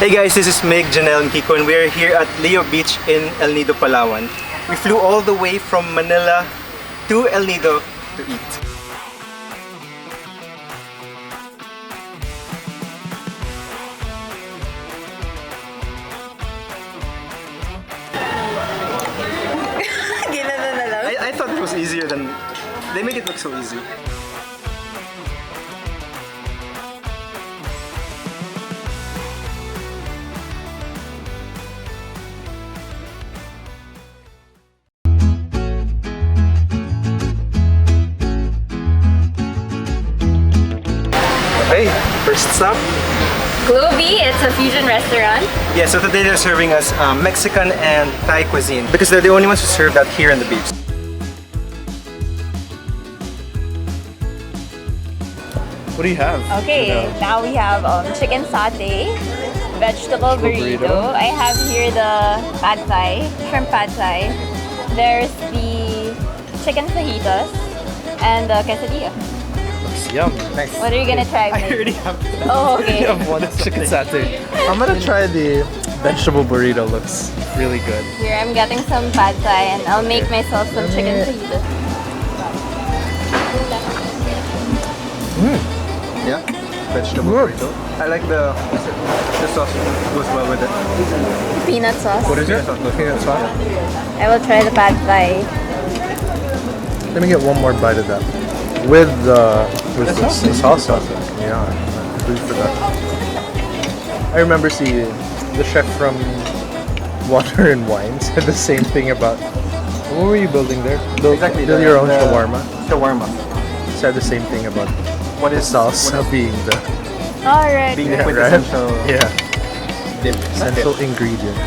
Hey guys, this is Mig, Janelle, and Kiko, and we are here at Leo Beach in El Nido, Palawan. We flew all the way from Manila to El Nido to eat. I thought it was easier than... They make it look so easy. Okay, first stop. Globy, it's a fusion restaurant. Yeah, so today they're serving us Mexican and Thai cuisine because they're the only ones who serve that here on the beach. What do you have? Okay, now we have chicken satay, vegetable burrito. I have here the pad thai, shrimp pad thai. There's the chicken fajitas and the quesadilla. Looks yum. Nice. What are you gonna try? I already have that. Oh, okay. I have one chicken satay. I'm gonna try the vegetable burrito. Looks really good. Here, I'm getting some pad thai and I'll make myself some chicken fajitas. Yeah, vegetable burrito. I like the sauce goes well with it. Peanut sauce. What is it? Looking at sauce. I will try the pad thai. Let me get one more bite of that. With the salsa. Yeah, I'm good for that. I remember seeing the chef from Water and Wine said the same thing about. What were you building there? Build your own shawarma. Shawarma. Said the same thing about what is salsa being the Alright. Being If the quintessential dip. essential ingredient.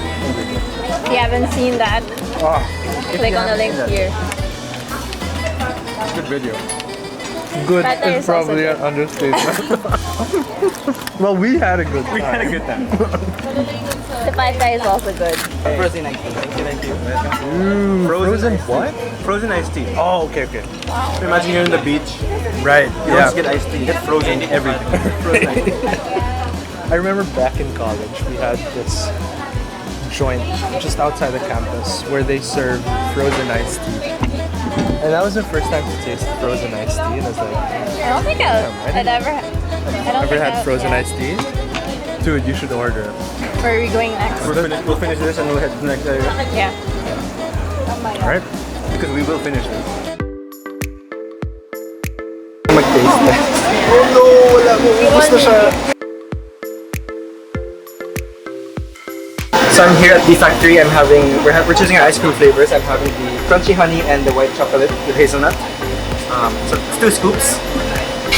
you haven't seen that, click on the link here. Good video. Good Pad thai is is also probably good. an understatement. Well, we had a good time. We had a good time. The pad thai is also good. Frozen iced tea. Thank you. Ooh, frozen iced tea. what? Frozen iced tea. Oh, okay. So imagine you're in the beach. Right. You don't just get iced tea. You get frozen everything. Frozen iced tea. I remember back in college, we had this joint just outside the campus where they serve frozen iced tea. And that was the first time to taste frozen iced tea, and I was like, I don't think I'd ever had frozen iced tea? Dude, you should order it. Where are we going next? We'll finish this and we'll head to the next area. Yeah. Alright? Because we will finish this. Mag-taste test. Oh no! Wala mo. Ubus na siya. So I'm here at the factory. We're choosing our ice cream flavors. I'm having the crunchy honey and the white chocolate with hazelnut. So it's 2 scoops.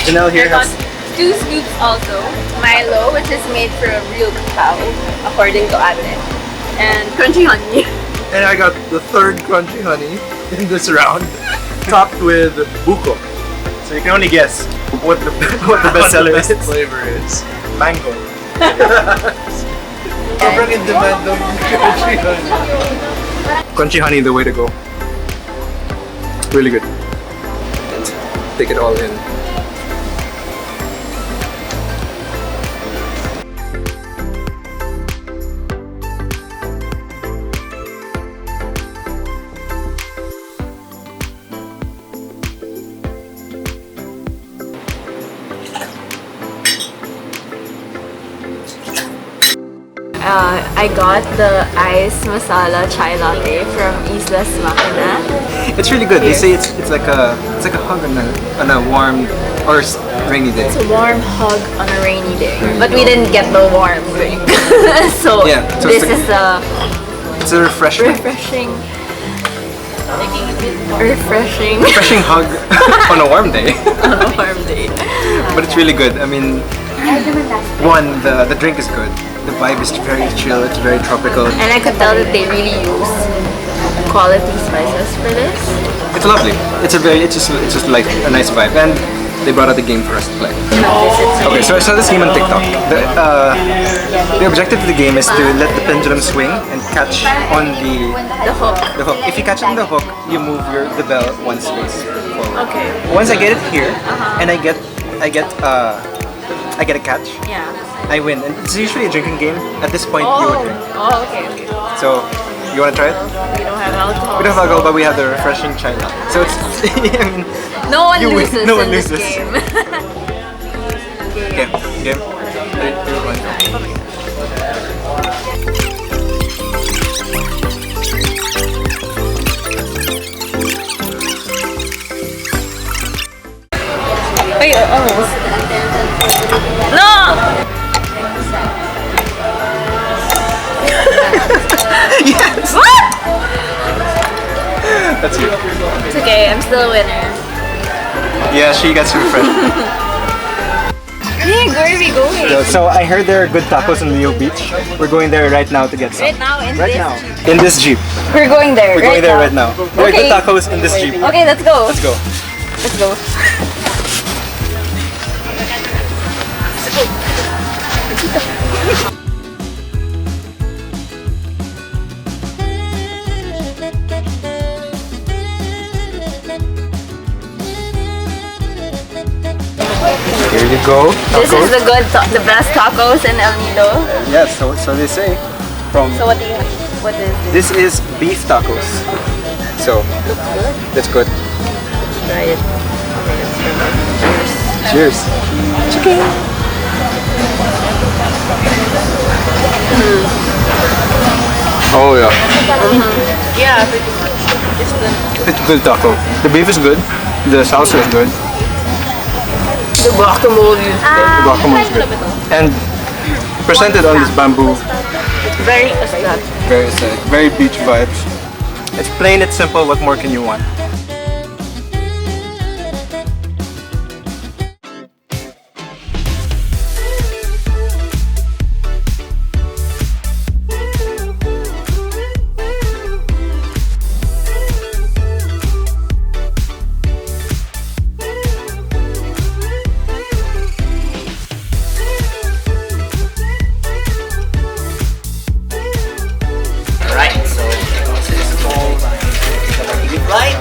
Janelle here has 2 scoops also. Milo, which is made from real cacao, according to Ate. And crunchy honey. And I got the 3rd crunchy honey in this round, topped with buko. So you can only guess what the best seller is. Flavor is Mango. sobrang in demand ng crunchy honey. Crunchy honey, the way to go. Really good. Let's take it all in. I got the ice masala chai latte from Islas Makina. It's really good. They say it's like a hug on a warm or rainy day. It's a warm hug on a rainy day. But we didn't get the warm drink. so Yeah, so this it's is a It's a refreshing hug on a warm day. on a warm day. But it's really good. I mean, one, the drink is good. The vibe is very chill. It's very tropical. And I could tell that they really use quality spices for this. It's lovely. It's just like a nice vibe. And they brought out the game for us to play. Okay, so I saw this game on TikTok. The objective of the game is to let the pendulum swing and catch on the hook. If you catch it on the hook, you move the bell 1 space forward. Okay. Once I get it here, and I get a catch. Yeah. I win. And it's usually a drinking game. At this point, you would drink. Oh, okay. So, you want to try it? We don't have alcohol. We don't have alcohol, but we have the refreshing chai latte. So it's, I mean, No one you win. loses No one in this loses. game. Game. Game. 3, 2, 1, go. Wait, almost. No! Yes! What? That's you. It's okay, I'm still a winner. Yeah, she gets refreshed. Hey, where are we going? So I heard there are good tacos in Leo Beach. We're going there right now to get some. Right now in Right this now. Jeep. In this Jeep. We're going there. We're going there right now. There are good Okay. tacos in this Jeep. Okay, let's go. Let's go. Let's go. Here you go. This is the best tacos in El Nido. Yes, so they say. From So what do you have? What is this? this is beef tacos. So that's good. Try it. Cheers. Oh yeah. Yeah, pretty much. It's good taco. The beef is good. The salsa is good. The guacamole is The guacamole is good. And presented on this bamboo, very aesthetic. very aesthetic, very beach vibes. It's plain, it's simple. What more can you want? Right, so this is all right.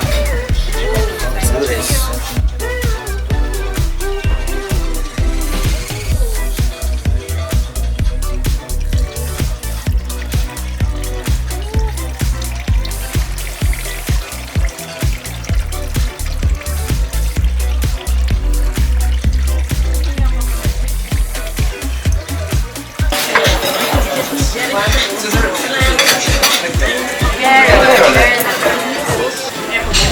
Let's do this.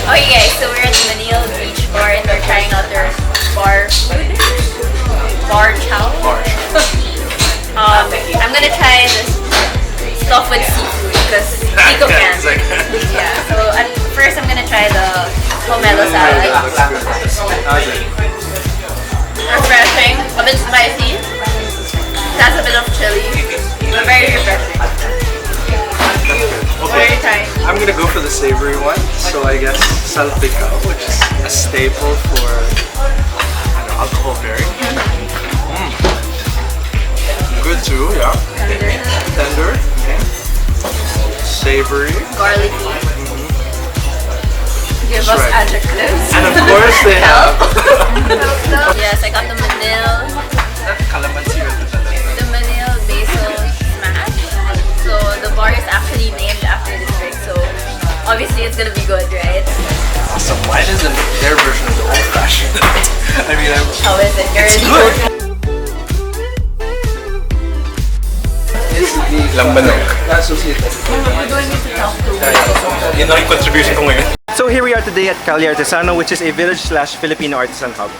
Okay guys, so we're at the Manila Beach Bar and we're trying out their bar food. Bar chow. I'm gonna try this stuff with seafood because Nico can. Yeah, so first I'm gonna try the pomelo salad. Refreshing, a bit spicy. It has a bit of chili, but very refreshing. Very trying. I'm gonna go for the savory one. So I guess salpicao, which is a staple for alcohol bearing. Good too, yeah. Tender. Okay. Savory. Garlicky. Give us right. adjectives. And of course they have Yes, I got the Manila calamansi with the Manila basil smash. So the bar is actually named after this drink. So obviously it's gonna be good, right? Awesome. Mine is their version of the old fashioned. I mean, How is it? You're it's in good. Lambanog. Yun ang contribution ko ngayon. So here we are today at Cali Artesano, which is a village/Filipino artisan hub.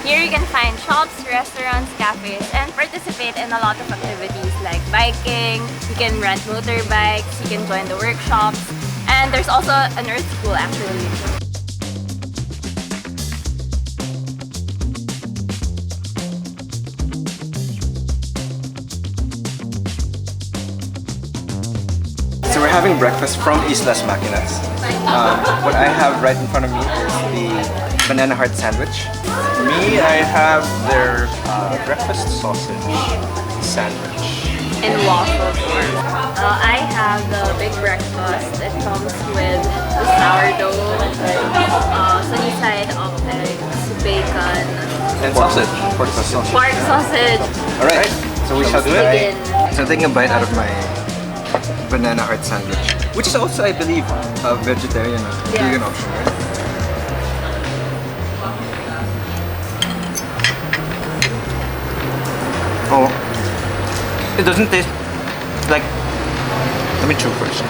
Here you can find shops, restaurants, cafes, and participate in a lot of activities like biking. You can rent motorbikes. You can join the workshops, and there's also an earth school actually. So we're having breakfast from Islas Maquinas. What I have right in front of me is the banana heart sandwich. Me, I have their breakfast sausage sandwich. In waffle form. I have the big breakfast. It comes with the sourdough, sunny side of eggs, bacon, And sausage. Pork sausage. pork sausage. Alright, So we shall do it. So I'm taking a bite out of my banana heart sandwich, which is also, I believe, a vegetarian or vegan option, right? Oh, it doesn't taste like. Let me chew first.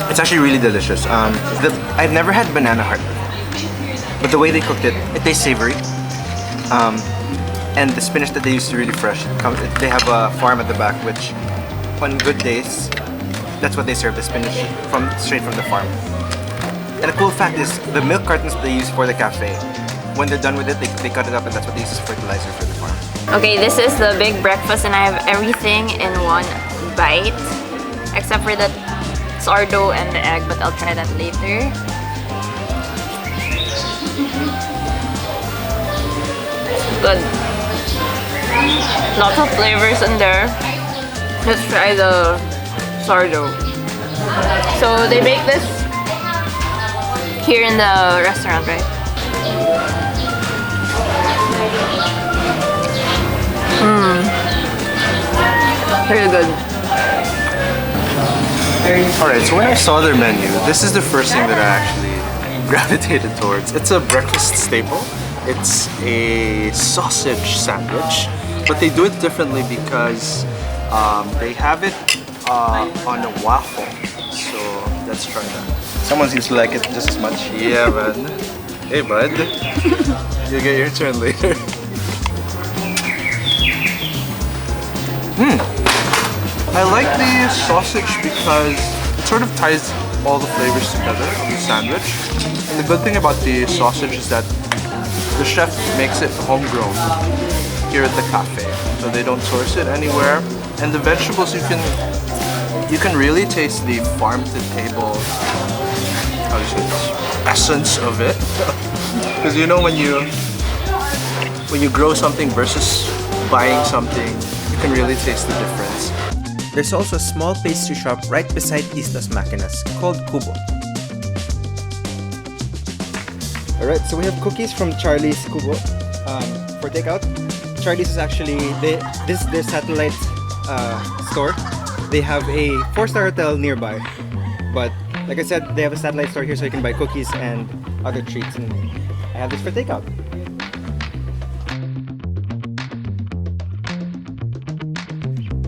It's actually really delicious. I've never had banana heart before, but the way they cooked it, it tastes savory. And the spinach that they use is really fresh. They have a farm at the back, which, on good days, that's what they serve, the spinach straight from the farm. And a cool fact is, the milk cartons they use for the cafe, when they're done with it, they cut it up and that's what they use as fertilizer for the farm. Okay, this is the big breakfast and I have everything in one bite. Except for the sourdough and the egg, but I'll try that later. Good. Lots of flavors in there. Let's try the sourdough. So they make this here in the restaurant, right? Really good. Alright, so when I saw their menu, this is the first thing that I actually gravitated towards. It's a breakfast staple. It's a sausage sandwich, but they do it differently because they have it on a waffle. So let's try that. Someone seems to like it just as much. Yeah, man. Hey, bud. You get your turn later. I like the sausage because it sort of ties all the flavors together of the sandwich. And the good thing about the sausage is that the chef makes it homegrown here at the cafe. So they don't source it anywhere. And the vegetables, you can really taste the farm to table essence of it. Because you know when you grow something versus buying something, you can really taste the difference. There's also a small pastry shop right beside Islas Maquinas called Kubo. Alright, so we have cookies from Charlie's Kubo for takeout. Charlie's is actually their satellite store. They have a 4-star hotel nearby, but like I said, they have a satellite store here so you can buy cookies and other treats, and I have this for takeout.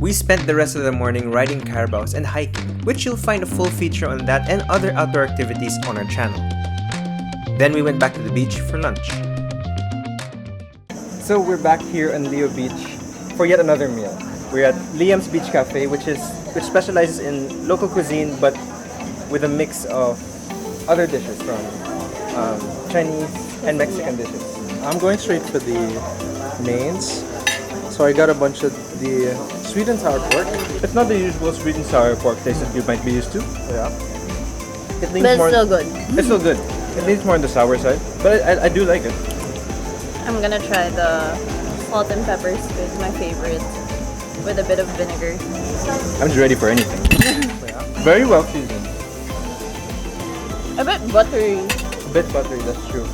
We spent the rest of the morning riding carabaos and hiking, which you'll find a full feature on that and other outdoor activities on our channel. Then we went back to the beach for lunch. So we're back here on Leo Beach for yet another meal. We're at Liam's Beach Cafe, which specializes in local cuisine but with a mix of other dishes from Chinese and Mexican dishes. I'm going straight for the mains. So I got a bunch of the sweet and sour pork. It's not the usual sweet and sour pork taste that you might be used to. Yeah. It leans But it's more, still good. It's still good. It leans more on the sour side, but I do like it. I'm gonna try the salt and pepper squid, my favorite, with a bit of vinegar. I'm just ready for anything. Very well seasoned. A bit buttery. A bit buttery, that's true.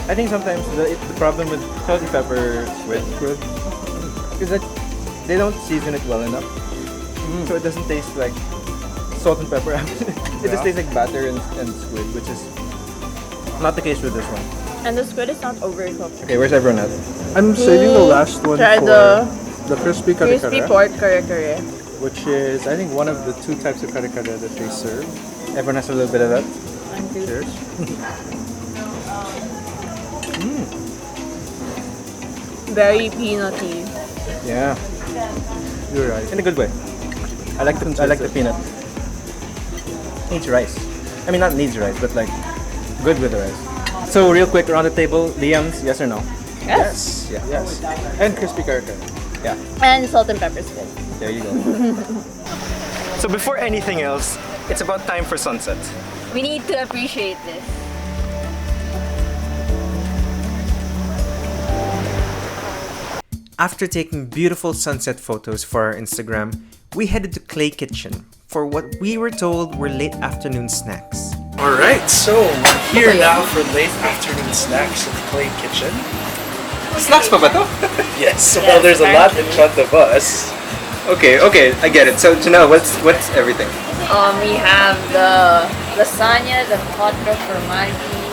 I think sometimes the problem with salt and pepper squid is that they don't season it well enough. So it doesn't taste like salt and pepper. It just tastes like batter and squid, which is not the case with this one. And the squid is not overcooked. Okay, where's everyone at? I'm saving the last one Try for the crispy kare crispy kare, pork kare-kare. which is I think one of the 2 types of kare kare that they serve. Everyone has a little bit of that. Cheers. Very peanutty. Yeah, You're right. in a good way. I like the peanut. Needs rice. I mean, not needs rice, but like good with the rice. So real quick around the table, Liam's, yes or no? Yes. Yeah. Yes. And crispy kare kare. Yeah. And salt and pepper squid. There you go. So before anything else, it's about time for sunset. We need to appreciate this. After taking beautiful sunset photos for our Instagram, we headed to Clay Kitchen for what we were told were late afternoon snacks. Alright, so we're here now for late afternoon snacks at Clay Kitchen. Snacks pa ba to? Yes, well, there's a lot in front of us. Okay, I get it. So Janelle, what's everything? We have the lasagna, the hot dog formaggio,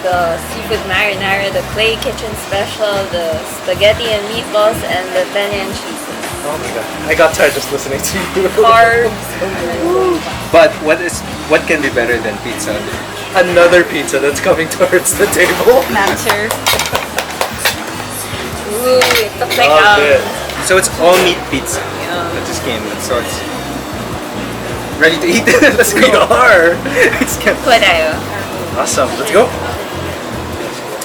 the seafood marinara, the clay kitchen special, the spaghetti and meatballs, and the penne and cheeses. Oh my god, I got tired just listening to you. Carbs. But what can be better than pizza? Another pizza that's coming towards the table. Answer. Ooh, it looks like Love it. So it's all meat pizza Yeah. that just came. So it's ready to eat. Let's go. We are. It's kept. Pwede. Awesome, let's go.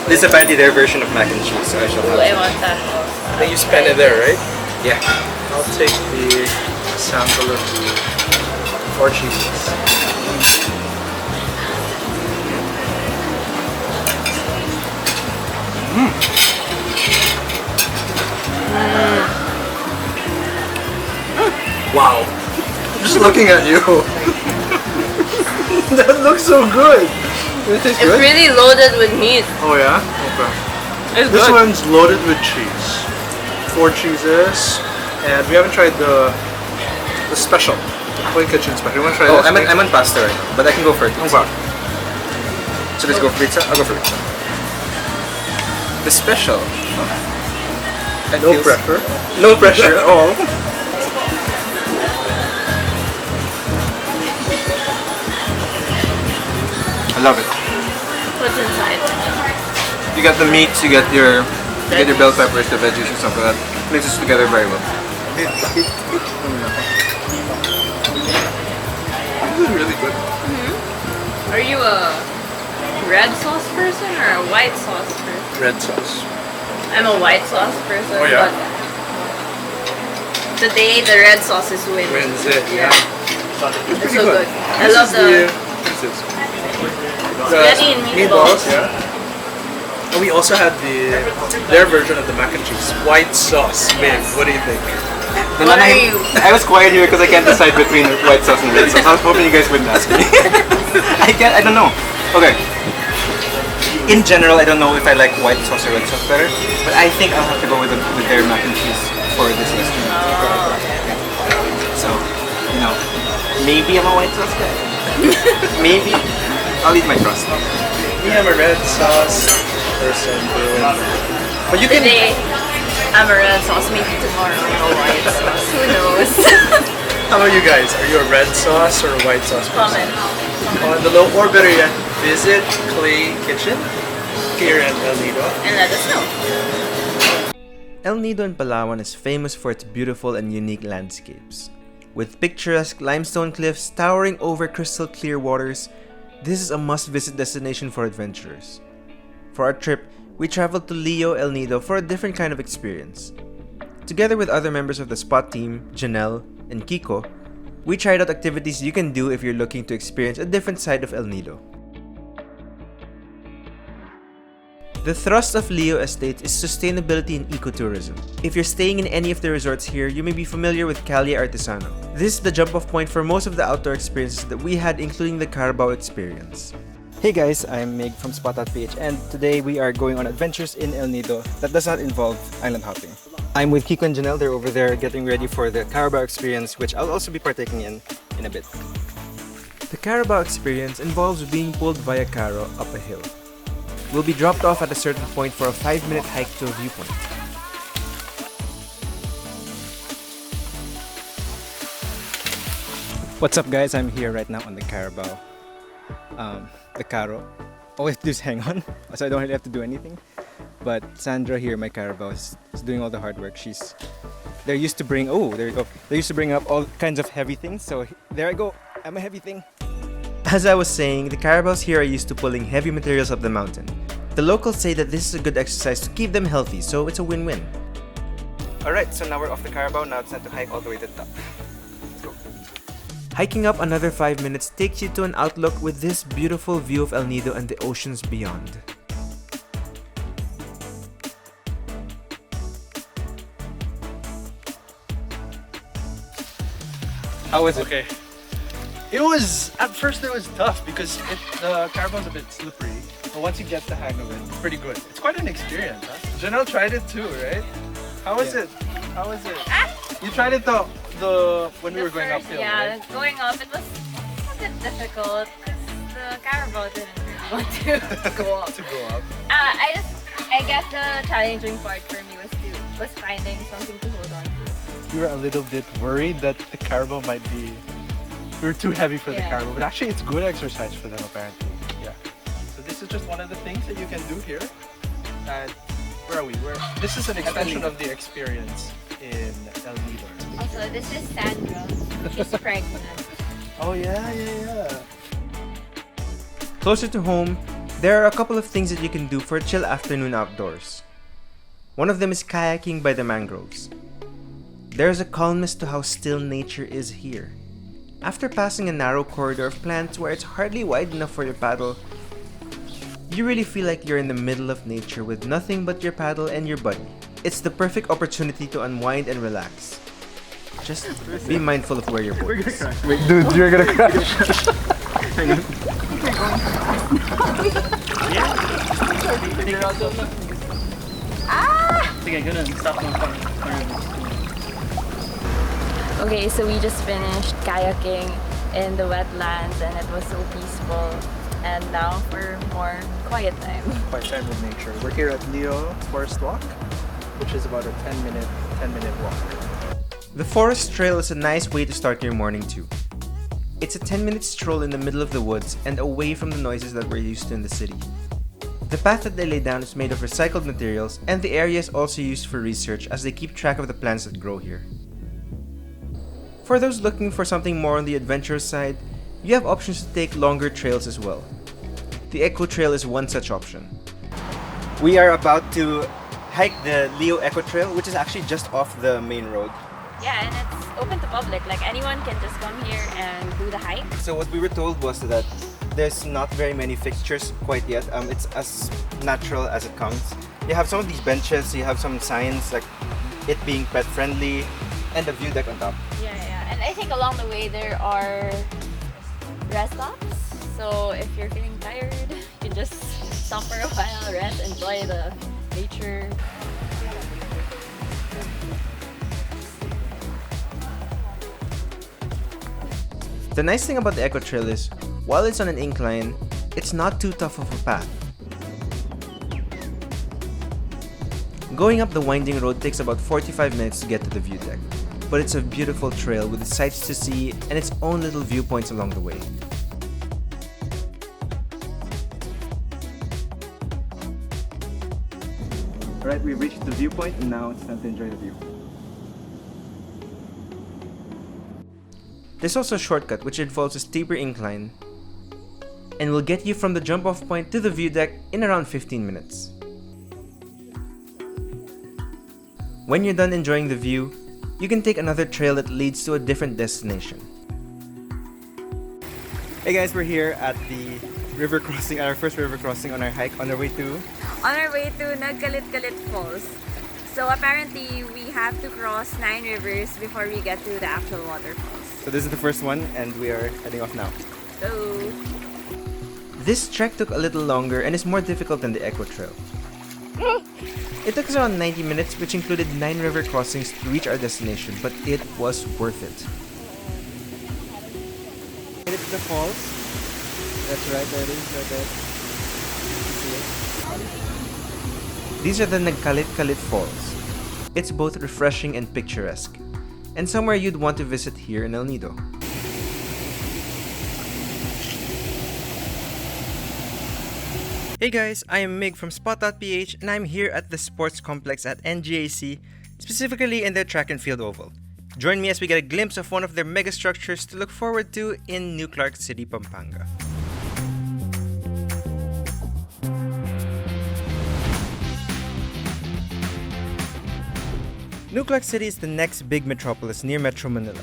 This is apparently their version of mac and cheese, so I shall Ooh, have I it. want that. I think you spend it there, right? Yeah. I'll take the sample of the 4 cheeses. Wow. Just looking at you. That looks so good. It tastes It's good. really loaded with meat. Oh yeah? Okay. It's This good. one's loaded with cheese. 4 cheeses. And we haven't tried the special. Clay kitchen special. You wanna try Oh, this? I'm on pasta right now, but I can go for it. Okay. So let's go for pizza. I'll go for pizza. The special. That No feels- pressure. No pressure at all. I love it. What's inside? You got the meats, you get your bell peppers, the veggies and stuff like that. Mixes together very well. This is really good. Are you a red sauce person or a white sauce person? Red sauce. I'm a white sauce person, Oh, yeah? but today the red sauce is winning. Wins it, yeah. It's so good. I love the spaghetti and meatballs. Yeah. And we also had their version of the mac and cheese. White sauce. Babe, what do you think? What are you? I was quiet here because I can't decide between white sauce and red sauce. I was hoping you guys wouldn't ask me. I don't know. Okay. In general, I don't know if I like white sauce or red sauce better, but I think I'll have to go with their mac and cheese for this list. So, maybe I'm a white sauce guy. Maybe. I'll eat my crust. Me, I'm a red sauce person. But you can. Today, I'm a red sauce. Maybe tomorrow I'm a white sauce. Who knows? How about you guys? Are you a red sauce or a white sauce person? Comment. Comment below, or better yet, visit Clay Kitchen here in El Nido. And let us know. El Nido in Palawan is famous for its beautiful and unique landscapes. With picturesque limestone cliffs towering over crystal clear waters, this is a must-visit destination for adventurers. For our trip, we traveled to Leo El Nido for a different kind of experience. Together with other members of the Spot team, Janelle and Kiko, we tried out activities you can do if you're looking to experience a different side of El Nido. The thrust of Leo Estates is sustainability and ecotourism. If you're staying in any of the resorts here, you may be familiar with Calle Artesano. This is the jump-off point for most of the outdoor experiences that we had, including the Carabao experience. Hey guys, I'm Mig from Spot.ph, and today we are going on adventures in El Nido that does not involve island hopping. I'm with Kiko and Janelle. They're over there getting ready for the Carabao experience, which I'll also be partaking in a bit. The Carabao experience involves being pulled via Caro up a hill. We'll be dropped off at a certain point for a 5-minute hike to a viewpoint. What's up guys, I'm here right now on the Carabao. The Caro. All I have to do is hang on, so I don't really have to do anything. But Sandra here, my Carabao, is doing all the hard work. They're used to bring, oh, there you go. They used to bring up all kinds of heavy things, so there I go. I'm a heavy thing. As I was saying, the Carabaos here are used to pulling heavy materials up the mountain. The locals say that this is a good exercise to keep them healthy, so it's a win-win. Alright, so now we're off the Carabao. Now it's time to hike all the way to the top. Let's go. Hiking up another 5 minutes takes you to an outlook with this beautiful view of El Nido and the oceans beyond. How was it? Okay. It was, at first it was tough because the Carabao's a bit slippery. But once you get the hang of it, it's pretty good. It's quite an experience, huh? Janelle tried it too, right? How was it? How was it? You tried it when we were going uphill, Yeah, right? going up, it was a bit difficult because the carabao didn't really want to go up. To go up. I guess the challenging part for me was finding something to hold on to. We were a little bit worried that the carabao might be... We were too heavy for the Yeah. carabao, but actually it's good exercise for them apparently. Yeah. So this is just one of the things that you can do here. And where are we? This is an extension of the experience in El Nido. Also, this is Sandra. She's pregnant. Oh yeah. Closer to home, there are a couple of things that you can do for a chill afternoon outdoors. One of them is kayaking by the mangroves. There is a calmness to how still nature is here. After passing a narrow corridor of plants where it's hardly wide enough for your paddle, you really feel like you're in the middle of nature with nothing but your paddle and your buddy. It's the perfect opportunity to unwind and relax. Just be mindful of where your board is. Wait, dude, you're gonna crash. Okay, so we just finished kayaking in the wetlands and it was so peaceful. And now for more quiet time. Quiet time with nature. We're here at Nido Forest Walk, which is about a 10-minute walk. The forest trail is a nice way to start your morning too. It's a 10-minute stroll in the middle of the woods and away from the noises that we're used to in the city. The path that they lay down is made of recycled materials, and the area is also used for research as they keep track of the plants that grow here. For those looking for something more on the adventurous side, you have options to take longer trails as well. The Eco Trail is one such option. We are about to hike the Leo Eco Trail, which is actually just off the main road. Yeah, and it's open to public. Like anyone can just come here and do the hike. So what we were told was that there's not very many fixtures quite yet. It's as natural as it comes. You have some of these benches, you have some signs like it being pet friendly, and a view deck on top. Yeah. And I think along the way there are rest stops. So if you're feeling tired, you can just stop for a while, rest, enjoy the nature. The nice thing about the Eco Trail is, while it's on an incline, it's not too tough of a path. Going up the winding road takes about 45 minutes to get to the view deck, but it's a beautiful trail with sights to see and its own little viewpoints along the way. Alright, we've reached the viewpoint and now it's time to enjoy the view. There's also a shortcut which involves a steeper incline and will get you from the jump off point to the view deck in around 15 minutes. When you're done enjoying the view, you can take another trail that leads to a different destination. Hey guys, we're here at the river crossing, our first river crossing on our hike on our way to... On our way to Nagkalit-Kalit Falls. So apparently we have to cross 9 rivers before we get to the actual waterfalls. So this is the first one and we are heading off now. So This trek took a little longer and is more difficult than the Eco Trail. It took us around 90 minutes, which included 9 river crossings to reach our destination, but it was worth it. Made it to the falls. That's right, there it is, right there. These are the Nagkalit-Kalit Falls. It's both refreshing and picturesque, and somewhere you'd want to visit here in El Nido. Hey guys, I am Mig from Spot.ph and I'm here at the sports complex at NGAC, specifically in their track and field oval. Join me as we get a glimpse of one of their mega structures to look forward to in New Clark City, Pampanga. New Clark City is the next big metropolis near Metro Manila.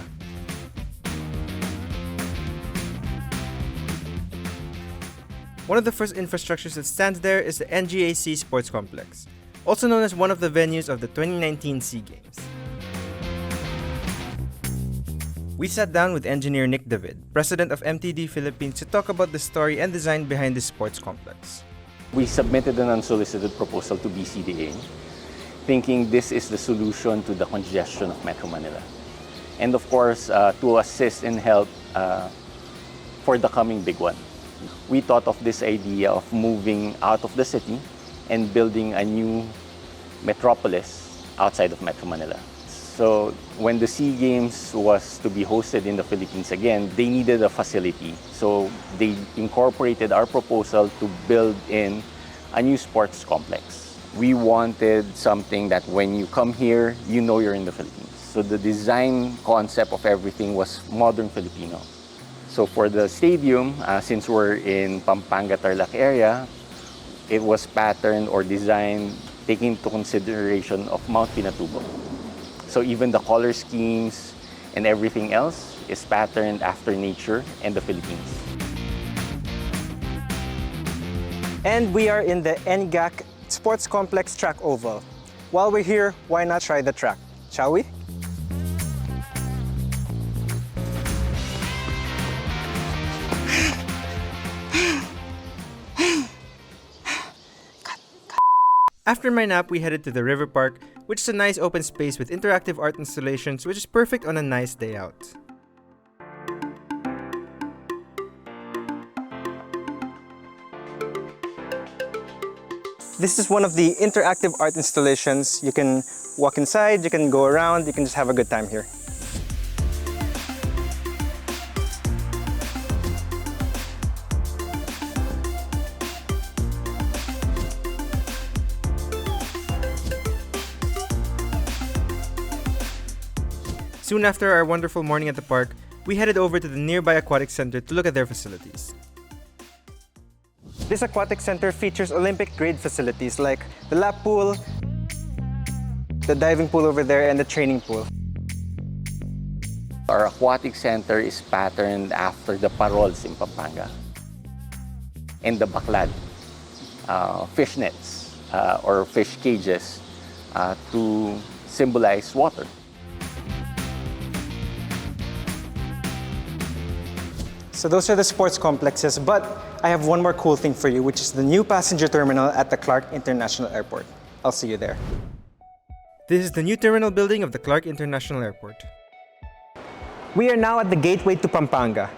One of the first infrastructures that stands there is the NGAC Sports Complex, also known as one of the venues of the 2019 SEA Games. We sat down with engineer Nick David, president of MTD Philippines, to talk about the story and design behind this sports complex. We submitted an unsolicited proposal to BCDA, thinking this is the solution to the congestion of Metro Manila. And of course, to assist and help for the coming big one. We thought of this idea of moving out of the city and building a new metropolis outside of Metro Manila. So when the SEA Games was to be hosted in the Philippines again, they needed a facility. So they incorporated our proposal to build in a new sports complex. We wanted something that when you come here, you know you're in the Philippines. So the design concept of everything was modern Filipino. So for the stadium, since we're in Pampanga, Tarlac area, it was patterned or designed taking into consideration of Mount Pinatubo. So even the color schemes and everything else is patterned after nature and the Philippines. And we are in the NGAC Sports Complex Track Oval. While we're here, why not try the track? Shall we? After my nap, we headed to the river park, which is a nice open space with interactive art installations, which is perfect on a nice day out. This is one of the interactive art installations. You can walk inside, you can go around, you can just have a good time here. Soon after our wonderful morning at the park, we headed over to the nearby aquatic center to look at their facilities. This aquatic center features Olympic-grade facilities like the lap pool, the diving pool over there, and the training pool. Our aquatic center is patterned after the parols in Pampanga and the baklad, fish nets or fish cages to symbolize water. So those are the sports complexes, but I have one more cool thing for you, which is the new passenger terminal at the Clark International Airport. I'll see you there. This is the new terminal building of the Clark International Airport. We are now at the gateway to Pampanga.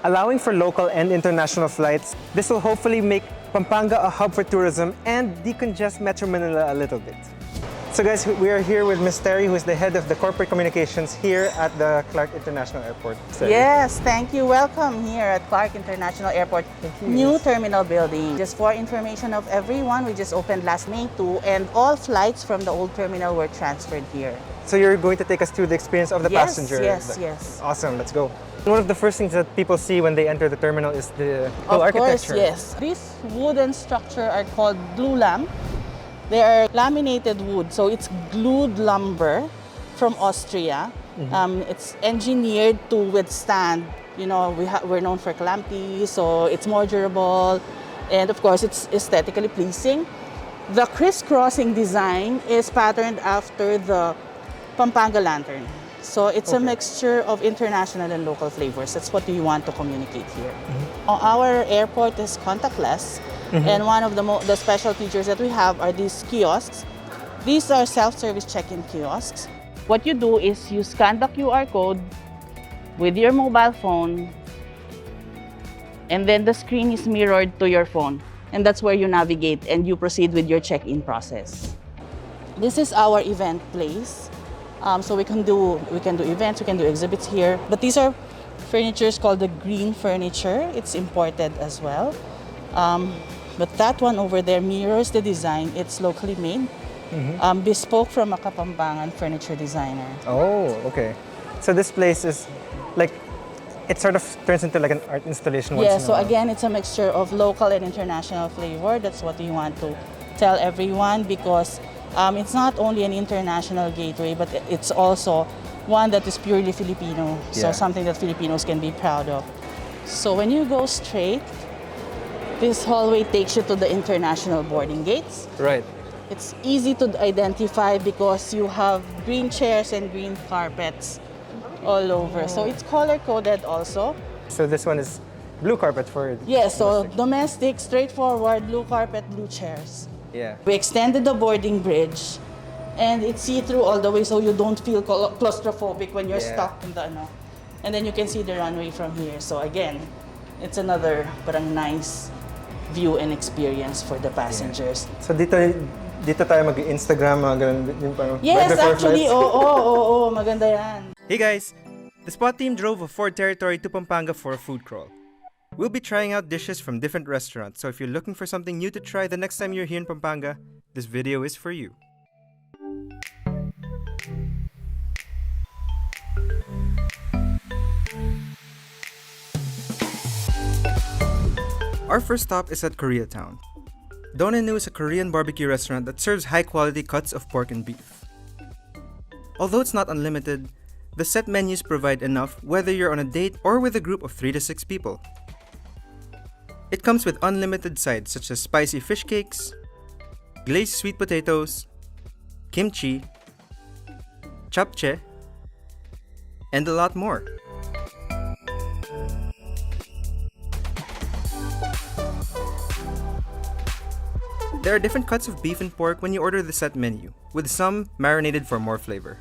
Allowing for local and international flights, this will hopefully make Pampanga a hub for tourism and decongest Metro Manila a little bit. So guys, we are here with Ms. Terry, who is the head of the corporate communications here at the Clark International Airport. Terry. Yes, thank you. Welcome here at Clark International Airport. New terminal building. Just for information of everyone, we just opened last May 2 and all flights from the old terminal were transferred here. So you're going to take us through the experience of the Yes, passenger. yes. Awesome, let's go. One of the first things that people see when they enter the terminal is the cool Of course, architecture. yes. These wooden structure are called glue lam. They are laminated wood, so it's glued lumber from Austria. It's engineered to withstand, you know, we're known for calamity, so it's more durable, and of course it's aesthetically pleasing. The crisscrossing design is patterned after the Pampanga lantern. So it's a mixture of international and local flavors. That's what we want to communicate here. Our airport is contactless, and one of the special features that we have are these kiosks. These are self-service check-in kiosks. What you do is you scan the QR code with your mobile phone, and then the screen is mirrored to your phone. And that's where you navigate and you proceed with your check-in process. This is our event place. So we can do events, we can do exhibits here. But these are furnitures called the green furniture. It's imported as well. But that one over there mirrors the design. It's locally made, bespoke from a Kapampangan furniture designer. Oh, okay. So this place is like, it sort of turns into like an art installation once Yeah, in a so while. again, it's a mixture of local and international flavor. That's what we want to tell everyone, because it's not only an international gateway, but it's also one that is purely Filipino. So Yeah. something that Filipinos can be proud of. So when you go straight, this hallway takes you to the international boarding gates. Right. It's easy to identify because you have green chairs and green carpets all over. So it's color-coded also. So this one is blue carpet for Yes, so domestic, straightforward, blue carpet, blue chairs. Yeah. We extended the boarding bridge, and it's see-through all the way, so you don't feel claustrophobic when you're stuck in the And then you can see the runway from here. So again, it's another parang nice view and experience for the passengers. So dito tayo mag-Instagram, mga ganun, yung parang Yes, right before actually, flights. maganda yan. Hey guys! The Spot team drove a Ford Territory to Pampanga for a food crawl. We'll be trying out dishes from different restaurants, so if you're looking for something new to try the next time you're here in Pampanga, this video is for you. Our first stop is at Koreatown. Donenu is a Korean barbecue restaurant that serves high-quality cuts of pork and beef. Although it's not unlimited, the set menus provide enough whether you're on a date or with a group of 3 to 6 people. It comes with unlimited sides such as spicy fish cakes, glazed sweet potatoes, kimchi, japchae, and a lot more. There are different cuts of beef and pork when you order the set menu, with some marinated for more flavor.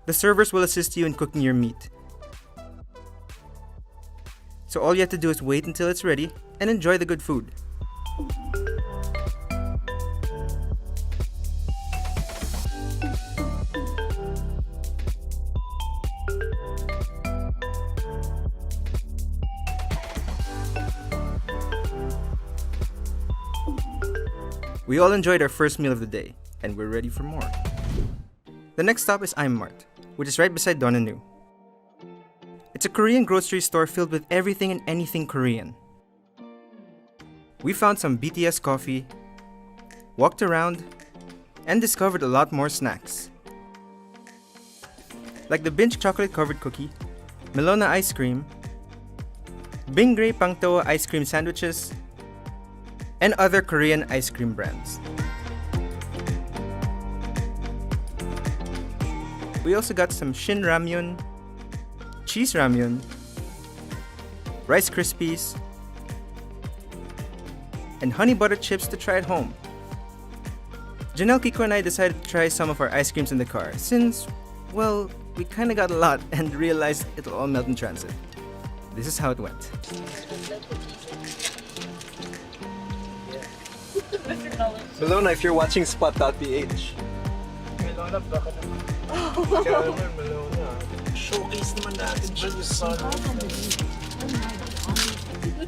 The servers will assist you in cooking your meat. So all you have to do is wait until it's ready and enjoy the good food. We all enjoyed our first meal of the day, and we're ready for more. The next stop is Mart, which is right beside Donenu. It's a Korean grocery store filled with everything and anything Korean. We found some BTS coffee, walked around, and discovered a lot more snacks. Like the Binge chocolate covered cookie, Melona ice cream, Bingray Pangtoa ice cream sandwiches, and other Korean ice cream brands. We also got some Shin Ramyun, Cheese Ramyun, Rice Krispies, and honey butter chips to try at home. Janelle, Kiko, and I decided to try some of our ice creams in the car since, well, we kinda got a lot and realized it'll all melt in transit. This is how it went. Melona, if you're watching Spot.ph. Melona, baka naman. Kaya naman, Melona. Showcase naman natin dyan yung sun.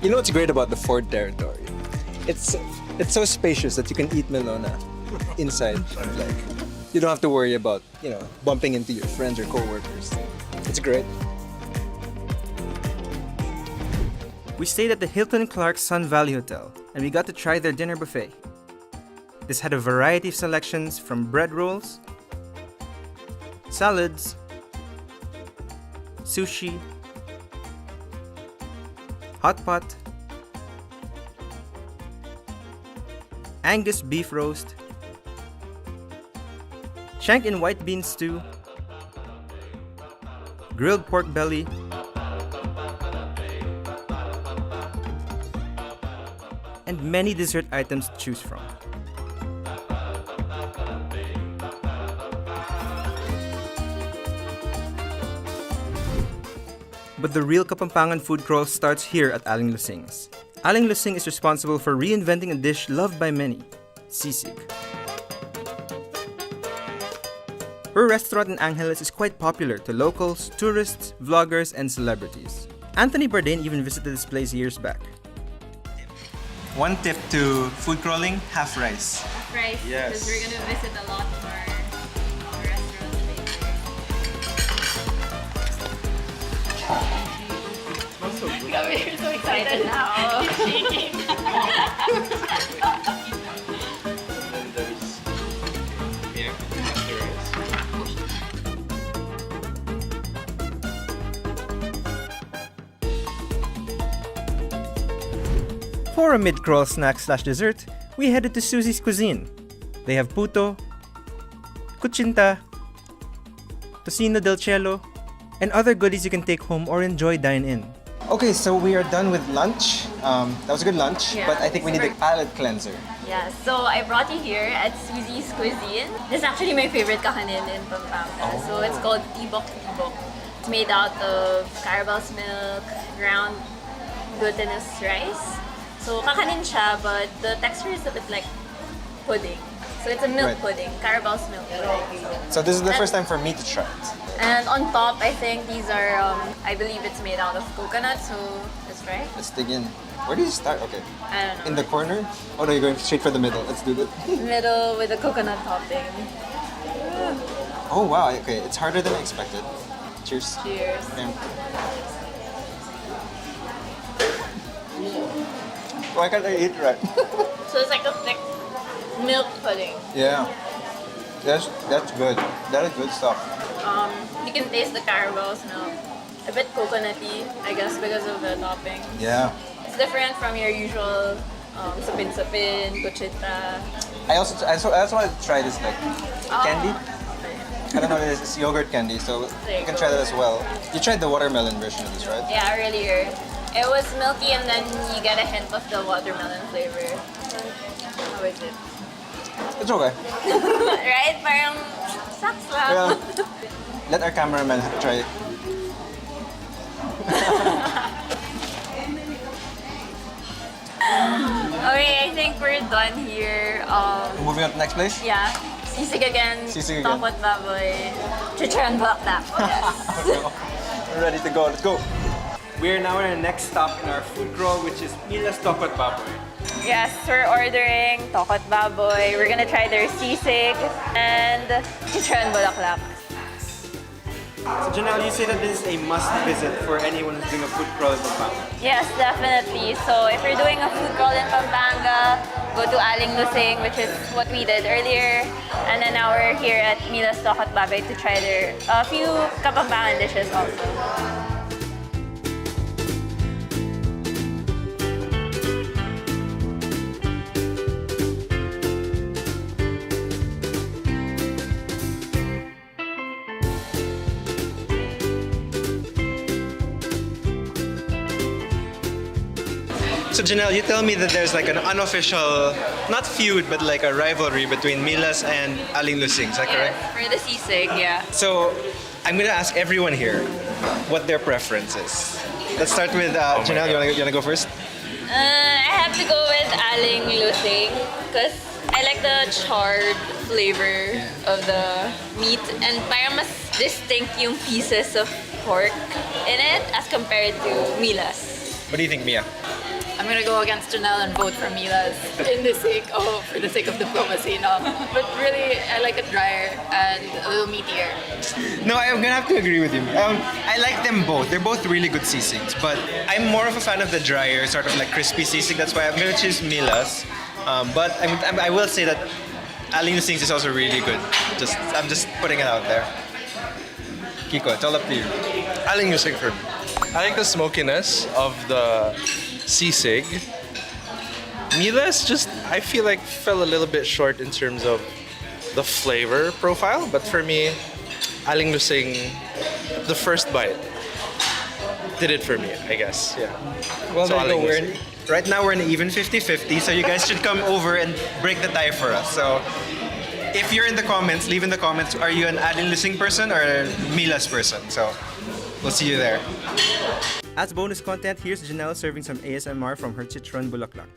You know what's great about the Ford Territory? It's so spacious that you can eat Melona inside. Like, you don't have to worry about, bumping into your friends or coworkers. It's great. We stayed at the Hilton Clark Sun Valley Hotel, and we got to try their dinner buffet. This had a variety of selections from bread rolls, salads, sushi, hot pot, Angus beef roast, shank and white bean stew, grilled pork belly, and many dessert items to choose from. But the real Kapampangan food crawl starts here at Aling Lusing's. Aling Lusing is responsible for reinventing a dish loved by many, sisig. Her restaurant in Angeles is quite popular to locals, tourists, vloggers, and celebrities. Anthony Bourdain even visited this place years back. One tip to food crawling, half rice. Half rice, Yes. because we're gonna visit a lot more restaurants later. We're so excited now. Shaking. For a mid-crawl snack/dessert, we headed to Susie's Cuisine. They have puto, kuchinta, tocino del cielo, and other goodies you can take home or enjoy dine-in. Okay, so we are done with lunch. That was a good lunch, Yeah. but I think we need a palate cleanser. Yeah, so I brought you here at Susie's Cuisine. This is actually my favorite kakanin in Pampanga. So it's called Tibok Tibok. It's made out of Carabal's milk, ground glutinous rice. So kakanin siya, but the texture is a bit like pudding. So it's a milk Right. pudding, Carabal's milk pudding. So this is the first time for me to try it. And on top, I think these are, I believe it's made out of coconut, so let's try. Let's dig in. Where do you start? Okay. I don't know. In the corner? Oh no, you're going straight for the middle. Let's do that. Middle with the coconut topping. Oh wow, okay. It's harder than I expected. Cheers. Cheers. Okay. Why can't I eat right? So it's like a thick milk pudding. Yeah. That's good. That is good stuff. You can taste the Carabal's milk. A bit coconutty, I guess, because of the topping. Yeah. It's different from your usual sapin-sapin, kuchita. I also want to try this like candy. I don't know what it is. It's yogurt candy, so There you you can go. try that as well. You tried the watermelon version of this, right? Yeah, earlier. It was milky and then you get a hint of the watermelon flavor. How is it? It's okay. Right? Parang sucks lang. Yeah. Let our cameraman try it. Okay, I think we're done here. Moving on to the next place? Yeah. Sisig again. Sisig again. Tokot baboy. Chicharon bulaklak. Yes. We're ready to go. Let's go. We are now at our next stop in our food crawl, which is Mila's Tokot Baboy. Yes, we're ordering tokot baboy. We're gonna try their sisig and chicharon bulaklak. So Janelle, you say that this is a must visit for anyone who's doing a food crawl in Pampanga. Yes, definitely. So if you're doing a food crawl in Pampanga, go to Aling Lusing, which is what we did earlier. And then now we're here at Mila's Tokot Baboy to try their a few Kapampangan dishes also. So Janelle, you tell me that there's like an unofficial, not feud, but like a rivalry between Mila's and Aling Lusing, is that correct? For the sisig, yeah. So I'm gonna ask everyone here what their preference is. Let's start with Janelle, you wanna go first? I have to go with Aling Lusing because I like the charred flavor of the meat and parang mas distinct yung pieces of pork in it as compared to Mila's. What do you think, Mia? I'm gonna go against Janelle and vote for Mila's for the sake of diplomacy, no. But really, I like it drier and a little meatier. No, I'm gonna have to agree with you. I like them both. They're both really good sisigs, but I'm more of a fan of the drier, sort of like crispy sisig. That's why I'm gonna choose Mila's. But I will say that Aling Lusing's is also really good. I'm just putting it out there. Kiko, it's all up to you. Aling Lusing for me. I like the smokiness of the sisig. Mila's just, I feel like fell a little bit short in terms of the flavor profile, but for me, Aling Lusing, the first bite, did it for me, I guess. Yeah. Well, So there you go. Aling Lusing. Right now we're in even 50-50, so you guys should come over and break the tie for us. So if you're in the comments, leave in the comments, are you an Aling Lusing person or a Mila's person? So we'll see you there. As bonus content, here's Janelle serving some ASMR from her chicharon bulaklak.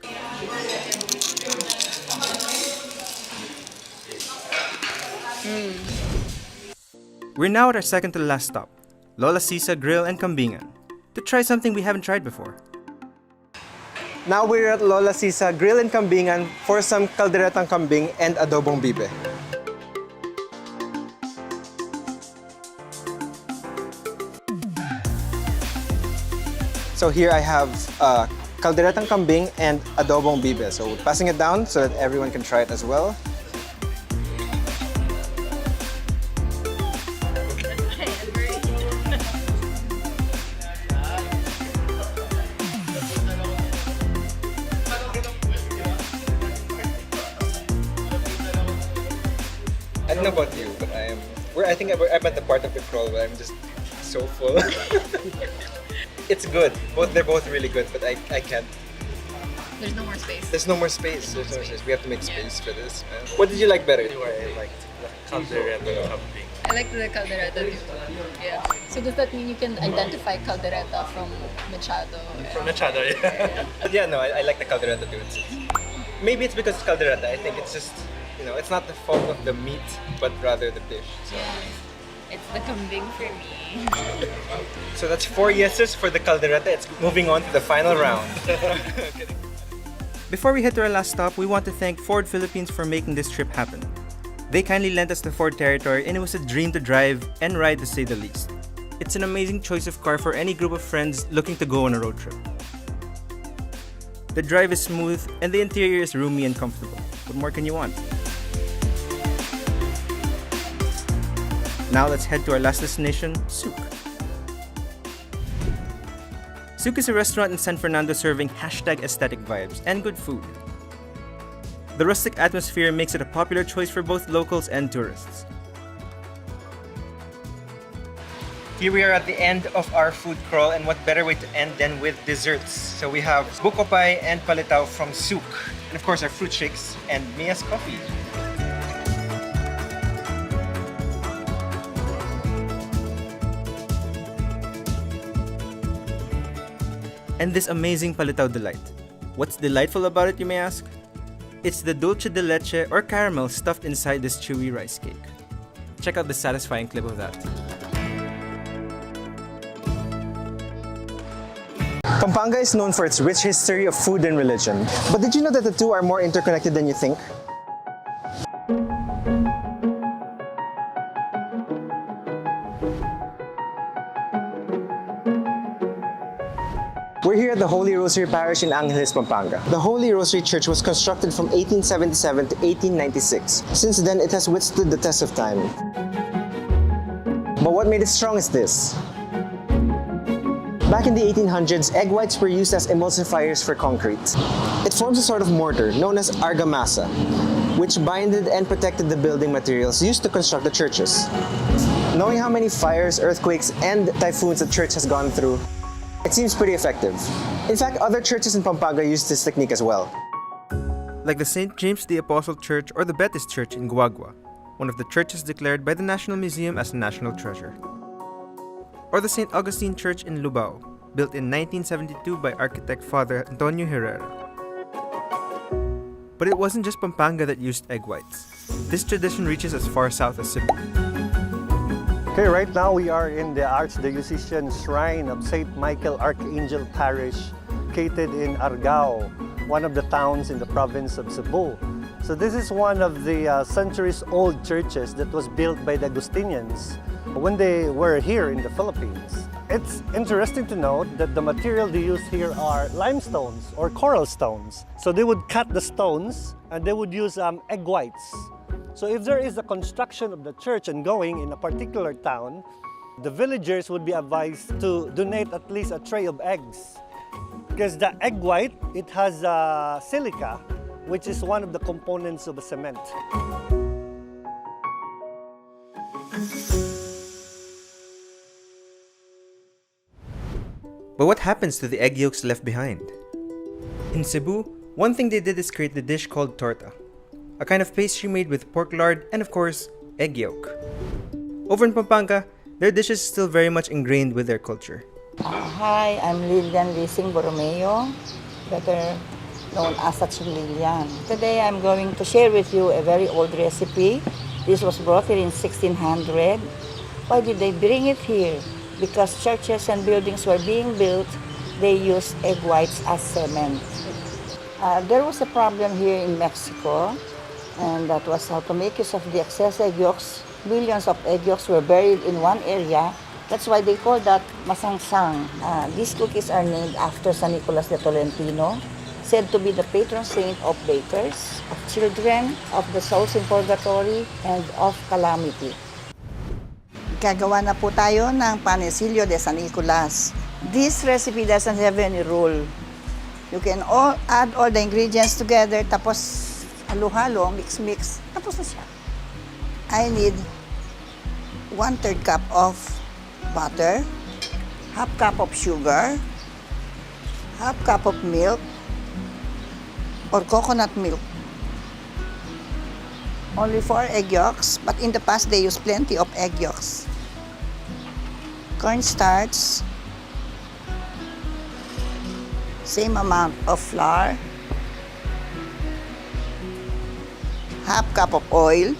We're now at our second to last stop, Lola Sisa Grill and Kambingan, to try something we haven't tried before. Now we're at Lola Sisa Grill and Kambingan for some kalderetang kambing and adobong bibe. So here I have kalderetang kambing and adobong bibe. So passing it down so that everyone can try it as well. I don't know about you, but I think I'm at the part of the crawl where I'm just so full. it's good. They're both really good, but I can't. There's no more space. There's no more space. There's no more space. We have to make space for this, man. What did you like better? I liked the caldereta something. I like the caldereta too. Yeah. So does that mean you can identify caldereta from Machado? From Machado, yeah. Yeah, no, I like the caldereta too. Maybe it's because it's caldereta. I think it's just, it's not the fault of the meat, but rather the dish. So. It's the kambing for me. So that's 4 yeses for the caldereta. It's moving on to the final round. Before we head to our last stop, we want to thank Ford Philippines for making this trip happen. They kindly lent us the Ford Territory and it was a dream to drive and ride, to say the least. It's an amazing choice of car for any group of friends looking to go on a road trip. The drive is smooth and the interior is roomy and comfortable. What more can you want? Now let's head to our last destination, Souk. Souk is a restaurant in San Fernando serving #aesthetic vibes and good food. The rustic atmosphere makes it a popular choice for both locals and tourists. Here we are at the end of our food crawl, and what better way to end than with desserts. So we have buko pie and palitaw from Souk, and of course our fruit shakes and Mia's coffee. And this amazing palitaw delight. What's delightful about it, you may ask? It's the dulce de leche or caramel stuffed inside this chewy rice cake. Check out the satisfying clip of that. Pampanga is known for its rich history of food and religion. But did you know that the two are more interconnected than you think? We're here at the Holy Rosary Parish in Angeles, Pampanga. The Holy Rosary Church was constructed from 1877 to 1896. Since then, it has withstood the test of time. But what made it strong is this. Back in the 1800s, egg whites were used as emulsifiers for concrete. It forms a sort of mortar known as argamasa, which binded and protected the building materials used to construct the churches. Knowing how many fires, earthquakes, and typhoons the church has gone through, it seems pretty effective. In fact, other churches in Pampanga use this technique as well. Like the St. James the Apostle Church or the Betis Church in Guagua, one of the churches declared by the National Museum as a national treasure. Or the St. Augustine Church in Lubao, built in 1972 by architect Father Antonio Herrera. But it wasn't just Pampanga that used egg whites. This tradition reaches as far south as Cebu. Okay, right now we are in the Archdiocesan Shrine of St. Michael Archangel Parish, located in Argao, one of the towns in the province of Cebu. So this is one of the centuries-old churches that was built by the Augustinians when they were here in the Philippines. It's interesting to note that the material they use here are limestones or coral stones. So they would cut the stones and they would use egg whites. So if there is a construction of the church ongoing in a particular town, the villagers would be advised to donate at least a tray of eggs. Because the egg white, it has silica, which is one of the components of a cement. But what happens to the egg yolks left behind? In Cebu, one thing they did is create the dish called torta, a kind of pastry made with pork lard and of course, egg yolk. Over in Pampanga, their dish is still very much ingrained with their culture. Hi, I'm Lilian Lising Borromeo, better known as Sachin Lilian. Today I'm going to share with you a very old recipe. This was brought here in 1600. Why did they bring it here? Because churches and buildings were being built, they used egg whites as cement. There was a problem here in Mexico, and that was how to make use of the excess egg yolks. Millions of egg yolks were buried in one area. That's why they call that masangsang. These cookies are named after San Nicolas de Tolentino, said to be the patron saint of bakers, of children, of the souls in purgatory, and of calamity. Gagawa na po tayo ng panecillo de San Nicolas. This recipe doesn't have any rule. You can add all the ingredients together, tapos halo-halo, mix-mix, tapos na siya. I need 1/3 cup of butter. half cup of sugar, half cup of milk, or coconut milk. Only 4 egg yolks, but in the past they used plenty of egg yolks. Cornstarch, same amount of flour, half cup of oil,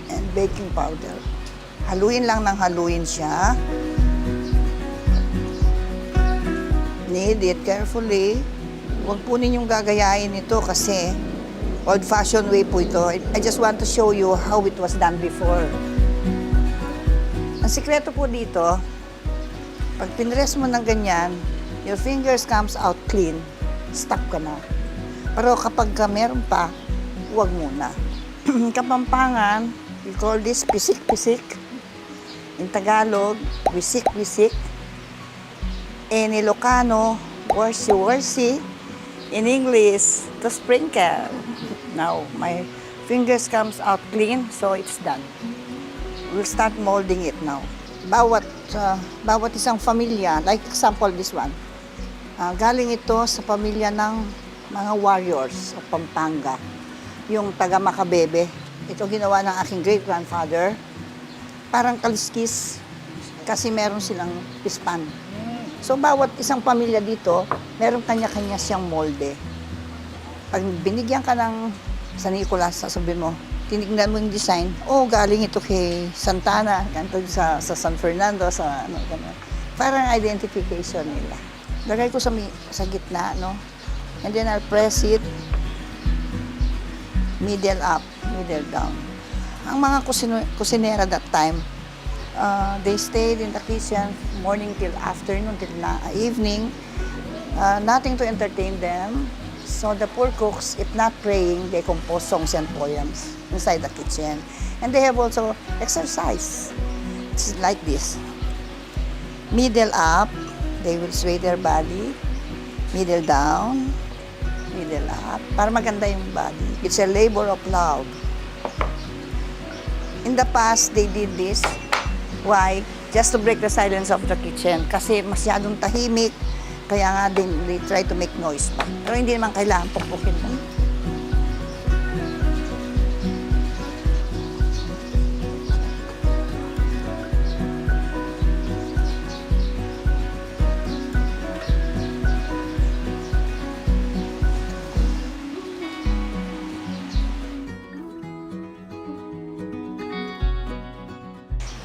and baking powder. Haluin lang ng haluin siya. Knead it carefully. Huwag po ninyong gagayain ito kasi old-fashioned way po ito. I just want to show you how it was done before. Ang sikreto po dito, pag pinrest mo ng ganyan, your fingers comes out clean, stop ka na. Pero kapag meron pa, huwag muna. Kapampangan, we call this pisik-pisik. In Tagalog, wisik-wisik. In Ilocano, warsi-warsi. In English, to sprinkle. Now, my fingers comes out clean, so it's done. We'll start molding it now. Bawat isang pamilya, like example this one, galing ito sa pamilya ng mga warriors of Pampanga. Yung taga Makabebe. Ito ginawa ng aking great-grandfather. Parang kaliskis kasi meron silang pispan. So, bawat isang pamilya dito, meron kanya-kanya siyang molde. Pag binigyan ka ng San Nicolas, sasabihin mo, tinignan mo yung design, galing ito kay Santana, ganito sa San Fernando, sa ano, gano'n. Parang identification nila. Lagay ko sa gitna, no? And then I'll press it, middle up, middle down. Ang mga kusinera that time, they stayed in the kitchen morning till afternoon till evening. Nothing to entertain them. So the poor cooks, if not praying, they compose songs and poems inside the kitchen. And they have also exercise. It's like this. Middle up, they will sway their body. Middle down, middle up. Para maganda yung body. It's a labor of love. In the past, they did this. Why? Just to break the silence of the kitchen. Kasi masyadong tahimik, kaya nga they try to make noise. Pero hindi naman kailangan pukpukin mo.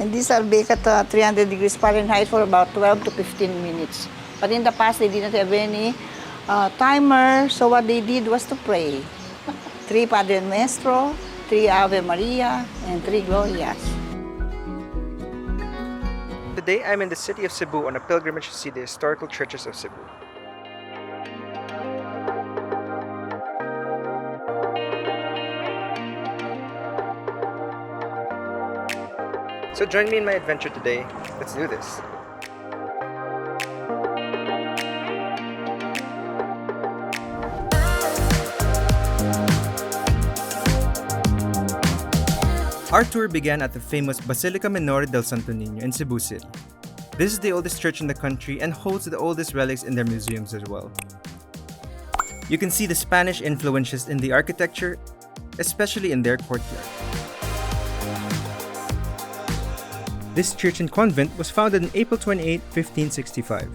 And these are baked at 300 degrees Fahrenheit for about 12 to 15 minutes. But in the past, they didn't have any timer, so what they did was to pray. 3 Padre Nuestro, 3 Ave Maria, and 3 Glorias. Today, I'm in the city of Cebu on a pilgrimage to see the historical churches of Cebu. So join me in my adventure today. Let's do this. Our tour began at the famous Basilica Menor del Santo Niño in Cebu City. This is the oldest church in the country and holds the oldest relics in their museums as well. You can see the Spanish influences in the architecture, especially in their courtyard. This church and convent was founded on April 28, 1565.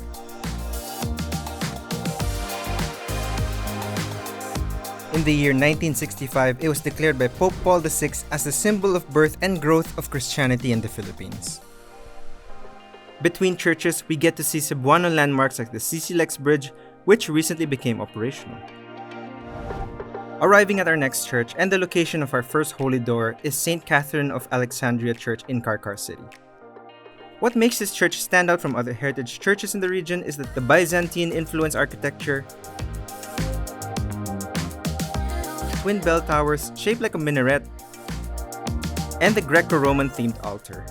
In the year 1965, it was declared by Pope Paul VI as the symbol of birth and growth of Christianity in the Philippines. Between churches, we get to see Cebuano landmarks like the CC Bridge, which recently became operational. Arriving at our next church and the location of our first holy door is St. Catherine of Alexandria Church in Karkar City. What makes this church stand out from other heritage churches in the region is that the Byzantine-influenced architecture, twin bell towers shaped like a minaret, and the Greco-Roman themed altar.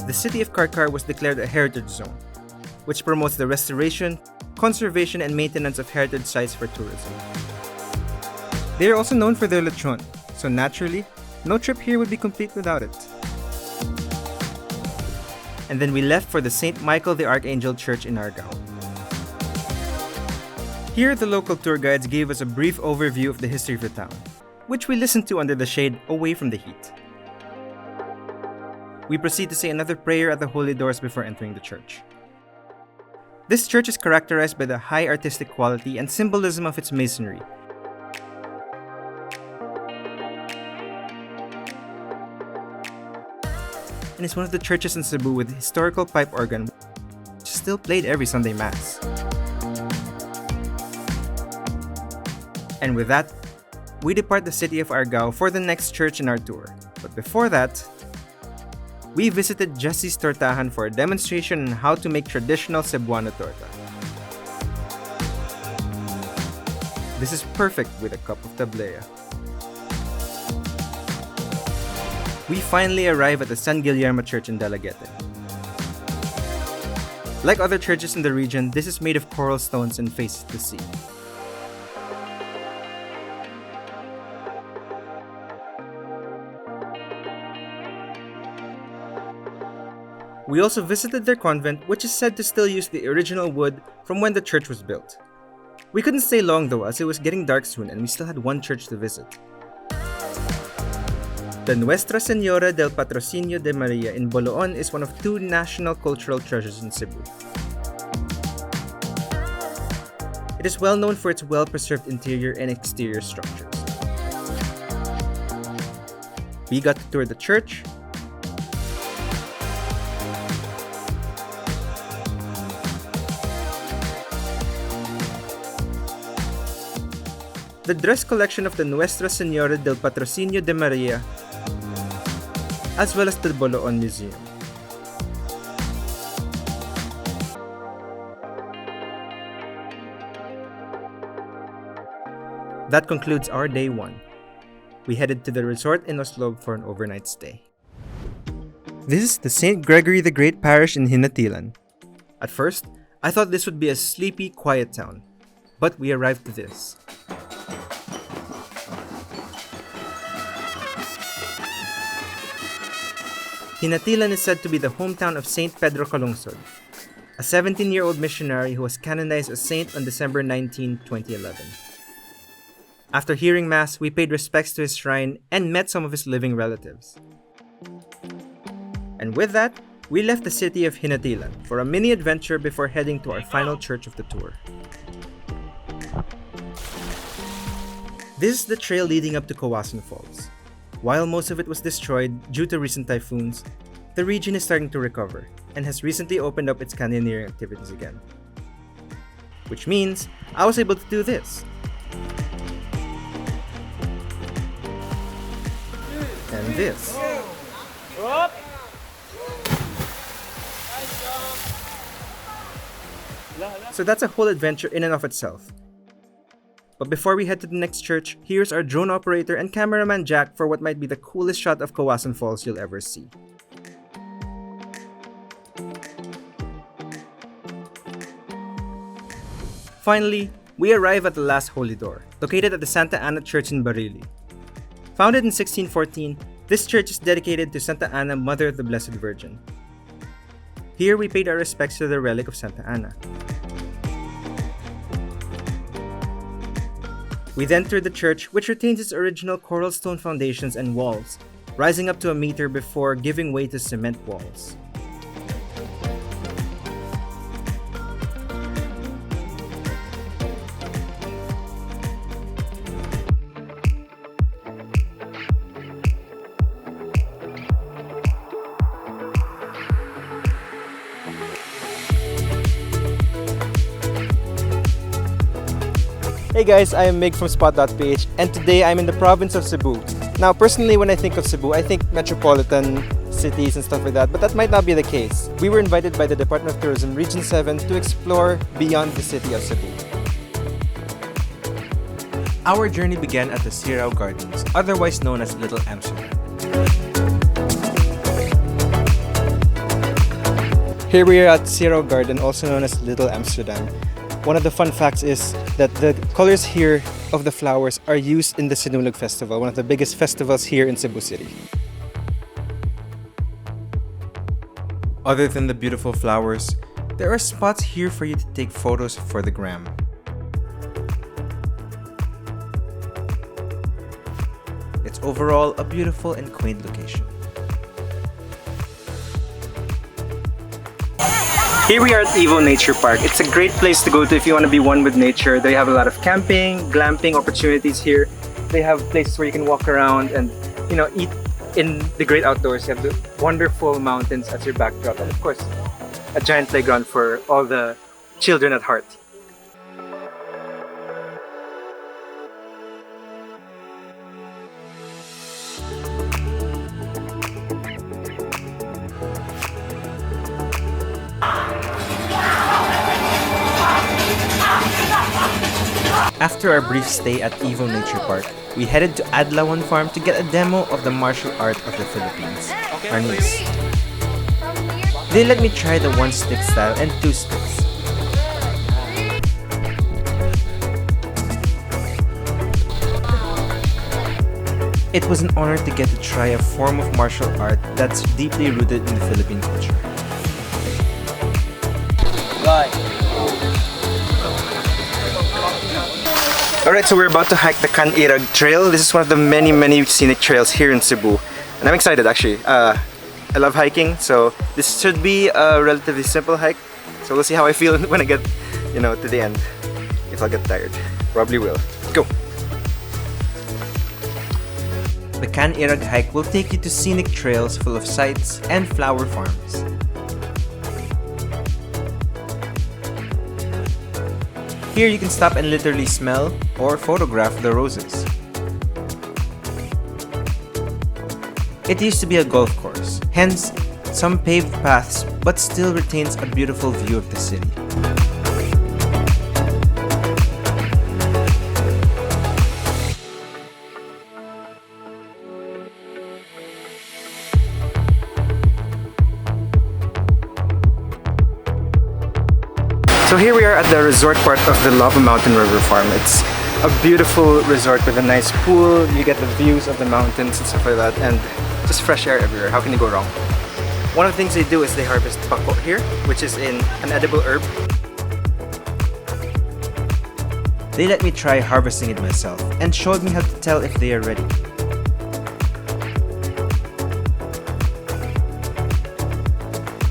The city of Karkar was declared a heritage zone, which promotes the restoration, conservation, and maintenance of heritage sites for tourism. They are also known for their lechon, so naturally, no trip here would be complete without it. And then we left for the St. Michael the Archangel Church in Argao. Here, the local tour guides gave us a brief overview of the history of the town, which we listened to under the shade away from the heat. We proceed to say another prayer at the holy doors before entering the church. This church is characterized by the high artistic quality and symbolism of its masonry. And it's one of the churches in Cebu with historical pipe organ, which is still played every Sunday Mass. And with that, we depart the city of Argao for the next church in our tour. But before that, we visited Jessie's Tortahan for a demonstration on how to make traditional Cebuano torta. This is perfect with a cup of tablea. We finally arrive at the San Guillermo Church in Dalaguete. Like other churches in the region, this is made of coral stones and faces the sea. We also visited their convent, which is said to still use the original wood from when the church was built. We couldn't stay long though, as it was getting dark soon and we still had one church to visit. The Nuestra Señora del Patrocinio de Maria in Boloon is one of two national cultural treasures in Cebu. It is well known for its well-preserved interior and exterior structures. We got to tour the church, the dress collection of the Nuestra Señora del Patrocinio de Maria, as well as the Boloon Museum. That concludes our day 1. We headed to the resort in Oslo for an overnight stay. This is the St. Gregory the Great parish in Hinatilan. At first, I thought this would be a sleepy, quiet town, but we arrived to this. Hinatilan is said to be the hometown of Saint Pedro Calungsod, a 17-year-old missionary who was canonized as saint on December 19, 2011. After hearing Mass, we paid respects to his shrine and met some of his living relatives. And with that, we left the city of Hinatilan for a mini adventure before heading to our final church of the tour. This is the trail leading up to Kawasan Falls. While most of it was destroyed due to recent typhoons, the region is starting to recover and has recently opened up its canyoneering activities again. Which means I was able to do this. And this. So that's a whole adventure in and of itself. But before we head to the next church, here's our drone operator and cameraman Jack for what might be the coolest shot of Kawasan Falls you'll ever see. Finally, we arrive at the last holy door, located at the Santa Ana Church in Barili. Founded in 1614, this church is dedicated to Santa Ana, Mother of the Blessed Virgin. Here we paid our respects to the relic of Santa Ana. We then toured the church, which retains its original coral stone foundations and walls, rising up to a meter before giving way to cement walls. Hey guys, I am Mig from Spot.ph and today I'm in the province of Cebu. Now personally when I think of Cebu, I think metropolitan cities and stuff like that, but that might not be the case. We were invited by the Department of Tourism Region 7 to explore beyond the city of Cebu. Our journey began at the Sirao Gardens, otherwise known as Little Amsterdam. Here we are at Sirao Garden, also known as Little Amsterdam. One of the fun facts is that the colors here of the flowers are used in the Sinulog Festival, one of the biggest festivals here in Cebu City. Other than the beautiful flowers, there are spots here for you to take photos for the gram. It's overall a beautiful and quaint location. Here we are at Evo Nature Park. It's a great place to go to if you want to be one with nature. They have a lot of camping, glamping opportunities here. They have places where you can walk around and, you know, eat in the great outdoors. You have the wonderful mountains as your backdrop, and of course, a giant playground for all the children at heart. After our brief stay at Evo Nature Park, we headed to Adlawan Farm to get a demo of the martial art of the Philippines, Arnis. They let me try the 1-stick style and 2 sticks. It was an honor to get to try a form of martial art that's deeply rooted in the Philippine culture. Alright, so we're about to hike the Canirag Trail. This is one of the many scenic trails here in Cebu. And I'm excited actually. I love hiking, so this should be a relatively simple hike. So we'll see how I feel when I get, you know, to the end. If I'll get tired. Probably will. Let's go! The Canirag hike will take you to scenic trails full of sights and flower farms. Here you can stop and literally smell or photograph the roses. It used to be a golf course, hence some paved paths, but still retains a beautiful view of the city. So here we are at the resort part of the Lava Mountain River Farm. It's a beautiful resort with a nice pool. You get the views of the mountains and stuff like that, and just fresh air everywhere. How can you go wrong? One of the things they do is they harvest bako here, which is an edible herb. They let me try harvesting it myself and showed me how to tell if they are ready.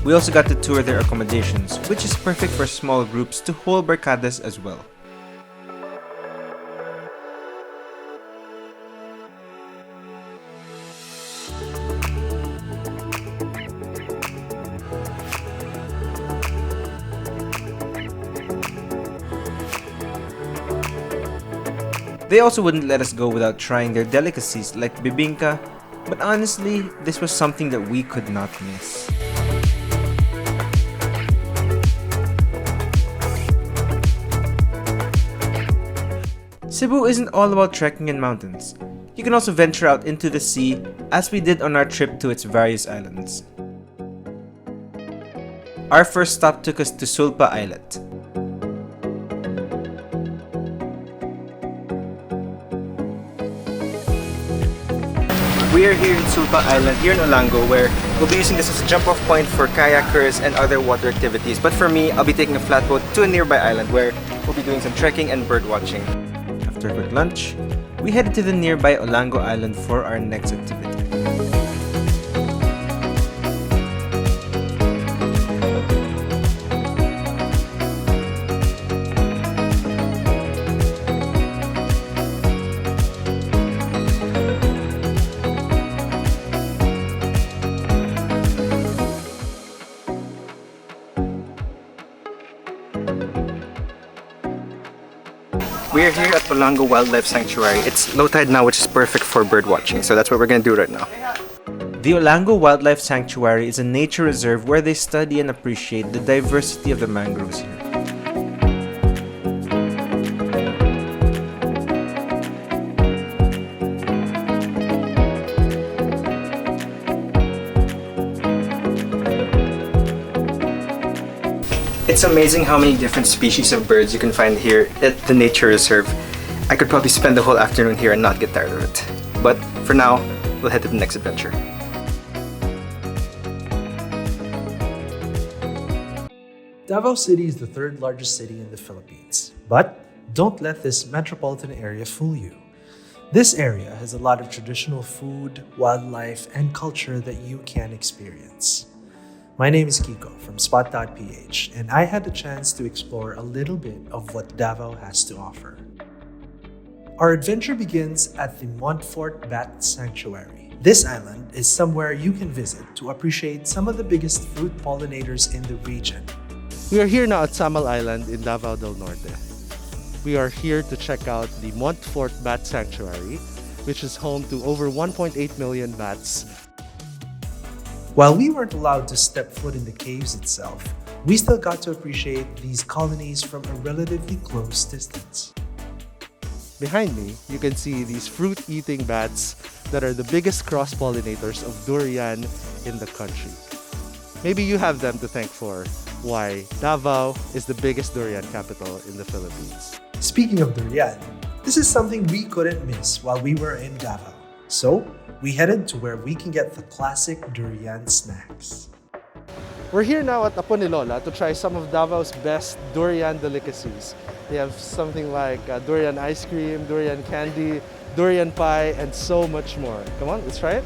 We also got to tour their accommodations, which is perfect for small groups to hold barcadas as well. They also wouldn't let us go without trying their delicacies like bibingka, but honestly, this was something that we could not miss. Cebu isn't all about trekking in mountains. You can also venture out into the sea, as we did on our trip to its various islands. Our first stop took us to Sulpa Islet. We are here in Sulpa Island, here in Olango, where we'll be using this as a jump-off point for kayakers and other water activities. But for me, I'll be taking a flatboat to a nearby island where we'll be doing some trekking and bird watching. After a quick lunch, we headed to the nearby Olango Island for our next activity. We are here at Olango Wildlife Sanctuary. It's low tide now, which is perfect for bird watching. So that's what we're gonna do right now. The Olango Wildlife Sanctuary is a nature reserve where they study and appreciate the diversity of the mangroves here. It's amazing how many different species of birds you can find here at the nature reserve. I could probably spend the whole afternoon here and not get tired of it. But for now, we'll head to the next adventure. Davao City is the third largest city in the Philippines, but don't let this metropolitan area fool you. This area has a lot of traditional food, wildlife, and culture that you can experience. My name is Kiko from Spot.ph, and I had the chance to explore a little bit of what Davao has to offer. Our adventure begins at the Montfort Bat Sanctuary. This island is somewhere you can visit to appreciate some of the biggest fruit pollinators in the region. We are here now at Samal Island in Davao del Norte. We are here to check out the Montfort Bat Sanctuary, which is home to over 1.8 million bats. While we weren't allowed to step foot in the caves itself, we still got to appreciate these colonies from a relatively close distance. Behind me, you can see these fruit-eating bats that are the biggest cross-pollinators of durian in the country. Maybe you have them to thank for why Davao is the biggest durian capital in the Philippines. Speaking of durian, this is something we couldn't miss while we were in Davao. So, we headed to where we can get the classic durian snacks. We're here now at Apo ni Lola to try some of Davao's best durian delicacies. They have something like durian ice cream, durian candy, durian pie, and so much more. Come on, let's try it.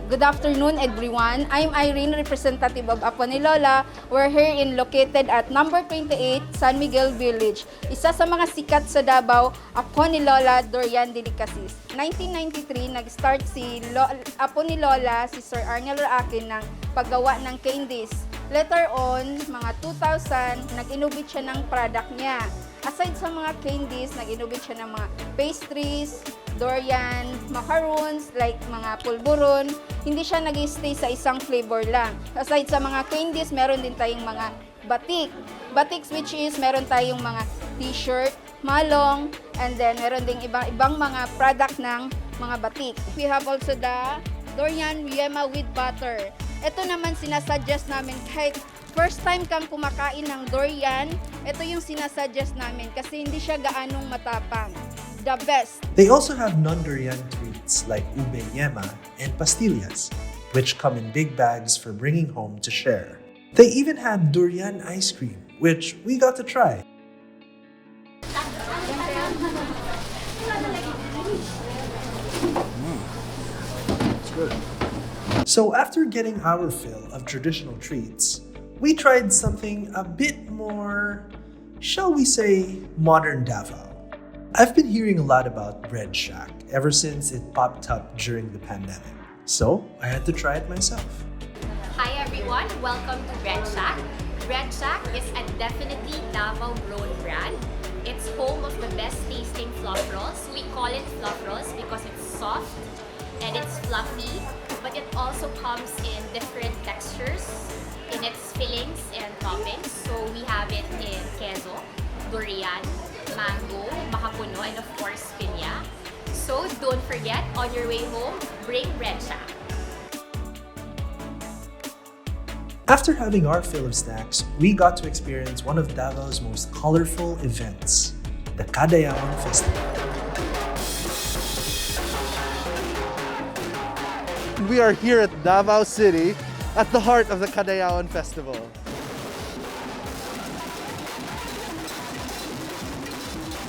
Good afternoon, everyone. I'm Irene, representative of Apo ni Lola. We're here located at number 28, San Miguel Village. Isa sa mga sikat sa Davao, Apo ni Lola Durian Delicacies. 1993, nag-start si Apo ni Lola, si Sir Arnel Raakin, ng paggawa ng candies. Later on, mga 2000, nag-innovate siya ng product niya. Aside sa mga candies, nag-innovate siya ng mga pastries, durian, macaroons, like mga pulburon. Hindi siya nag-stay sa isang flavor lang. Aside sa mga candies, meron din tayong mga batik. Batiks, which is meron tayong mga t-shirt, malong, and then meron ding ibang mga product ng mga batik. We have also the durian yema with butter. Ito naman sinasuggest namin kahit first time kang kumakain ng durian, ito yung sinasuggest namin kasi hindi siya gaanong matapang. The best. They also have non-durian treats like ube yema and pastillas, which come in big bags for bringing home to share. They even have durian ice cream, which we got to try. It's good. So after getting our fill of traditional treats, we tried something a bit more, shall we say, modern Davao. I've been hearing a lot about Bread Shack ever since it popped up during the pandemic, so I had to try it myself. Hi everyone, welcome to Bread Shack. Bread Shack is a definitely Davao-grown brand. It's home of the best tasting fluff rolls. We call it fluff rolls because it's soft and it's fluffy, but it also comes in different textures in its fillings and toppings. So we have it in queso, durian, mango, mahapuno, and of course piña. So don't forget, on your way home, bring Bread Shack. After having our fill of snacks, we got to experience one of Davao's most colorful events, the Kadayawan Festival. We are here at Davao City at the heart of the Kadayawan Festival.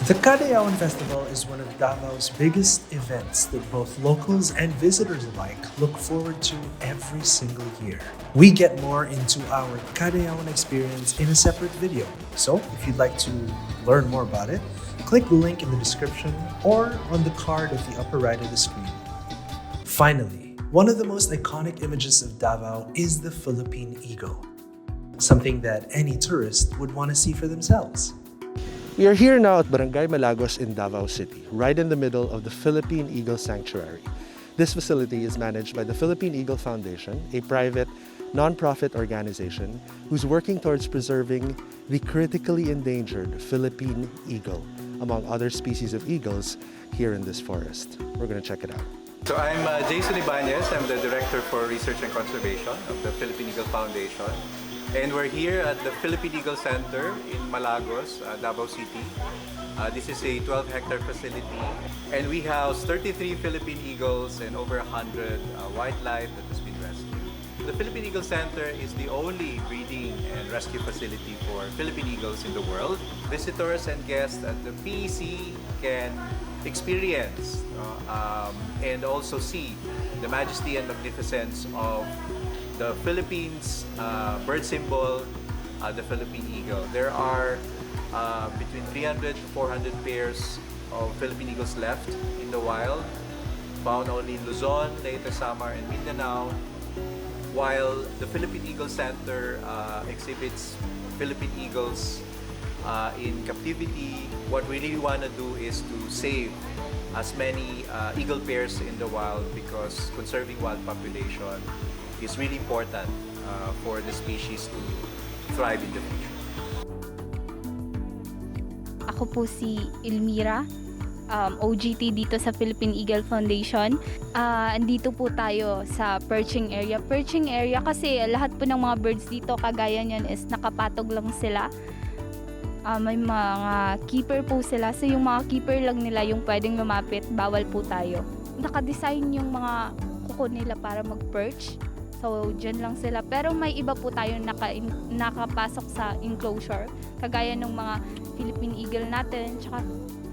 The Kadayawan Festival is one of Davao's biggest events that both locals and visitors alike look forward to every single year. We get more into our Kadayawan experience in a separate video, so if you'd like to learn more about it, click the link in the description or on the card at the upper right of the screen. Finally, one of the most iconic images of Davao is the Philippine Eagle, something that any tourist would want to see for themselves. We are here now at Barangay Malagos in Davao City, right in the middle of the Philippine Eagle Sanctuary. This facility is managed by the Philippine Eagle Foundation, a private, non-profit organization who's working towards preserving the critically endangered Philippine eagle, among other species of eagles here in this forest. We're going to check it out. So I'm Jason Ibanez. I'm the Director for Research and Conservation of the Philippine Eagle Foundation. And we're here at the Philippine Eagle Center in Malagos, Davao City. This is a 12-hectare facility. And we house 33 Philippine eagles and over 100 wildlife that has been rescued. The Philippine Eagle Center is the only breeding and rescue facility for Philippine eagles in the world. Visitors and guests at the PEC can experience and also see the majesty and magnificence of the Philippines bird symbol, the Philippine eagle. There are between 300 to 400 pairs of Philippine eagles left in the wild, found only in Luzon, Leyte, Samar, and Mindanao, while the Philippine Eagle Center exhibits Philippine eagles in captivity. What we really want to do is to save as many eagle pairs in the wild, because conserving wild population is really important for the species to thrive in the future. Ako po si Elmira, OGT dito sa Philippine Eagle Foundation. Andito po tayo sa perching area. Perching area kasi lahat po ng mga birds dito, kagaya niyan, is nakapatog lang sila. May mga keeper po sila. So yung mga keeper lang nila yung pwedeng lumapit, bawal po tayo. Nakadesign yung mga kuko nila para mag-perch. So dyan lang sila. Pero may iba po tayo nakapasok sa enclosure. Kagaya ng mga Philippine Eagle natin, tsaka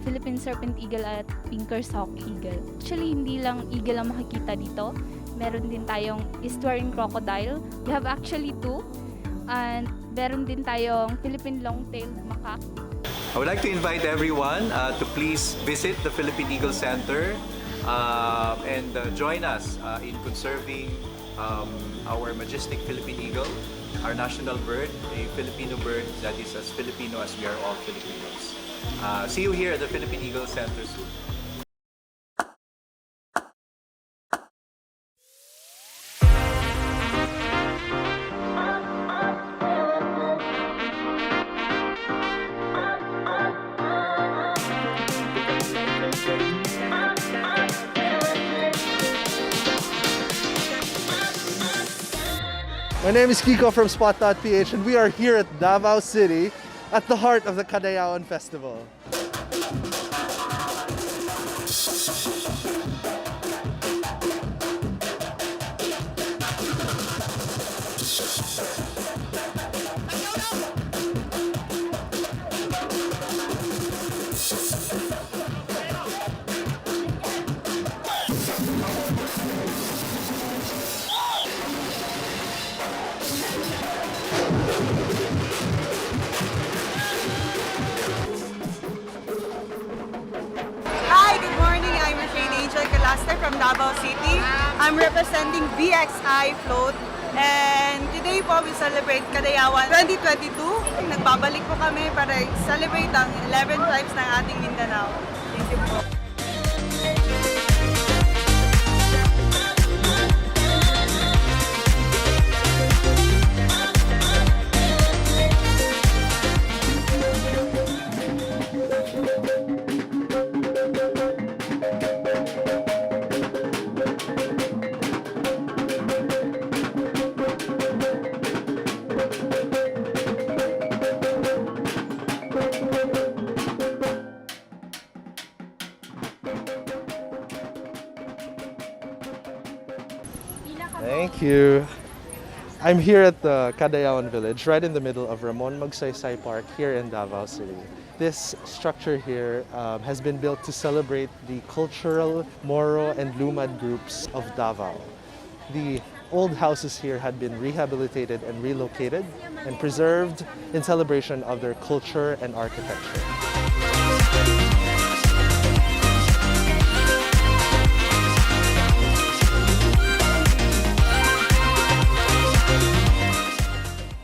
Philippine Serpent Eagle at Pinker Sock Eagle. Actually, hindi lang eagle ang makikita dito. Meron din tayong estuarine crocodile. We have actually two. And meron din tayong Philippine long-tailed macaque. I would like to invite everyone to please visit the Philippine Eagle Center and join us in conserving our majestic Philippine eagle, our national bird, a Filipino bird that is as Filipino as we are all Filipinos. See you here at the Philippine Eagle Center soon. My name is Kiko from Spot.ph, and we are here at Davao City at the heart of the Kadayawan Festival. From Davao City. I'm representing VXI Float, and today po we celebrate Kadayawan 2022. Nagbabalik po kami para celebrate ang 11 tribes ng ating Mindanao. Thank you po. Thank you. I'm here at the Kadayawan village, right in the middle of Ramon Magsaysay Park here in Davao City. This structure here has been built to celebrate the cultural Moro and Lumad groups of Davao. The old houses here had been rehabilitated and relocated and preserved in celebration of their culture and architecture.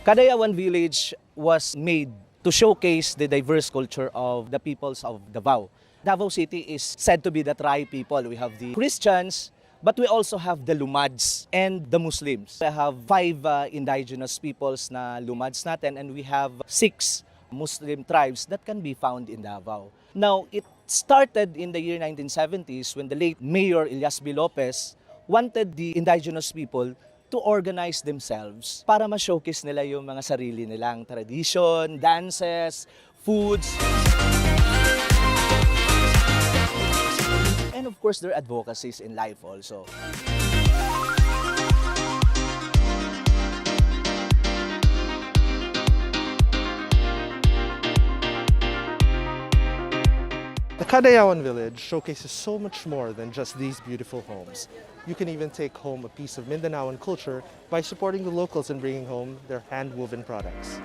Kadayawan Village was made to showcase the diverse culture of the peoples of Davao. Davao City is said to be the tribe people. We have the Christians, but we also have the Lumads and the Muslims. We have 5 indigenous peoples na Lumads natin, and we have 6 Muslim tribes that can be found in Davao. Now, it started in the year 1970s when the late Mayor Elias B. Lopez wanted the indigenous people to organize themselves para ma-showcase nila yung mga sarili nilang tradition, dances, foods, and of course their advocacies in life also. Cadayawan village showcases so much more than just these beautiful homes. You can even take home a piece of Mindanaoan culture by supporting the locals and bringing home their hand-woven products.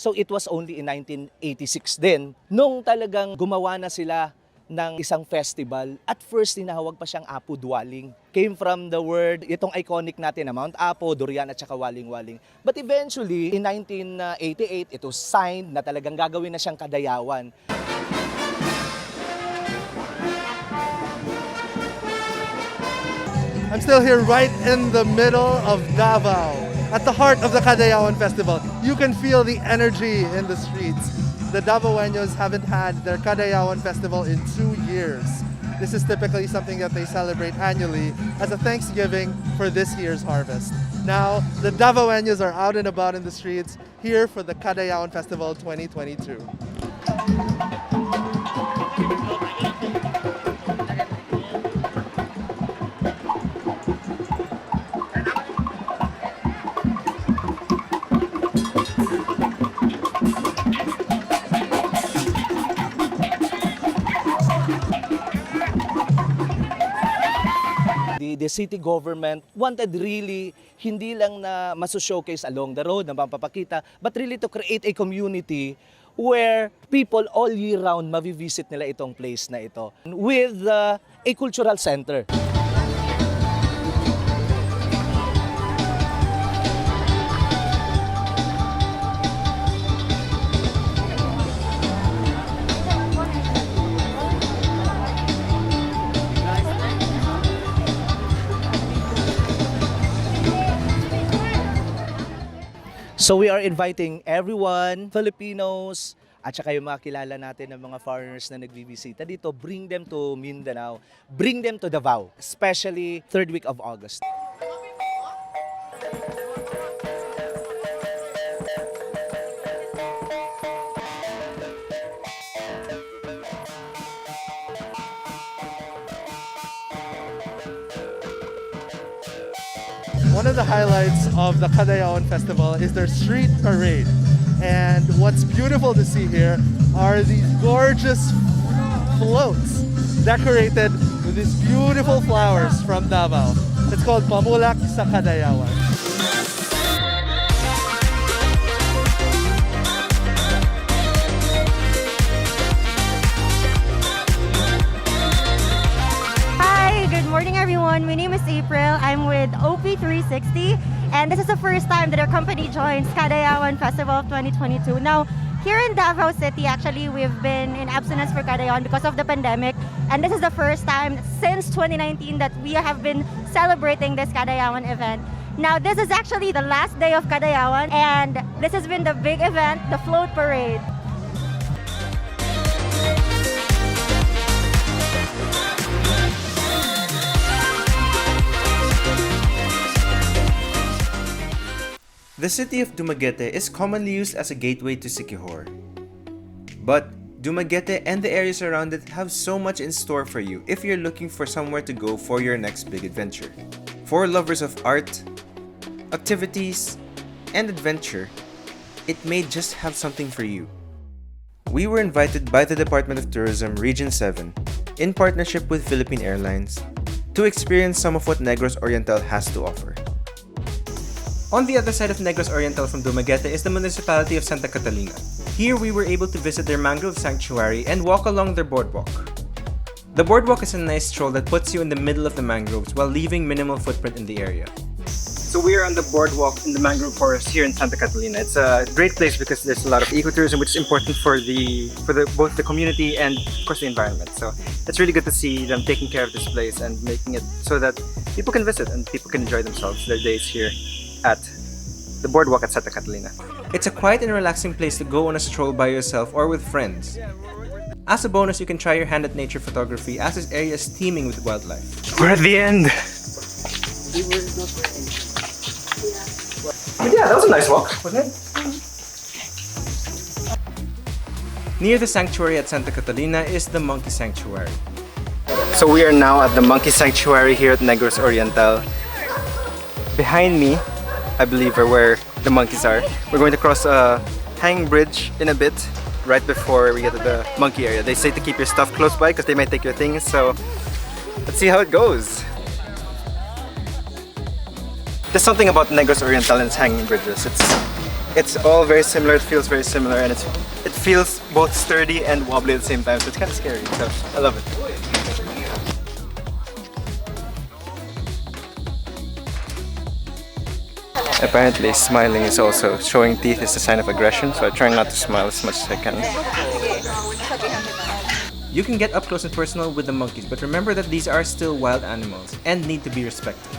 So it was only in 1986 din, nung talagang gumawa na sila ng isang festival. At first, tinawag pa siyang Apo Dwaling. Came from the word, itong iconic natin na Mount Apo, Durian at saka Waling-Waling. But eventually, in 1988, it was signed na talagang gagawin na siyang Kadayawan. I'm still here right in the middle of Davao, at the heart of the Cadayawan Festival. You can feel the energy in the streets. The Davaoeños haven't had their Cadayawan Festival in 2 years. This is typically something that they celebrate annually as a thanksgiving for this year's harvest. Now, the Davaoeños are out and about in the streets here for the Cadayawan Festival 2022. The city government wanted really hindi lang na maso-showcase along the road na mapapakita, but really to create a community where people all year round mavivisit nila itong place na ito with a cultural center. So we are inviting everyone, Filipinos, at saka yung mga kilala natin ng mga foreigners na nagbibisita dito, bring them to Mindanao, bring them to Davao, especially 3rd week of August. One of the highlights of the Cadayawan Festival is their street parade. And what's beautiful to see here are these gorgeous floats decorated with these beautiful flowers from Davao. It's called Pamulak sa Cadayawan. Good morning everyone, my name is April. I'm with OP360 and this is the first time that our company joins Cadayawan Festival 2022. Now, here in Davao City, actually, we've been in abstinence for Cadayawan because of the pandemic, and this is the first time since 2019 that we have been celebrating this Cadayawan event. Now, this is actually the last day of Cadayawan, and this has been the big event, the float parade. The city of Dumaguete is commonly used as a gateway to Siquijor. But Dumaguete and the areas around it have so much in store for you if you're looking for somewhere to go for your next big adventure. For lovers of art, activities, and adventure, it may just have something for you. We were invited by the Department of Tourism Region 7 in partnership with Philippine Airlines to experience some of what Negros Oriental has to offer. On the other side of Negros Oriental from Dumaguete is the municipality of Santa Catalina. Here we were able to visit their mangrove sanctuary and walk along their boardwalk. The boardwalk is a nice stroll that puts you in the middle of the mangroves while leaving minimal footprint in the area. So we are on the boardwalk in the mangrove forest here in Santa Catalina. It's a great place because there's a lot of ecotourism, which is important for both the community and of course the environment. So it's really good to see them taking care of this place and making it so that people can visit and people can enjoy themselves their days here at the boardwalk at Santa Catalina. It's a quiet and relaxing place to go on a stroll by yourself or with friends. As a bonus, you can try your hand at nature photography as this area is teeming with wildlife. We're at the end! But yeah, that was a nice walk, wasn't it? Near the sanctuary at Santa Catalina is the Monkey Sanctuary. So we are now at the Monkey Sanctuary here at Negros Oriental. Behind me, I believe, are where the monkeys are. We're going to cross a hanging bridge in a bit, right before we get to the monkey area. They say to keep your stuff close by because they might take your things, so let's see how it goes. There's something about Negros Oriental and its hanging bridges. It's all very similar, it feels very similar, and it feels both sturdy and wobbly at the same time, so it's kind of scary, so I love it. Apparently, smiling is also showing teeth is a sign of aggression, so I try not to smile as much as I can. You can get up close and personal with the monkeys, but remember that these are still wild animals and need to be respected.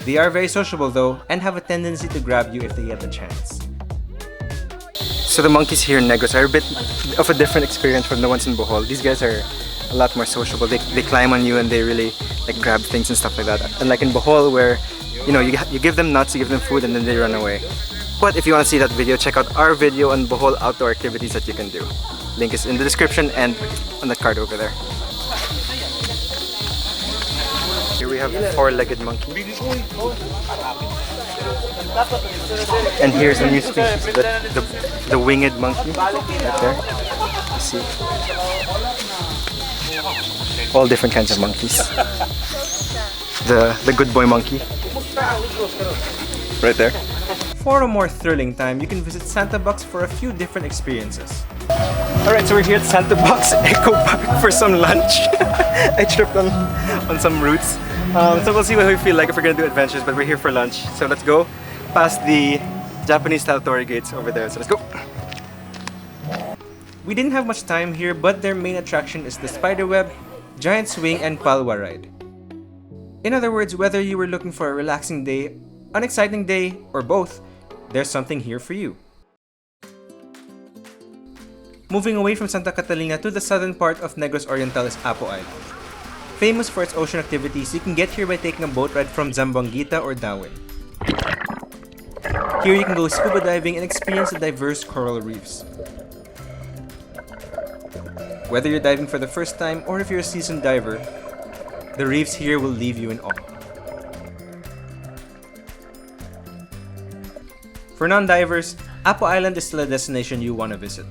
They are very sociable though, and have a tendency to grab you if they get the chance. So the monkeys here in Negros are a bit of a different experience from the ones in Bohol. These guys are a lot more sociable. They climb on you and they really like grab things and stuff like that. Unlike in Bohol where you give them nuts, you give them food, and then they run away. But if you want to see that video, check out our video on Bohol outdoor activities that you can do. Link is in the description and on that card over there. Here we have the four-legged monkey. And here's a new species, the winged monkey, right there. You see? All different kinds of monkeys. The good boy monkey. Right there. For a more thrilling time, you can visit Santa Box for a few different experiences. Alright, so we're here at Santa Box Eco Park for some lunch. I tripped on some roots. So we'll see what we feel like if we're gonna do adventures, but we're here for lunch. So let's go past the Japanese style torii gates over there. So let's go. We didn't have much time here, but their main attraction is the spiderweb, giant swing, and palwa ride. In other words, whether you were looking for a relaxing day, an exciting day, or both, there's something here for you. Moving away from Santa Catalina to the southern part of Negros Oriental is Apo Island. Famous for its ocean activities, you can get here by taking a boat ride from Zamboanguita or Dawin. Here you can go scuba diving and experience the diverse coral reefs. Whether you're diving for the first time or if you're a seasoned diver, the reefs here will leave you in awe. For non-divers, Apo Island is still a destination you want to visit.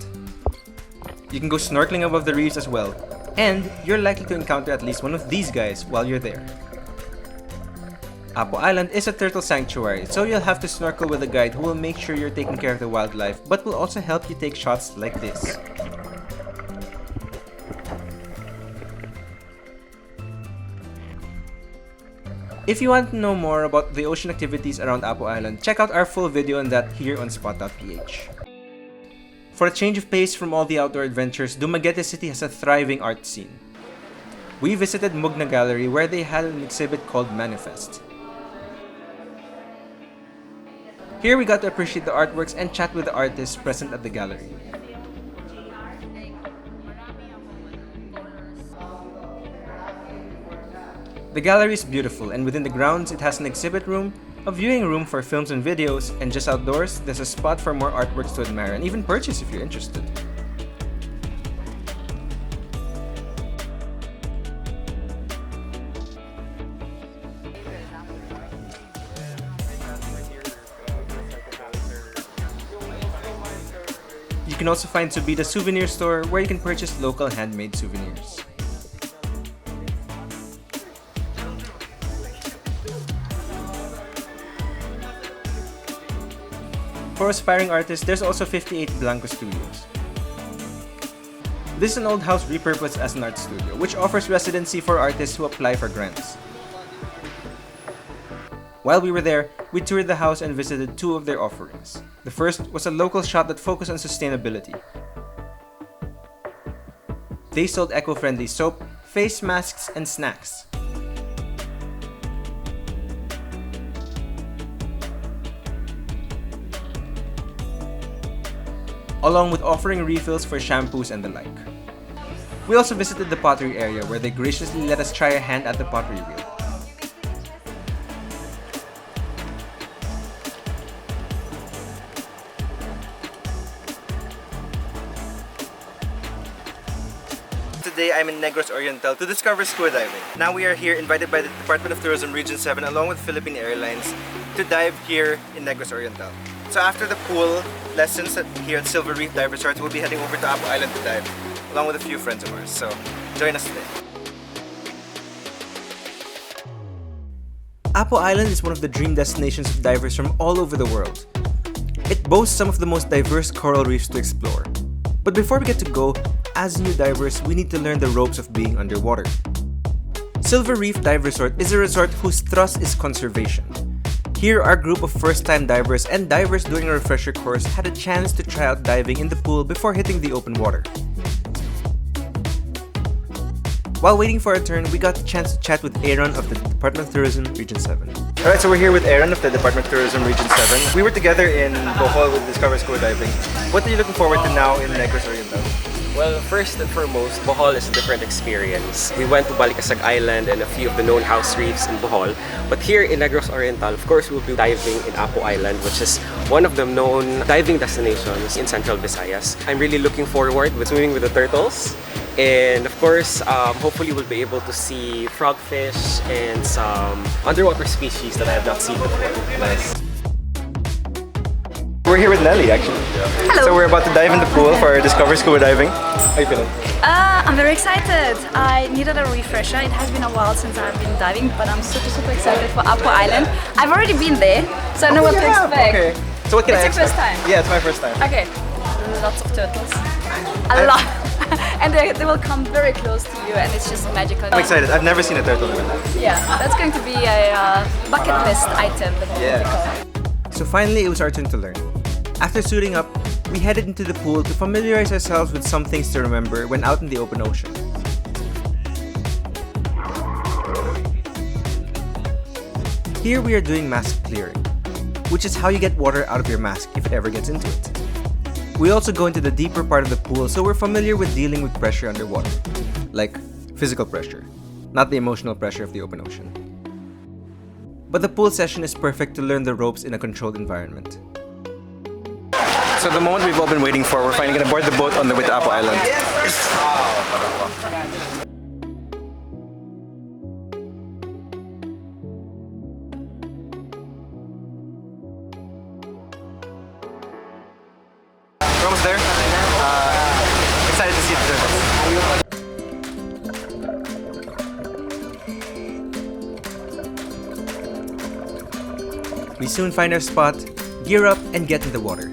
You can go snorkeling above the reefs as well, and you're likely to encounter at least one of these guys while you're there. Apo Island is a turtle sanctuary, so you'll have to snorkel with a guide who will make sure you're taking care of the wildlife, but will also help you take shots like this. If you want to know more about the ocean activities around Apo Island, check out our full video on that here on Spot.ph. For a change of pace from all the outdoor adventures, Dumaguete City has a thriving art scene. We visited Mugna Gallery where they had an exhibit called Manifest. Here we got to appreciate the artworks and chat with the artists present at the gallery. The gallery is beautiful, and within the grounds it has an exhibit room, a viewing room for films and videos, and just outdoors, there's a spot for more artworks to admire and even purchase if you're interested. You can also find Subida Souvenir Store where you can purchase local handmade souvenirs. For aspiring artists, there's also 58 Blanco Studios. This is an old house repurposed as an art studio, which offers residency for artists who apply for grants. While we were there, we toured the house and visited two of their offerings. The first was a local shop that focused on sustainability. They sold eco-friendly soap, face masks, and snacks. Along with offering refills for shampoos and the like. We also visited the pottery area where they graciously let us try a hand at the pottery wheel. today I'm in Negros Oriental to discover scuba diving. Now we are here invited by the Department of Tourism Region 7 along with Philippine Airlines to dive here in Negros Oriental. So after the pool lessons here at Silver Reef Dive Resort, we'll be heading over to Apo Island to dive along with a few friends of ours. So join us today. Apo Island is one of the dream destinations of divers from all over the world. It boasts some of the most diverse coral reefs to explore. But before we get to go, as new divers, we need to learn the ropes of being underwater. Silver Reef Dive Resort is a resort whose thrust is conservation. Here, our group of first-time divers and divers doing a refresher course had a chance to try out diving in the pool before hitting the open water. While waiting for our turn, we got the chance to chat with Aaron of the Department of Tourism Region 7. Alright, so we're here with Aaron of the Department of Tourism Region 7. We were together in Bohol with Discover Scuba Diving. What are you looking forward to now in Negros Oriental? Well, first and foremost, Bohol is a different experience. We went to Balikasag Island and a few of the known house reefs in Bohol. But here in Negros Oriental, of course, we'll be diving in Apo Island, which is one of the known diving destinations in Central Visayas. I'm really looking forward with swimming with the turtles. And of course, hopefully we'll be able to see frogfish and some underwater species that I have not seen before. Nice. We're here with Nelly, actually. Hello. So we're about to dive in the pool for Discover Scuba Diving. How are you feeling? I'm very excited. I needed a refresher. It has been a while since I've been diving, but I'm super excited for Apo Island. I've already been there, so I know what to expect. Okay. So what can I expect? It's your first time? Yeah, it's my first time. Okay. Lots of turtles. A lot. And they will come very close to you, and it's just magical. I'm excited. I've never seen a turtle in my life. Yeah, that's going to be a bucket list item. Yeah. So finally, it was our turn to learn. After suiting up, we headed into the pool to familiarize ourselves with some things to remember when out in the open ocean. Here we are doing mask clearing, which is how you get water out of your mask if it ever gets into it. We also go into the deeper part of the pool, so we're familiar with dealing with pressure underwater, like physical pressure, not the emotional pressure of the open ocean. But the pool session is perfect to learn the ropes in a controlled environment. So the moment we've all been waiting for, we're finally gonna board the boat on the way to Apo Island. We're almost there. Excited to see the turtles. We soon find our spot, gear up, and get in the water.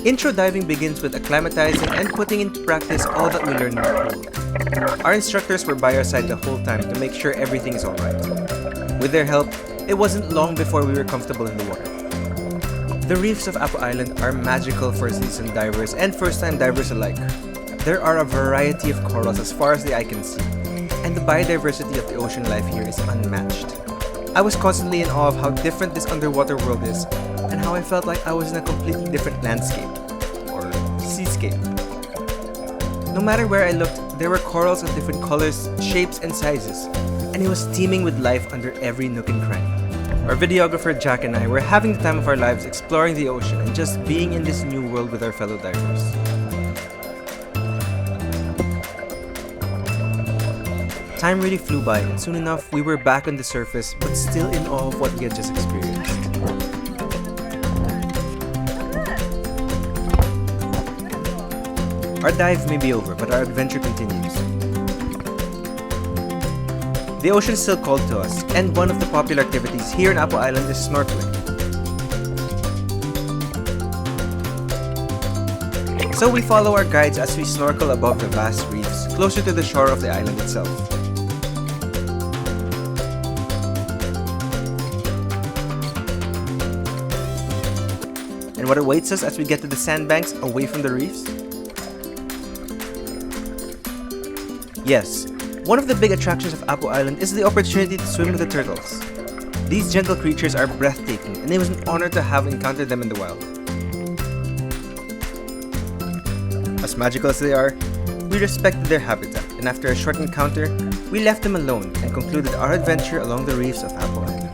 Intro diving begins with acclimatizing and putting into practice all that we learned in the pool. Our instructors were by our side the whole time to make sure everything is alright. With their help, it wasn't long before we were comfortable in the water. The reefs of Apo Island are magical for seasoned divers and first-time divers alike. There are a variety of corals as far as the eye can see, and the biodiversity of the ocean life here is unmatched. I was constantly in awe of how different this underwater world is, and how I felt like I was in a completely different landscape, or seascape. No matter where I looked, there were corals of different colors, shapes, and sizes, and it was teeming with life under every nook and cranny. Our videographer Jack and I were having the time of our lives exploring the ocean and just being in this new world with our fellow divers. Time really flew by, and soon enough we were back on the surface, but still in awe of what we had just experienced. Our dive may be over, but our adventure continues. The ocean still called to us, and one of the popular activities here in Apo Island is snorkeling. So we follow our guides as we snorkel above the vast reefs, closer to the shore of the island itself. And what awaits us as we get to the sandbanks away from the reefs? Yes, one of the big attractions of Apo Island is the opportunity to swim with the turtles. These gentle creatures are breathtaking, and it was an honor to have encountered them in the wild. As magical as they are, we respected their habitat, and after a short encounter, we left them alone and concluded our adventure along the reefs of Apo Island.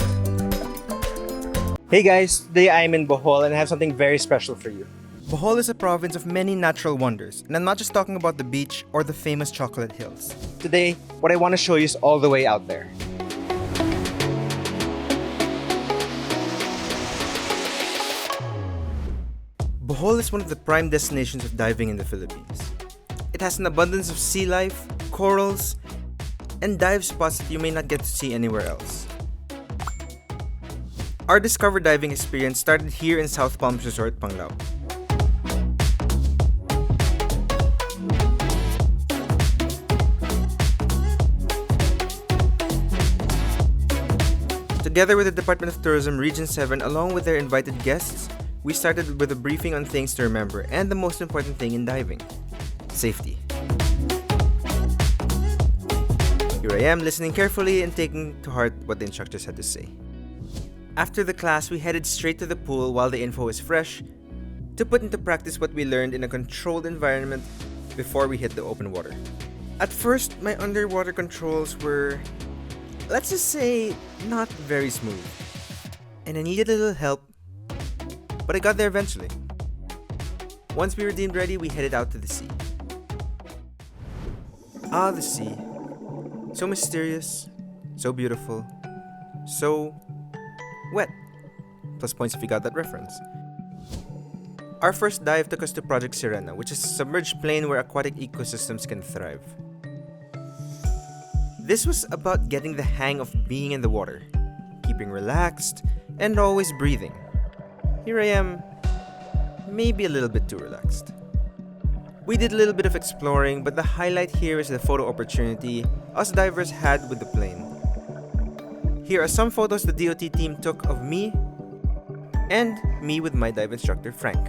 Hey guys, today I'm in Bohol and I have something very special for you. Bohol is a province of many natural wonders, and I'm not just talking about the beach or the famous chocolate hills. Today, what I want to show you is all the way out there. Bohol is one of the prime destinations of diving in the Philippines. It has an abundance of sea life, corals, and dive spots that you may not get to see anywhere else. Our Discover diving experience started here in South Palms Resort, Panglao. Together with the Department of Tourism Region 7 along with their invited guests, we started with a briefing on things to remember and the most important thing in diving: safety. Here I am listening carefully and taking to heart what the instructors had to say. After the class, we headed straight to the pool while the info is fresh to put into practice what we learned in a controlled environment before we hit the open water. At first, my underwater controls were, let's just say, not very smooth. And I needed a little help, but I got there eventually. Once we were deemed ready, we headed out to the sea. Ah, the sea. So mysterious, so beautiful, so wet. Plus points if you got that reference. Our first dive took us to Project Sirena, which is a submerged plain where aquatic ecosystems can thrive. This was about getting the hang of being in the water, keeping relaxed, and always breathing. Here I am, maybe a little bit too relaxed. We did a little bit of exploring, but the highlight here is the photo opportunity us divers had with the plane. Here are some photos the DOT team took of me and me with my dive instructor Frank.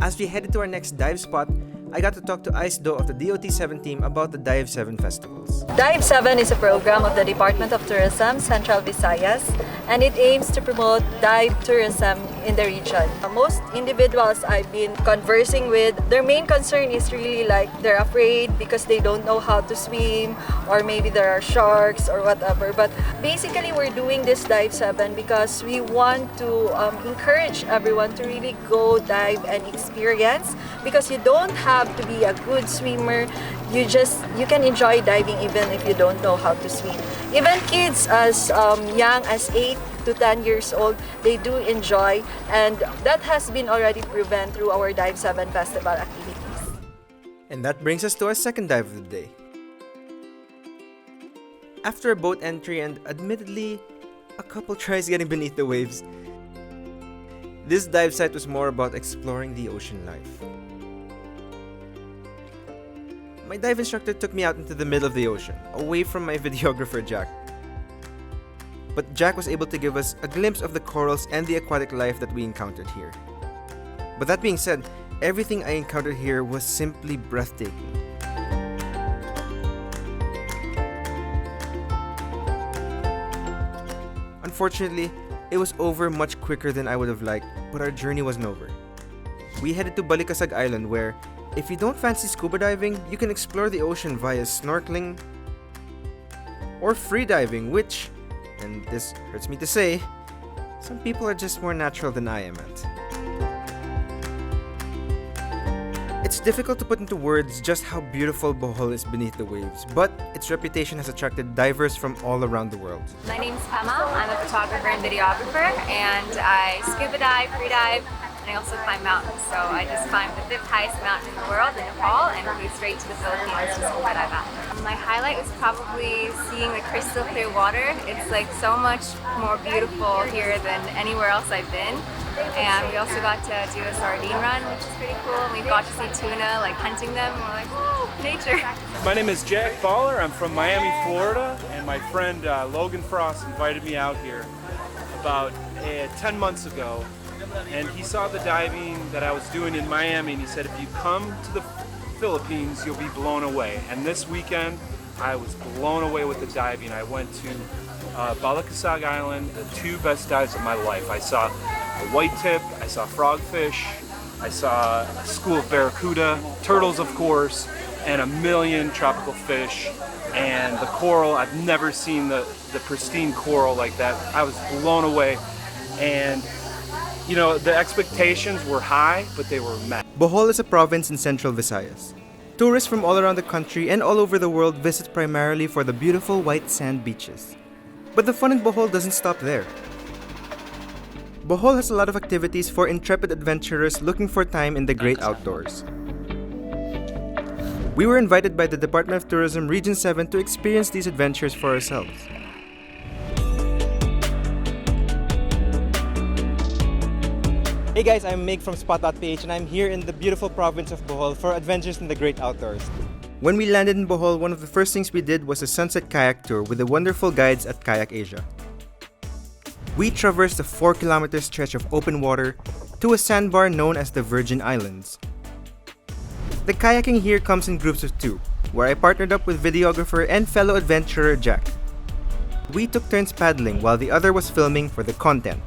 As we headed to our next dive spot, I got to talk to Ice Do of the DOT 7 team about the Dive 7 festivals. Dive 7 is a program of the Department of Tourism, Central Visayas, and it aims to promote dive tourism in the region. Most individuals I've been conversing with, their main concern is really like they're afraid because they don't know how to swim, or maybe there are sharks or whatever. But basically we're doing this Dive 7 because we want to encourage everyone to really go dive and experience, because you don't have to be a good swimmer. You can enjoy diving even if you don't know how to swim. Even kids as young as 8 to 10 years old, they do enjoy, and that has been already proven through our Dive 7 festival activities. And that brings us to our second dive of the day. After a boat entry and admittedly a couple tries getting beneath the waves, this dive site was more about exploring the ocean life. My dive instructor took me out into the middle of the ocean, away from my videographer Jack. But Jack was able to give us a glimpse of the corals and the aquatic life that we encountered here. But that being said, everything I encountered here was simply breathtaking. Unfortunately, it was over much quicker than I would have liked, but our journey wasn't over. We headed to Balikasag Island where, if you don't fancy scuba diving, you can explore the ocean via snorkeling or free diving, which, and this hurts me to say, some people are just more natural than I am at. It's difficult to put into words just how beautiful Bohol is beneath the waves, but its reputation has attracted divers from all around the world. My name's Emma. I'm a photographer and videographer, and I scuba dive, free dive, and I also climb mountains. So I just climbed the 5th highest mountain in the world in Nepal and flew straight to the Philippines to scuba dive after. My highlight was probably seeing the crystal clear water. It's like so much more beautiful here than anywhere else I've been. And we also got to do a sardine run, which is pretty cool. And we got to see tuna, like hunting them. And we're like, whoa, nature. My name is Jack Fowler. I'm from Miami, Florida, and my friend Logan Frost invited me out here about 10 months ago. And he saw the diving that I was doing in Miami, and he said, if you come to the Philippines, you'll be blown away. And this weekend, I was blown away with the diving. I went to Balikasag Island, the 2 best dives of my life. I saw a white tip, I saw frogfish, I saw a school of barracuda, turtles of course, and a million tropical fish. And the coral, I've never seen the pristine coral like that. I was blown away. And You know, the expectations were high, but they were met. Bohol is a province in central Visayas. Tourists from all around the country and all over the world visit primarily for the beautiful white sand beaches. But the fun in Bohol doesn't stop there. Bohol has a lot of activities for intrepid adventurers looking for time in the great outdoors. We were invited by the Department of Tourism Region 7 to experience these adventures for ourselves. Hey guys, I'm Mig from Spot.ph and I'm here in the beautiful province of Bohol for adventures in the great outdoors. When we landed in Bohol, one of the first things we did was a sunset kayak tour with the wonderful guides at Kayak Asia. We traversed a 4-kilometer stretch of open water to a sandbar known as the Virgin Islands. The kayaking here comes in groups of 2, where I partnered up with videographer and fellow adventurer Jack. We took turns paddling while the other was filming for the content.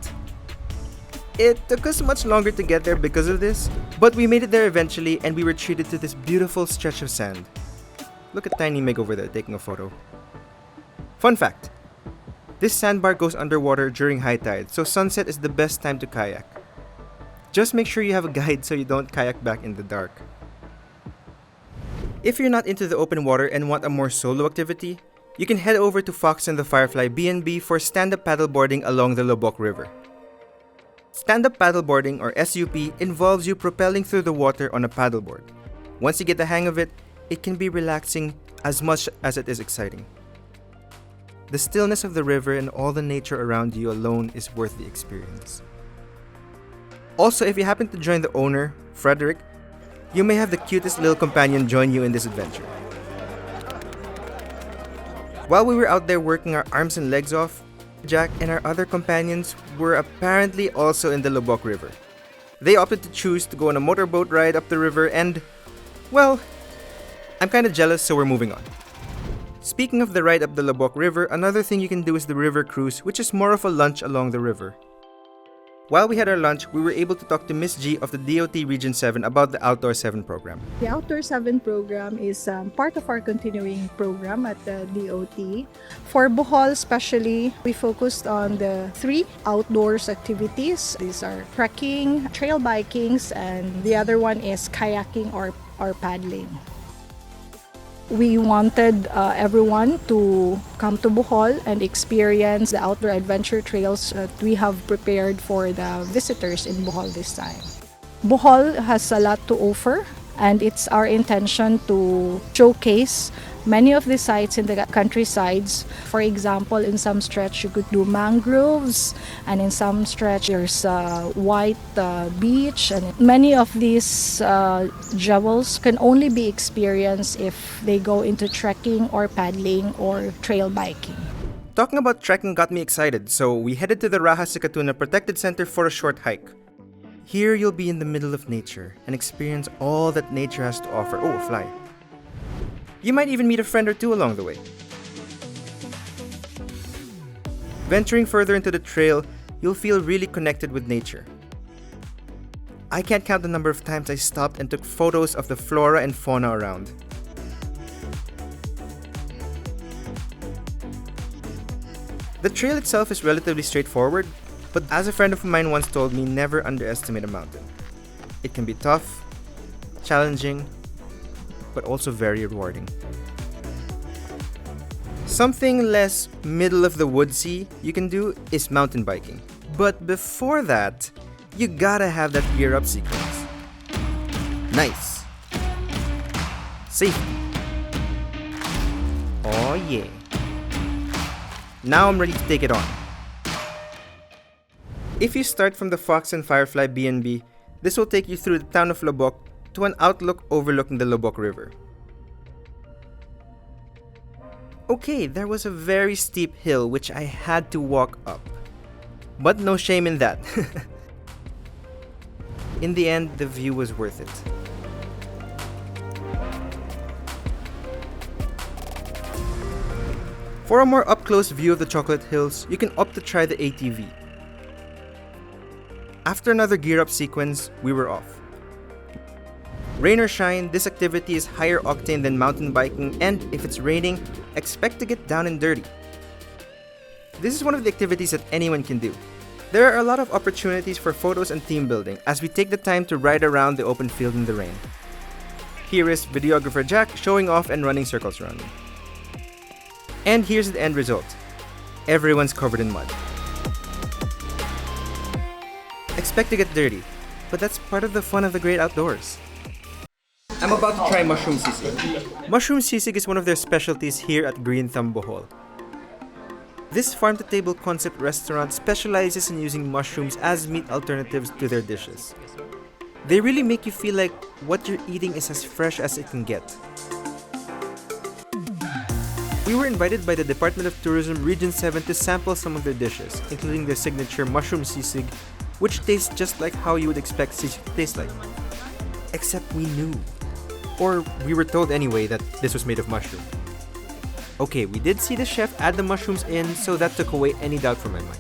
It took us much longer to get there because of this, but we made it there eventually and we were treated to this beautiful stretch of sand. Look at Tiny Mig over there taking a photo. Fun fact, this sandbar goes underwater during high tide, so sunset is the best time to kayak. Just make sure you have a guide so you don't kayak back in the dark. If you're not into the open water and want a more solo activity, you can head over to Fox and the Firefly B&B for stand-up paddleboarding along the Lobok River. Stand-up paddleboarding, or SUP, involves you propelling through the water on a paddleboard. Once you get the hang of it, it can be relaxing as much as it is exciting. The stillness of the river and all the nature around you alone is worth the experience. Also, if you happen to join the owner, Frederick, you may have the cutest little companion join you in this adventure. While we were out there working our arms and legs off, Jack and our other companions were apparently also in the Lobok River. They opted to choose to go on a motorboat ride up the river and, well, I'm kinda jealous, so we're moving on. Speaking of the ride up the Lobok River, another thing you can do is the river cruise, which is more of a lunch along the river. While we had our lunch, we were able to talk to Miss G of the DOT Region 7 about the Outdoor 7 program. The Outdoor 7 program is part of our continuing program at the DOT. For Bohol especially, we focused on the 3 outdoors activities. These are trekking, trail bikings, and the other one is kayaking or paddling. We wanted everyone to come to Bohol and experience the outdoor adventure trails that we have prepared for the visitors in Bohol this time. Bohol has a lot to offer, and it's our intention to showcase many of the sites in the countrysides. For example, in some stretch you could do mangroves, and in some stretch there's a white beach, and many of these jewels can only be experienced if they go into trekking or paddling or trail biking. Talking about trekking got me excited, so we headed to the Raha Sikatuna Protected Center for a short hike. Here you'll be in the middle of nature and experience all that nature has to offer. Oh, a fly. You might even meet a friend or 2 along the way. Venturing further into the trail, you'll feel really connected with nature. I can't count the number of times I stopped and took photos of the flora and fauna around. The trail itself is relatively straightforward, but as a friend of mine once told me, never underestimate a mountain. It can be tough, challenging, but also very rewarding. Something less middle of the woodsy you can do is mountain biking. But before that, you gotta have that gear up sequence. Nice. Safety. Oh yeah. Now I'm ready to take it on. If you start from the Fox and Firefly B&B, this will take you through the town of Lobok to an outlook overlooking the Lobok River. Okay, there was a very steep hill which I had to walk up. But no shame in that. In the end, the view was worth it. For a more up-close view of the Chocolate Hills, you can opt to try the ATV. After another gear-up sequence, we were off. Rain or shine, this activity is higher octane than mountain biking, and if it's raining, expect to get down and dirty. This is one of the activities that anyone can do. There are a lot of opportunities for photos and team building as we take the time to ride around the open field in the rain. Here is videographer Jack showing off and running circles around me. And here's the end result. Everyone's covered in mud. Expect to get dirty, but that's part of the fun of the great outdoors. I'm about to try mushroom sisig. Mushroom sisig is one of their specialties here at Green Thumb Bohol. This farm-to-table concept restaurant specializes in using mushrooms as meat alternatives to their dishes. They really make you feel like what you're eating is as fresh as it can get. We were invited by the Department of Tourism Region 7 to sample some of their dishes, including their signature mushroom sisig, which tastes just like how you would expect sisig to taste like. Except we knew. Or we were told anyway that this was made of mushroom. Okay, we did see the chef add the mushrooms in, so that took away any doubt from my mind.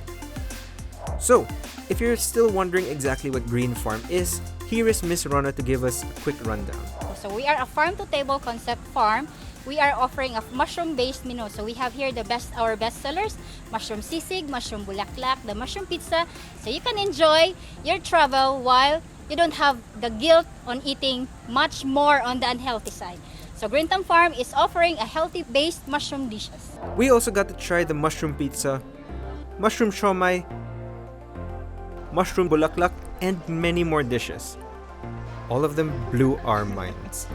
So, if you're still wondering exactly what Green Farm is, here is Miss Rona to give us a quick rundown. So we are a farm-to-table concept farm. We are offering a mushroom-based menu. So we have here our best sellers, mushroom sisig, mushroom bulaklak, the mushroom pizza. So you can enjoy your travel while you don't have the guilt on eating much more on the unhealthy side. So Green Thumb Farm is offering a healthy-based mushroom dishes. We also got to try the mushroom pizza, mushroom siomai, mushroom bulaklak, and many more dishes. All of them blew our minds.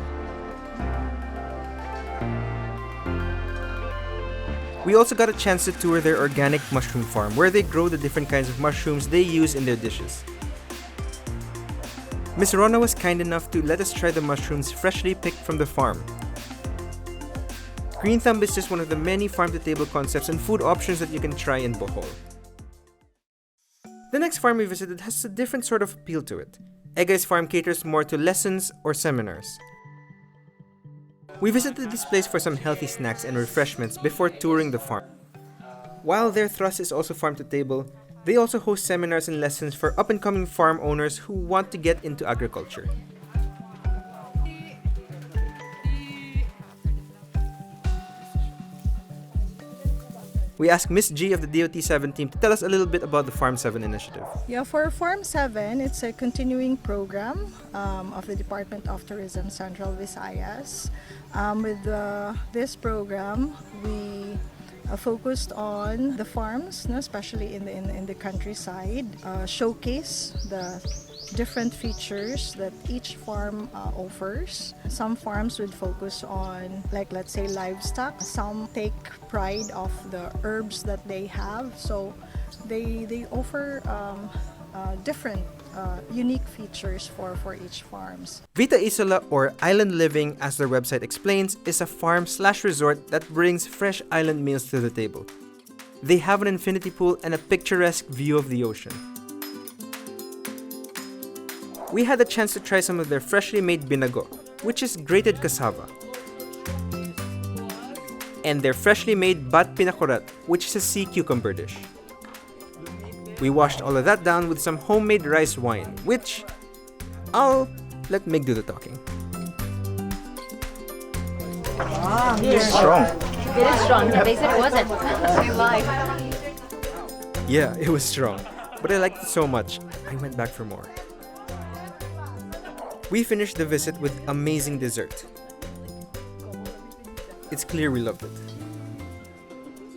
We also got a chance to tour their organic mushroom farm, where they grow the different kinds of mushrooms they use in their dishes. Ms. Rona was kind enough to let us try the mushrooms freshly picked from the farm. Green Thumb is just one of the many farm-to-table concepts and food options that you can try in Bohol. The next farm we visited has a different sort of appeal to it. Egay's farm caters more to lessons or seminars. We visited this place for some healthy snacks and refreshments before touring the farm. While their thrust is also farm-to-table, they also host seminars and lessons for up-and-coming farm owners who want to get into agriculture. We asked Miss G of the DOT7 team to tell us a little bit about the Farm 7 initiative. Yeah, for Farm 7, it's a continuing program of the Department of Tourism Central Visayas. With this program, we focused on the farms, especially in the countryside, showcase the different features that each farm offers. Some farms would focus on, like, let's say, livestock. Some take pride of the herbs that they have, so they offer different unique features for each farms. Vita Isola, or Island Living as their website explains, is a farm/resort that brings fresh island meals to the table. They have an infinity pool and a picturesque view of the ocean. We had a chance to try some of their freshly made binago, which is grated cassava, and their freshly made bat pinakurat, which is a sea cucumber dish. We washed all of that down with some homemade rice wine, which I'll let Mig do the talking. It's strong. It is strong. They said it wasn't. Yeah, it was strong, but I liked it so much, I went back for more. We finished the visit with amazing dessert. It's clear we loved it.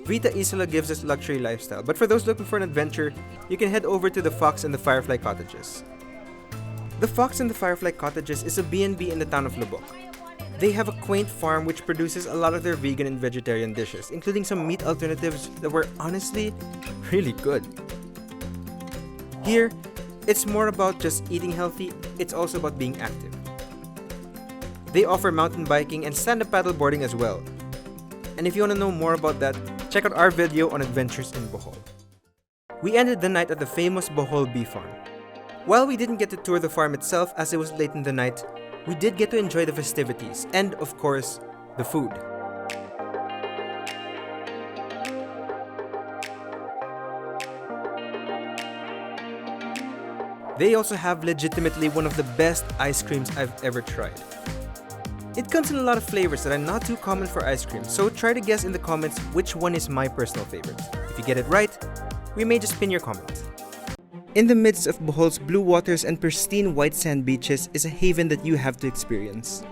Vita Isola gives us luxury lifestyle, but for those looking for an adventure, you can head over to the Fox and the Firefly Cottages. The Fox and the Firefly Cottages is a B&B in the town of Lubbock. They have a quaint farm which produces a lot of their vegan and vegetarian dishes, including some meat alternatives that were honestly really good. Here, it's more about just eating healthy, it's also about being active. They offer mountain biking and stand-up paddle boarding as well. And if you want to know more about that, check out our video on adventures in Bohol. We ended the night at the famous Bohol Bee Farm. While we didn't get to tour the farm itself as it was late in the night, we did get to enjoy the festivities and, of course, the food. They also have legitimately one of the best ice creams I've ever tried. It comes in a lot of flavors that are not too common for ice cream, so try to guess in the comments which one is my personal favorite. If you get it right, we may just pin your comment. In the midst of Bohol's blue waters and pristine white sand beaches is a haven that you have to experience.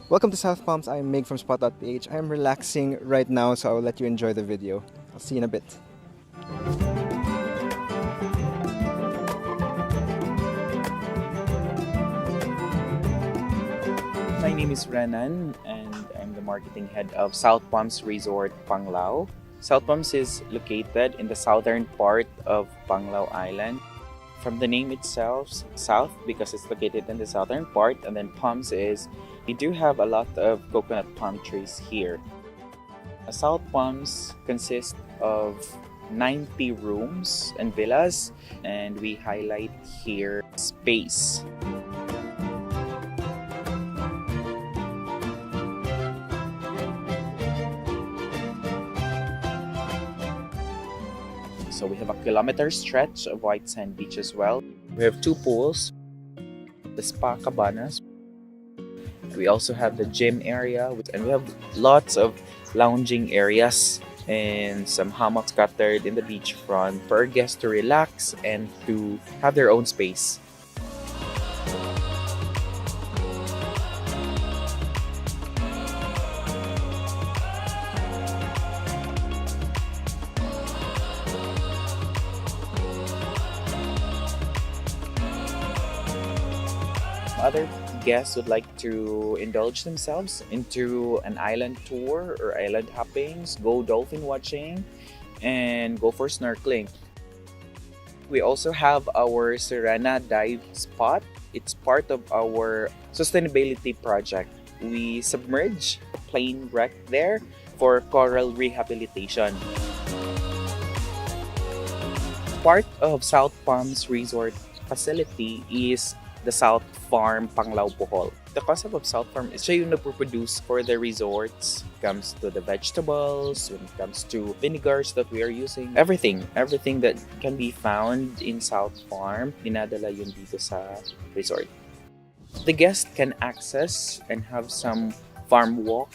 Welcome to South Palms. I'm Mig from Spot.ph. I'm relaxing right now, so I'll let you enjoy the video. I'll see you in a bit. My name is Renan and I'm the marketing head of South Palms Resort, Panglao. South Palms is located in the southern part of Panglao Island. From the name itself, south because it's located in the southern part, and then palms is we do have a lot of coconut palm trees here. South Palms consists of 90 rooms and villas, and we highlight here space. So we have a kilometer stretch of white sand beach as well. We have 2 pools, the spa cabanas. We also have the gym area, and we have lots of lounging areas and some hammocks scattered in the beachfront for our guests to relax and to have their own space. Other guests would like to indulge themselves into an island tour or island hoppings, go dolphin watching, and go for snorkeling. We also have our Serena dive spot. It's part of our sustainability project. We submerge a plane wreck there for coral rehabilitation. Part of South Palms Resort facility is the South Farm, Panglao, Bohol. The concept of South Farm is siya yung nagpo-produce for the resorts. When it comes to the vegetables, when it comes to vinegars that we are using, everything that can be found in South Farm, dinadala yun dito sa resort. The guest can access and have some farm walk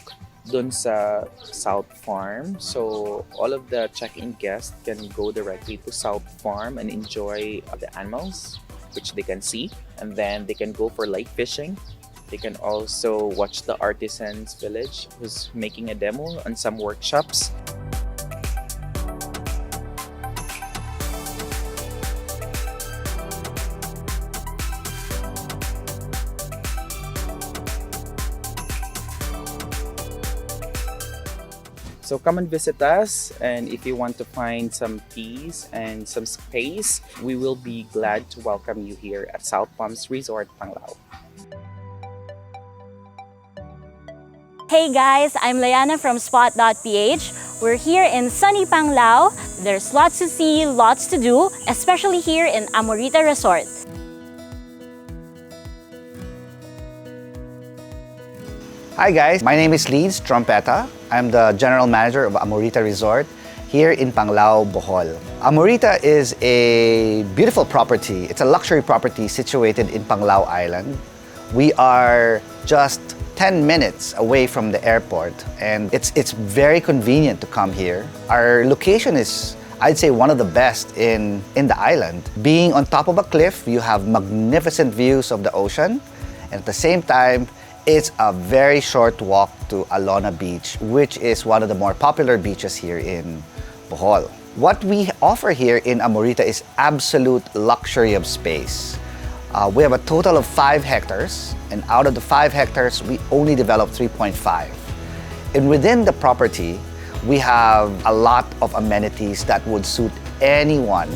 dun sa South Farm. So all of the check-in guests can go directly to South Farm and enjoy the animals which they can see, and then they can go for light fishing. They can also watch the artisans village who's making a demo and some workshops. So come and visit us, and if you want to find some peace and some space, we will be glad to welcome you here at South Palms Resort, Panglao. Hey guys, I'm Layana from Spot.ph. We're here in sunny Panglao. There's lots to see, lots to do, especially here in Amorita Resort. Hi guys, my name is Leeds Trompeta. I'm the General Manager of Amorita Resort here in Panglao, Bohol. Amorita is a beautiful property. It's a luxury property situated in Panglao Island. We are just 10 minutes away from the airport, and it's very convenient to come here. Our location is, I'd say, one of the best in the island. Being on top of a cliff, you have magnificent views of the ocean, and at the same time, it's a very short walk to Alona Beach, which is one of the more popular beaches here in Bohol. What we offer here in Amorita is absolute luxury of space. We have a total of 5 hectares, and out of the 5 hectares, we only developed 3.5. And within the property, we have a lot of amenities that would suit anyone,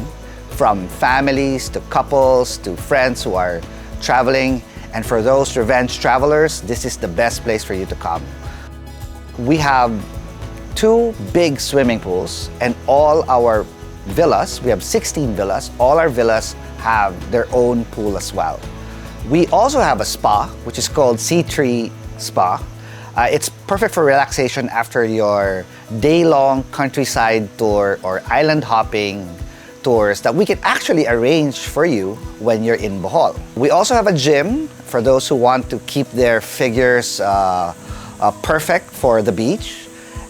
from families to couples to friends who are traveling. And for those revenge travelers, this is the best place for you to come. We have 2 big swimming pools, and all our villas, we have 16 villas, all our villas have their own pool as well. We also have a spa, which is called C3 Spa. It's perfect for relaxation after your day-long countryside tour or island hopping tours that we can actually arrange for you when you're in Bohol. We also have a gym for those who want to keep their figures perfect for the beach,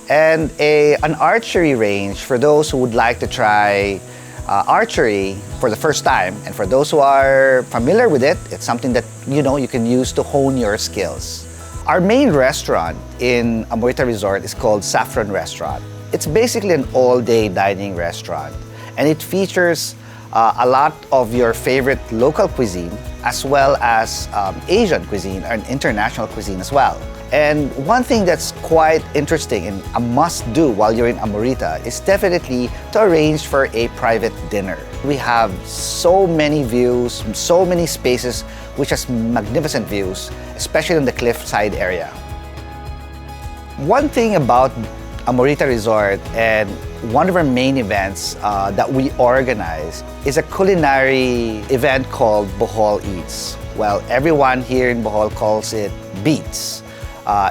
and an archery range for those who would like to try archery for the first time. And for those who are familiar with it, it's something that you can use to hone your skills. Our main restaurant in Amorita Resort is called Saffron Restaurant. It's basically an all-day dining restaurant, and it features a lot of your favorite local cuisine as well as Asian cuisine and international cuisine as well. And one thing that's quite interesting and a must-do while you're in Amorita is definitely to arrange for a private dinner. We have so many views, so many spaces, which has magnificent views, especially in the cliffside area. One thing about Amorita Resort and one of our main events that we organize is a culinary event called Bohol Eats. Well, everyone here in Bohol calls it Beats.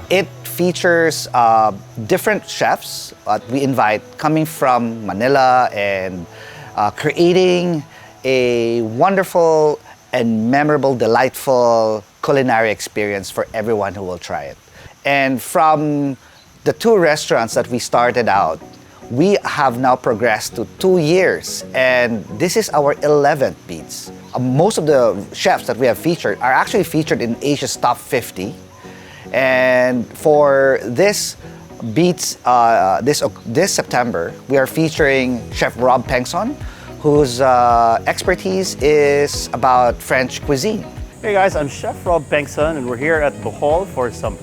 It features different chefs that we invite coming from Manila and creating a wonderful and memorable, delightful culinary experience for everyone who will try it. And from the 2 restaurants that we started out, we have now progressed to 2 years, and this is our 11th Beats. Most of the chefs that we have featured are actually featured in Asia's top 50. And for this Beats this September, we are featuring Chef Rob Pengson, whose expertise is about French cuisine. Hey guys, I'm Chef Rob Pengson, and we're here at Bohol for some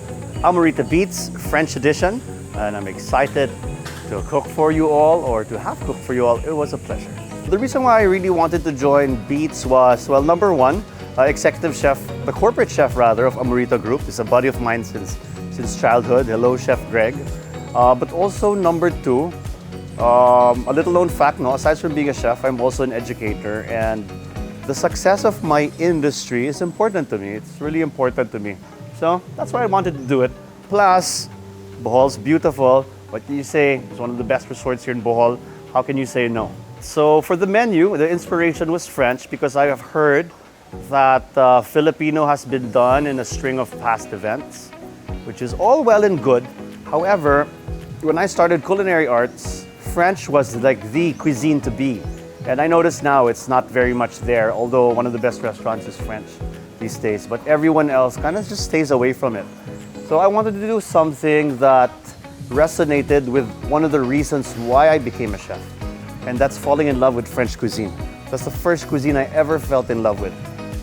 Amorita Beats French edition, and I'm excited to cook for you all, or to have cooked for you all. It was a pleasure. The reason why I really wanted to join Beats was, well, number one, executive chef, the corporate chef rather, of Amorita Group is a buddy of mine since childhood. Hello, Chef Greg. But also number two, a little known fact, no, aside from being a chef, I'm also an educator, and the success of my industry is important to me. It's really important to me. So that's why I wanted to do it. Plus, Bohol's beautiful. What do you say? It's one of the best resorts here in Bohol. How can you say no? So for the menu, the inspiration was French because I have heard that Filipino has been done in a string of past events, which is all well and good. However, when I started culinary arts, French was like the cuisine to be. And I notice now it's not very much there, although one of the best restaurants is French these days, but everyone else kind of just stays away from it. So I wanted to do something that resonated with one of the reasons why I became a chef, and that's falling in love with French cuisine. That's the first cuisine I ever felt in love with.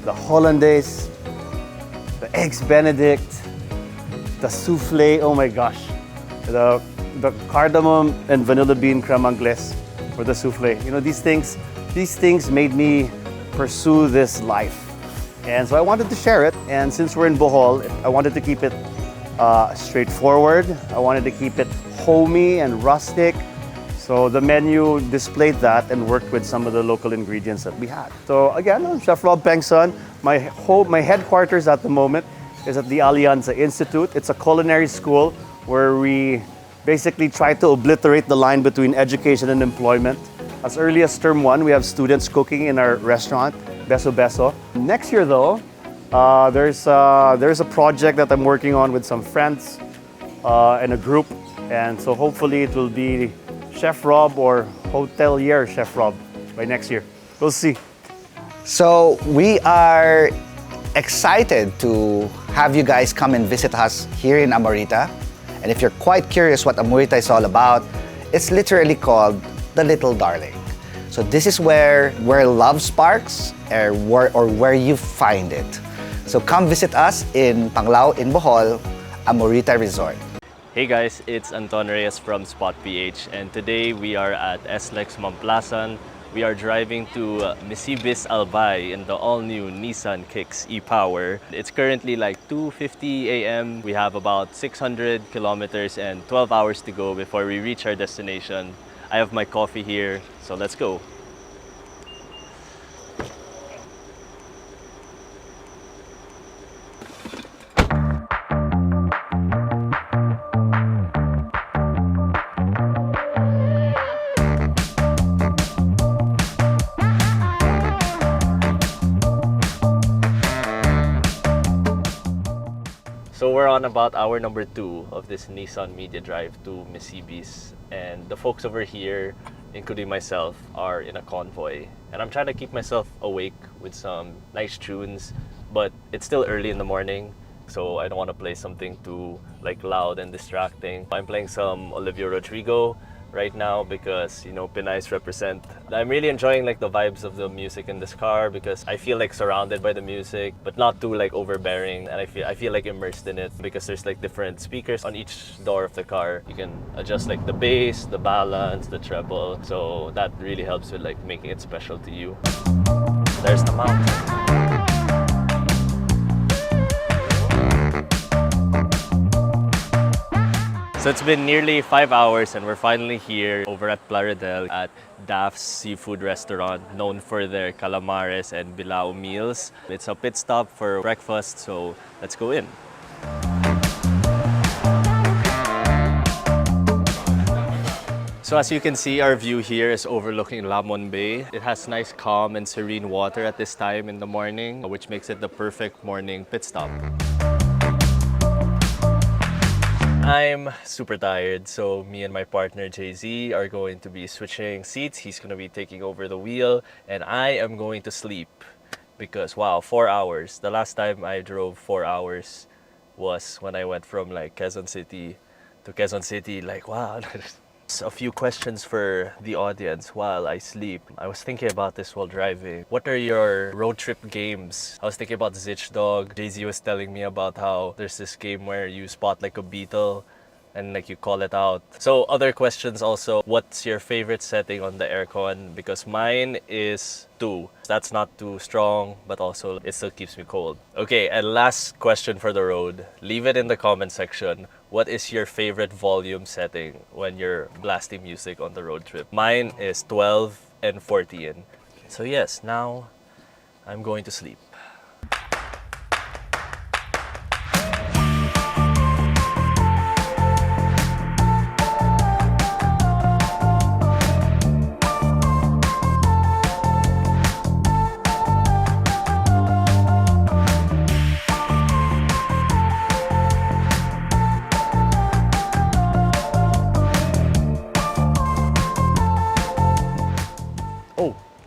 The hollandaise, the eggs benedict, the souffle, oh my gosh. The cardamom and vanilla bean creme anglaise for the souffle. You know, these things made me pursue this life. And so I wanted to share it, and since we're in Bohol, I wanted to keep it straightforward. I wanted to keep it homey and rustic. So the menu displayed that and worked with some of the local ingredients that we had. So again, I'm Chef Rob Pengson. My headquarters at the moment is at the Alianza Institute. It's a culinary school where we basically try to obliterate the line between education and employment. As early as term 1, we have students cooking in our restaurant, Beso Beso. Next year though, there's a project that I'm working on with some friends and a group. And so hopefully it will be Chef Rob or Hotelier Chef Rob by next year. We'll see. So we are excited to have you guys come and visit us here in Amorita. And if you're quite curious what Amorita is all about, it's literally called the Little Darling. So this is where love sparks or where you find it. So come visit us in Panglao in Bohol, Amorita Resort. Hey guys, it's Anton Reyes from Spot.ph, and today we are at SLEX Mamplasan. We are driving to Misibis Albay in the all-new Nissan Kicks e-Power. It's currently like 2:50 a.m. We have about 600 kilometers and 12 hours to go before we reach our destination. I have my coffee here, so let's go. So we're on about hour number 2 of this Nissan Media Drive to Misibis, and the folks over here, including myself, are in a convoy. And I'm trying to keep myself awake with some nice tunes, but it's still early in the morning, so I don't want to play something too like loud and distracting. I'm playing some Olivia Rodrigo right now because, you know, Pinays represent. I'm really enjoying like the vibes of the music in this car because I feel like surrounded by the music, but not too like overbearing, and I feel like immersed in it because there's like different speakers on each door of the car. You can adjust like the bass, the balance, the treble, so that really helps with like making it special to you. There's the mountain. So it's been nearly 5 hours and we're finally here over at Plaridel at Daph's Seafood Restaurant, known for their calamares and bilao meals. It's a pit stop for breakfast, so let's go in. So as you can see, our view here is overlooking Lamon Bay. It has nice calm and serene water at this time in the morning, which makes it the perfect morning pit stop. I'm super tired, so me and my partner Jay-Z are going to be switching seats. He's going to be taking over the wheel, and I am going to sleep because, wow, 4 hours. The last time I drove 4 hours was when I went from like Quezon City to Quezon City. Like, wow. A few questions for the audience while I sleep. I was thinking about this while driving. What are your road trip games? I was thinking about Zitch Dog. Jay-Z was telling me about how there's this game where you spot like a beetle and like you call it out. So other questions also, what's your favorite setting on the aircon? Because mine is 2. That's not too strong, but also it still keeps me cold. Okay, and last question for the road. Leave it in the comment section. What is your favorite volume setting when you're blasting music on the road trip? Mine is 12 and 14. So yes, now I'm going to sleep.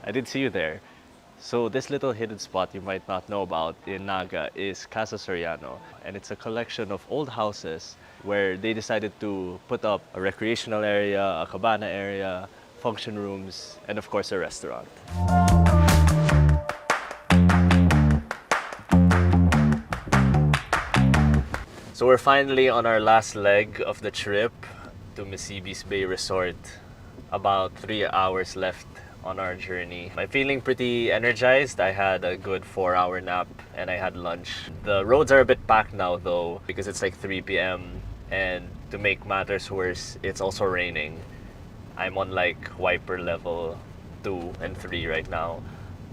I did see you there. So this little hidden spot you might not know about in Naga is Casa Soriano, and it's a collection of old houses where they decided to put up a recreational area, a cabana area, function rooms, and of course a restaurant. So we're finally on our last leg of the trip to Misibis Bay Resort. About 3 hours left on our journey. I'm feeling pretty energized. I had a good 4-hour nap and I had lunch. The roads are a bit packed now though because it's like 3 p.m. and to make matters worse, it's also raining. I'm on like wiper level 2 and 3 right now,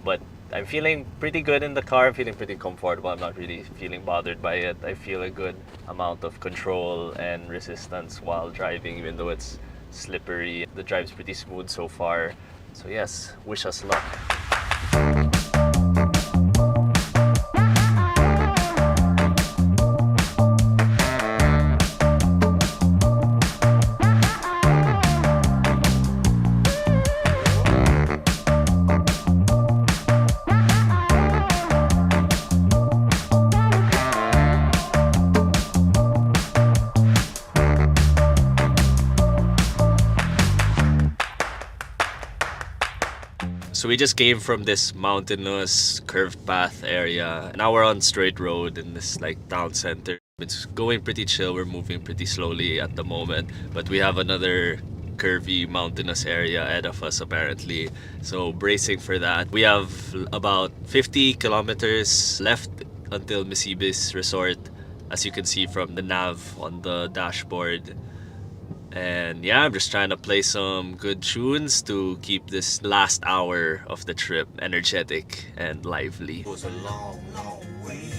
but I'm feeling pretty good in the car. I'm feeling pretty comfortable. I'm not really feeling bothered by it. I feel a good amount of control and resistance while driving, even though it's slippery. The drive's pretty smooth so far. So yes, wish us luck. So we just came from this mountainous curved path area. Now we're on straight road in this like town center. It's going pretty chill. We're moving pretty slowly at the moment, but we have another curvy mountainous area ahead of us apparently. So bracing for that. We have about 50 kilometers left until Misibis Resort, as you can see from the nav on the dashboard. And yeah, I'm just trying to play some good tunes to keep this last hour of the trip energetic and lively. It was a long, long way.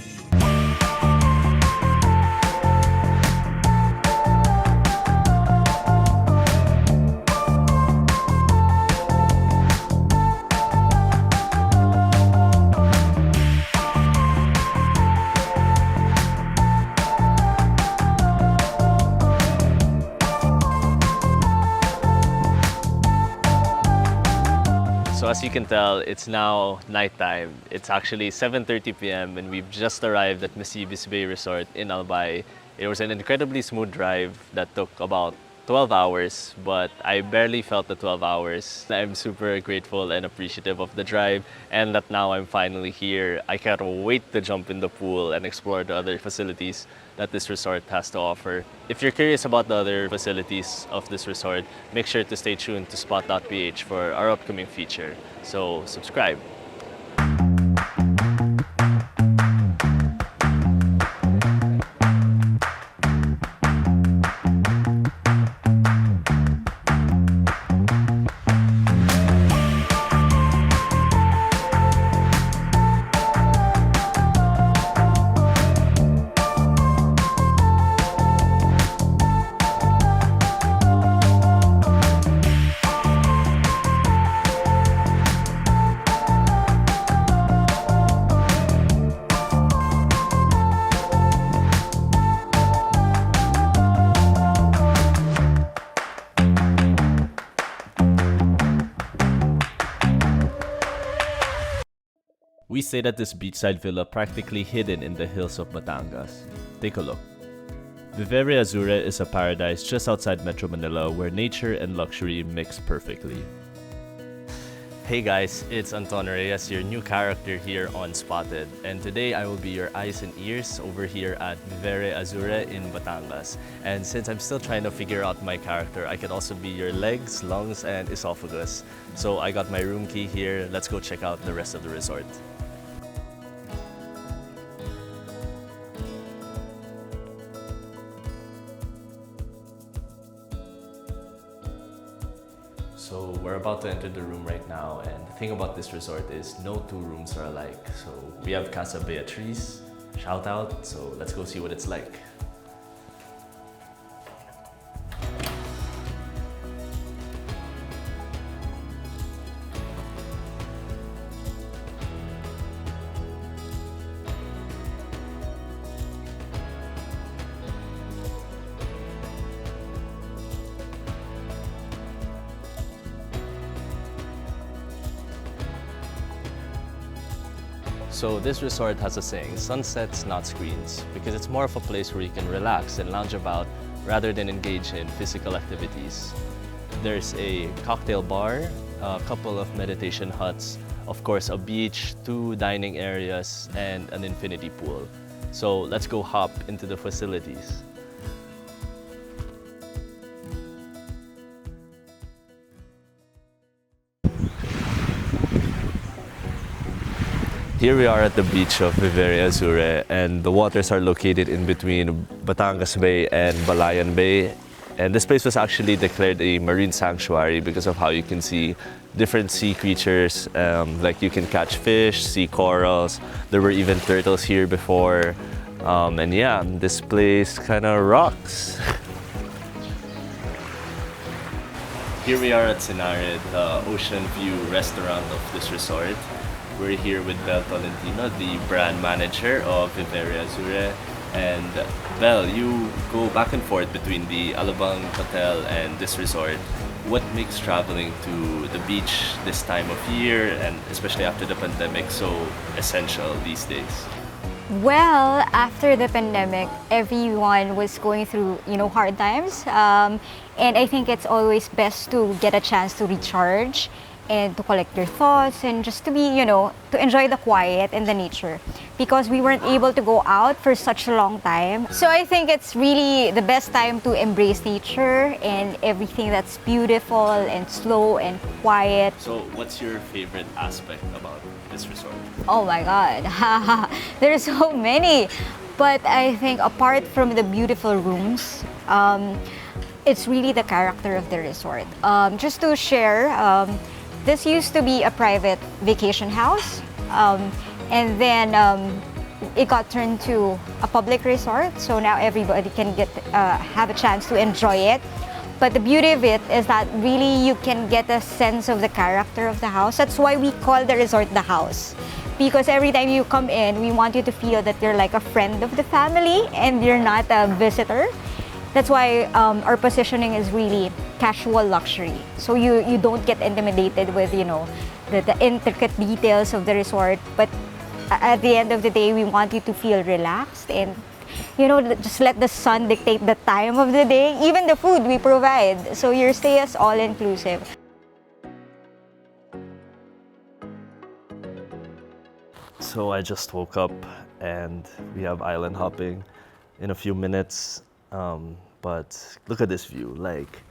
So as you can tell, it's now nighttime. It's actually 7:30 p.m. and we've just arrived at Misibis Bay Resort in Albay. It was an incredibly smooth drive that took about 12 hours, but I barely felt the 12 hours. I'm super grateful and appreciative of the drive and that now I'm finally here. I can't wait to jump in the pool and explore the other facilities that this resort has to offer. If you're curious about the other facilities of this resort, make sure to stay tuned to Spot.ph for our upcoming feature. So subscribe. We stayed at this beachside villa practically hidden in the hills of Batangas. Take a look. Viveria Azure is a paradise just outside Metro Manila where nature and luxury mix perfectly. Hey guys, it's Anton Reyes, your new character here on Spotted, and today I will be your eyes and ears over here at Viveria Azure in Batangas. And since I'm still trying to figure out my character, I can also be your legs, lungs, and esophagus. So I got my room key here. Let's go check out the rest of the resort. So we're about to enter the room right now, and the thing about this resort is no two rooms are alike. So we have Casa Beatriz, shout out, so let's go see what it's like. So this resort has a saying, sunsets not screens, because it's more of a place where you can relax and lounge about rather than engage in physical activities. There's a cocktail bar, a couple of meditation huts, of course a beach, 2 dining areas, and an infinity pool. So let's go hop into the facilities. Here we are at the beach of Viveria Azure, and the waters are located in between Batangas Bay and Balayan Bay. And this place was actually declared a marine sanctuary because of how you can see different sea creatures, like you can catch fish, sea corals. There were even turtles here before. And yeah, this place kind of rocks. Here we are at Sinarid, the ocean view restaurant of this resort. We're here with Bel Tolentino, the brand manager of Viveria Azure. And Bel, you go back and forth between the Alabang Hotel and this resort. What makes traveling to the beach this time of year, and especially after the pandemic, so essential these days? Well, after the pandemic, everyone was going through, hard times. And I think it's always best to get a chance to recharge and to collect your thoughts and just to be, to enjoy the quiet and the nature, because we weren't able to go out for such a long time. So I think it's really the best time to embrace nature and everything that's beautiful and slow and quiet. So what's your favorite aspect about this resort? Oh my God, there's so many. But I think apart from the beautiful rooms, it's really the character of the resort. Just to share, this used to be a private vacation house, and then it got turned to a public resort. So now everybody can have a chance to enjoy it. But the beauty of it is that really you can get a sense of the character of the house. That's why we call the resort the house. Because every time you come in, we want you to feel that you're like a friend of the family and you're not a visitor. That's why our positioning is really casual luxury. So you don't get intimidated with, the intricate details of the resort, but at the end of the day, we want you to feel relaxed and just let the sun dictate the time of the day. Even the food we provide. So your stay is all-inclusive. So I just woke up and we have island hopping in a few minutes. But look at this view. Like,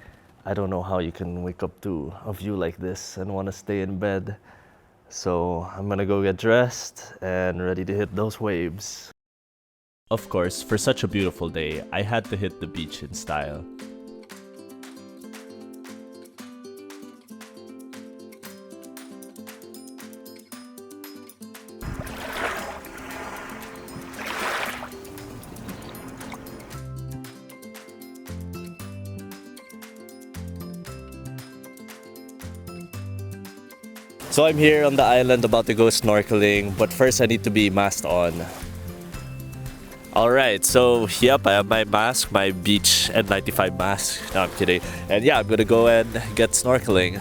I don't know how you can wake up to a view like this and want to stay in bed. So I'm gonna go get dressed and ready to hit those waves. Of course, for such a beautiful day, I had to hit the beach in style. So I'm here on the island about to go snorkeling, but first I need to be masked on. Alright, so yep, I have my mask, my beach N95 mask. No, I'm kidding. And yeah, I'm gonna go and get snorkeling.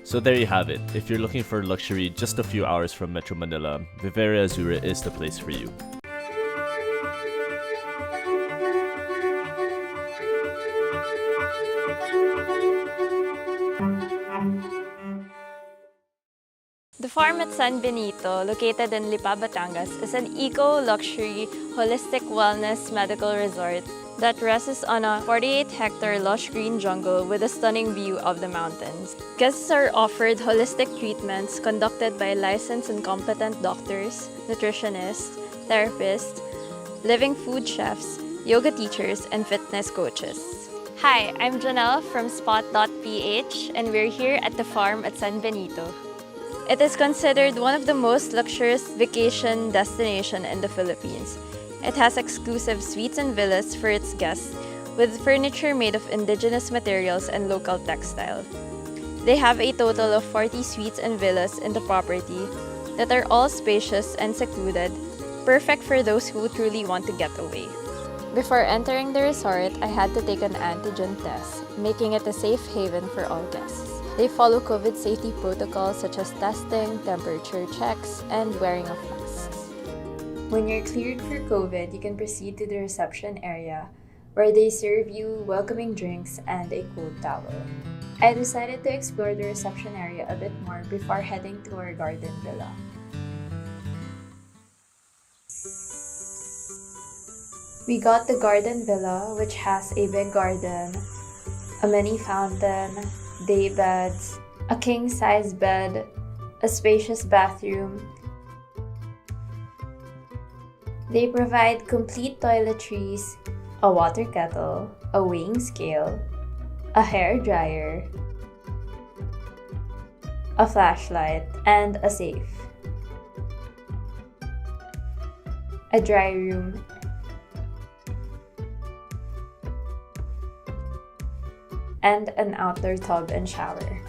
So there you have it. If you're looking for luxury just a few hours from Metro Manila, Viveria Azura is the place for you. The farm at San Benito, located in Lipa, Batangas, is an eco-luxury, holistic wellness medical resort that rests on a 48-hectare lush green jungle with a stunning view of the mountains. Guests are offered holistic treatments conducted by licensed and competent doctors, nutritionists, therapists, living food chefs, yoga teachers, and fitness coaches. Hi, I'm Janelle from Spot.ph, and we're here at the farm at San Benito. It is considered one of the most luxurious vacation destinations in the Philippines. It has exclusive suites and villas for its guests, with furniture made of indigenous materials and local textile. They have a total of 40 suites and villas in the property that are all spacious and secluded, perfect for those who truly want to get away. Before entering the resort, I had to take an antigen test, making it a safe haven for all guests. They follow COVID safety protocols such as testing, temperature checks, and wearing of masks. When you're cleared for COVID, you can proceed to the reception area where they serve you welcoming drinks and a cold towel. I decided to explore the reception area a bit more before heading to our garden villa. We got the garden villa, which has a big garden, a mini fountain, day beds, a king-size bed, a spacious bathroom. They provide complete toiletries, a water kettle, a weighing scale, a hair dryer, a flashlight, and a safe. A dry room, and an outdoor tub and shower.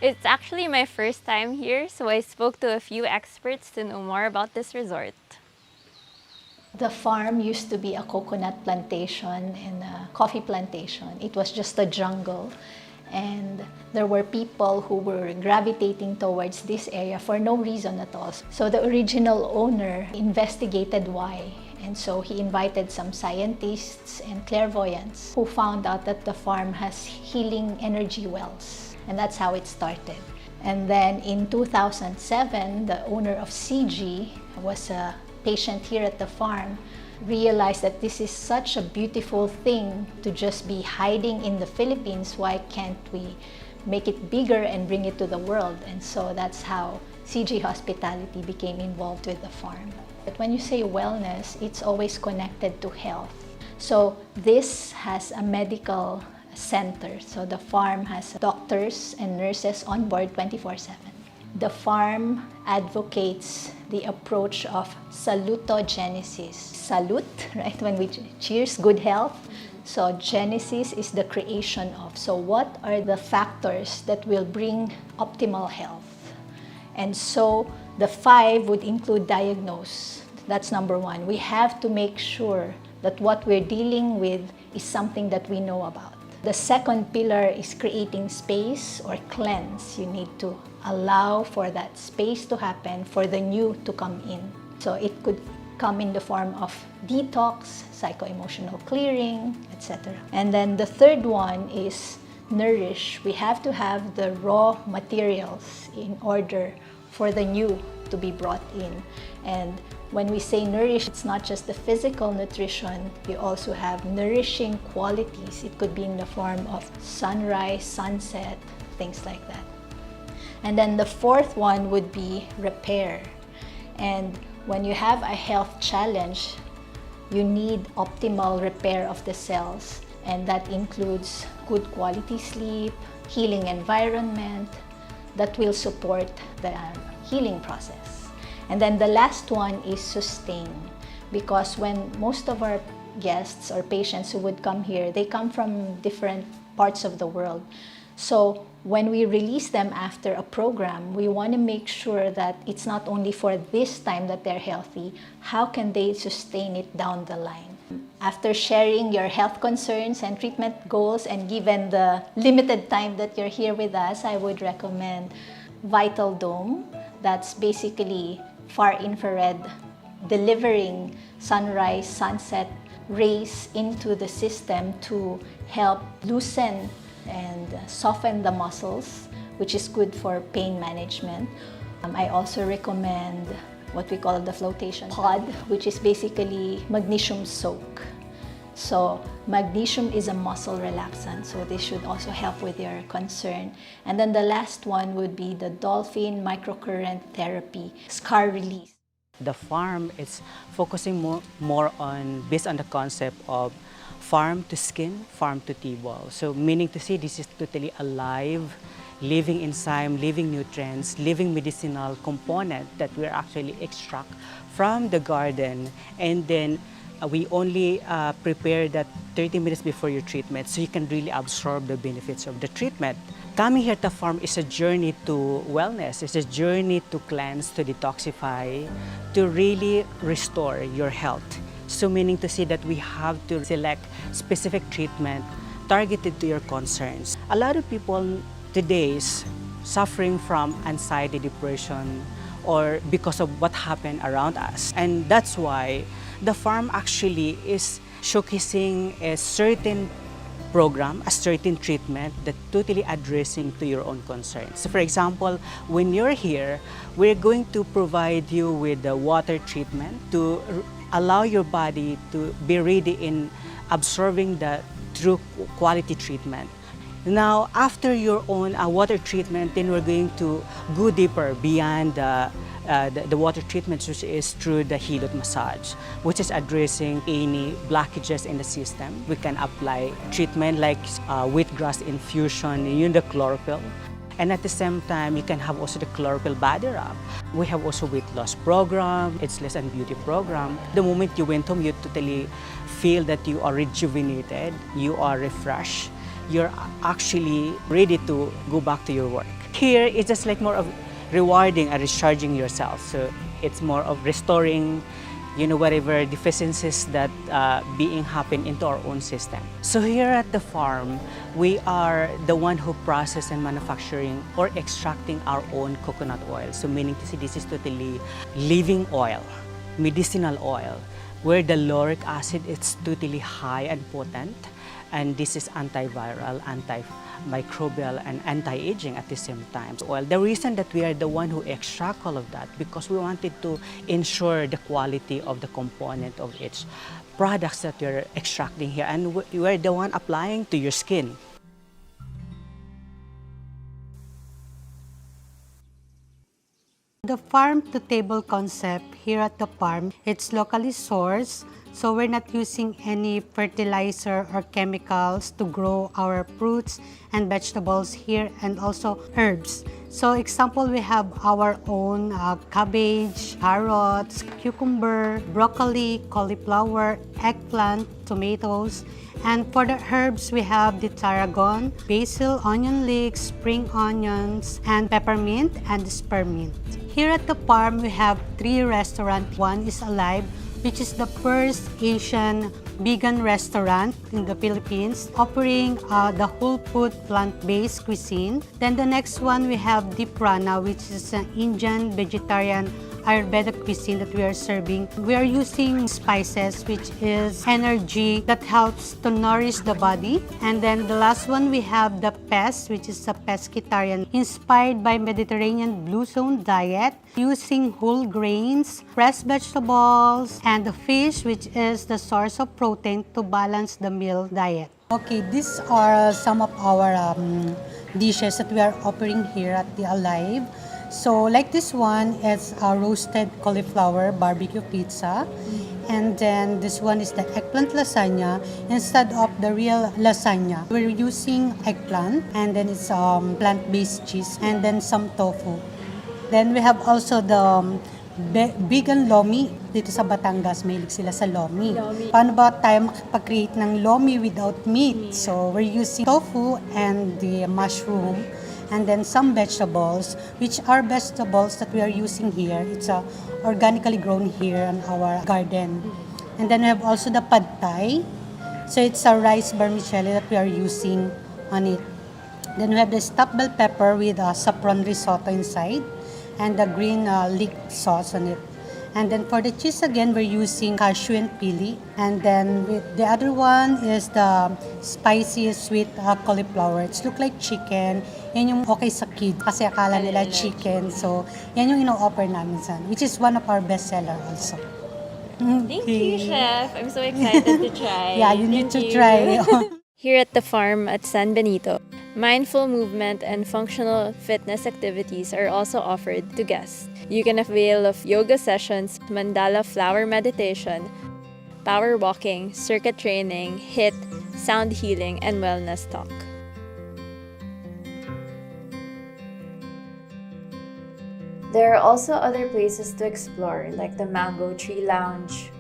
It's actually my first time here, so I spoke to a few experts to know more about this resort. The farm used to be a coconut plantation and a coffee plantation. It was just a jungle. And there were people who were gravitating towards this area for no reason at all. So the original owner investigated why. And so he invited some scientists and clairvoyants who found out that the farm has healing energy wells. And that's how it started. And then in 2007, the owner of CG was a patient here at the farm, realized that this is such a beautiful thing to just be hiding in the Philippines. Why can't we make it bigger and bring it to the world? And so that's how CG Hospitality became involved with the farm. But when you say wellness, it's always connected to health. So this has a medical center. So the farm has doctors and nurses on board 24/7. The farm advocates the approach of salutogenesis. Salute, right? When we cheers, good health. So genesis is the creation of. So what are the factors that will bring optimal health? And so the 5 would include diagnose. That's number 1. We have to make sure that what we're dealing with is something that we know about. The second pillar is creating space or cleanse. You need to allow for that space to happen, for the new to come in. So it could come in the form of detox, psycho-emotional clearing, etc. And then the third one is nourish. We have to have the raw materials in order for the new to be brought in. And when we say nourish, it's not just the physical nutrition, you also have nourishing qualities. It could be in the form of sunrise, sunset, things like that. And then the fourth one would be repair. And when you have a health challenge, you need optimal repair of the cells. And that includes good quality sleep, healing environment that will support the healing process. And then the last one is sustain, because when most of our guests or patients who would come here, they come from different parts of the world. So when we release them after a program, we want to make sure that it's not only for this time that they're healthy, how can they sustain it down the line? After sharing your health concerns and treatment goals, and given the limited time that you're here with us, I would recommend Vital Dome. That's basically far infrared, delivering sunrise, sunset rays into the system to help loosen and soften the muscles, which is good for pain management. I also recommend what we call the flotation pod, which is basically magnesium soak. So magnesium is a muscle relaxant, so this should also help with your concern. And then the last one would be the dolphin microcurrent therapy, scar release. The farm is focusing more on, based on the concept of farm to skin, farm to table. So meaning to say this is totally alive, living enzyme, living nutrients, living medicinal component that we actually extract from the garden, and then we only prepare that 30 minutes before your treatment so you can really absorb the benefits of the treatment. Coming here to farm is a journey to wellness. It's a journey to cleanse, to detoxify, to really restore your health. So meaning to say that we have to select specific treatment targeted to your concerns. A lot of people today is suffering from anxiety, depression, or because of what happened around us. And that's why the farm actually is showcasing a certain program, a certain treatment that totally addressing to your own concerns. So for example, when you're here, we're going to provide you with the water treatment to allow your body to be ready in absorbing the true quality treatment. Now, after your own water treatment, then we're going to go deeper beyond the water treatment, which is through the hilot massage, which is addressing any blockages in the system. We can apply treatment like wheatgrass infusion, the chlorophyll. And at the same time, you can have also the chlorophyll body wrap. We have also weight loss program, ageless and beauty program. The moment you went home, you totally feel that you are rejuvenated, you are refreshed, you're actually ready to go back to your work. Here, it's just like more of rewarding and recharging yourself. So it's more of restoring, whatever deficiencies that being happen into our own system. So here at the farm, we are the one who process and manufacturing or extracting our own coconut oil. So meaning to say this is totally living oil, medicinal oil, where the lauric acid is totally high and potent. And this is antiviral, antimicrobial, and anti-aging at the same time. Well, the reason that we are the one who extract all of that, because we wanted to ensure the quality of the component of each products that you're extracting here, and we're the one applying to your skin. The farm-to-table concept here at the farm, it's locally sourced, So we're not using any fertilizer or chemicals to grow our fruits and vegetables here, and also herbs. So example, we have our own cabbage, carrots, cucumber, broccoli, cauliflower, eggplant, tomatoes. And for the herbs, we have the tarragon, basil, onion leeks, spring onions, and peppermint and spearmint. Here at the farm, we have 3 restaurants. One is Alive, which is the first Asian vegan restaurant in the Philippines, offering the whole food plant-based cuisine. Then the next one, we have Deep Prana, which is an Indian vegetarian Ayurvedic cuisine that we are serving. We are using spices, which is energy that helps to nourish the body. And then the last one, we have the Pest, which is a pescatarian, inspired by Mediterranean Blue Zone diet, using whole grains, fresh vegetables, and the fish, which is the source of protein to balance the meal diet. Okay, these are some of our dishes that we are offering here at the Alive. So like this one is a roasted cauliflower barbecue pizza. And then this one is the eggplant lasagna. Instead of the real lasagna, we're using eggplant, and then it's plant-based cheese, and then some tofu. Then we have also the vegan lomi. Dito sa Batangas, mahilig sila sa lomi. Paano ba tayo makapag-create ng lomi without meat? So we're using tofu and the mushroom, and then some vegetables, which are vegetables that we are using here. It's organically grown here in our garden. And then we have also the pad thai. So it's a rice vermicelli that we are using on it. Then we have the stuffed bell pepper with saffron risotto inside, and the green leek sauce on it. And then for the cheese again, we're using cashew and pili. And then with the other one is the spicy sweet cauliflower. It's look like chicken. Yan yung okay sa kid kasi akala nila chicken. So yan yung ino-offer namin sa, which is one of our best seller also. Thank you, Chef. I'm so excited to try. Yeah, you need to try. Here at the farm at San Benito, mindful movement and functional fitness activities are also offered to guests. You can avail of yoga sessions, mandala flower meditation, power walking, circuit training, HIIT, sound healing, and wellness talk. There are also other places to explore, like the Mango Tree Lounge,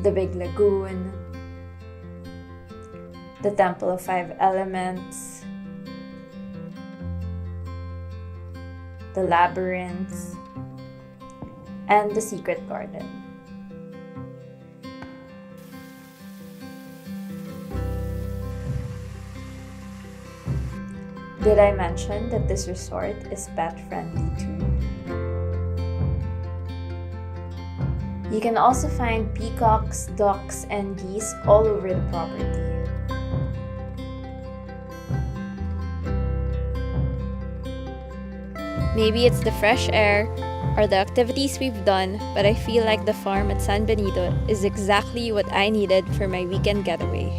the Big Lagoon, the Temple of Five Elements, the Labyrinth, and the Secret Garden. Did I mention that this resort is pet-friendly too? You can also find peacocks, ducks, and geese all over the property. Maybe it's the fresh air or the activities we've done, but I feel like the farm at San Benito is exactly what I needed for my weekend getaway.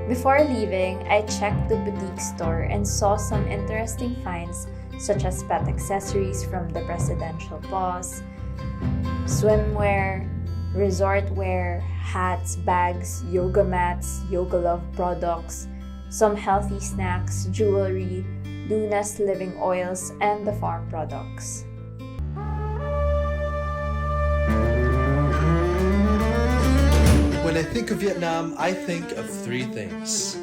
Before leaving, I checked the boutique store and saw some interesting finds such as pet accessories from the presidential boss, swimwear, resort wear, hats, bags, yoga mats, yoga love products, some healthy snacks, jewelry, Luna's living oils, and the farm products. When I think of Vietnam, I think of three things: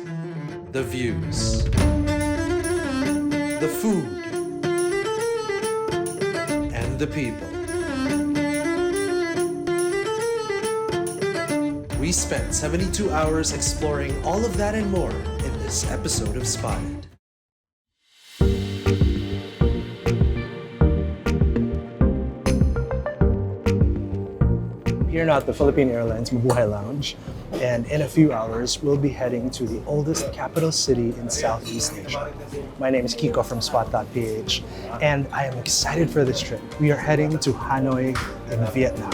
the views, the food, and the people. We spent 72 hours exploring all of that and more in this episode of Spotted. Here now at the Philippine Airlines Mabuhay Lounge, and in a few hours we'll be heading to the oldest capital city in Southeast Asia. My name is Kiko from Spot.ph, and I am excited for this trip. We are heading to Hanoi in Vietnam.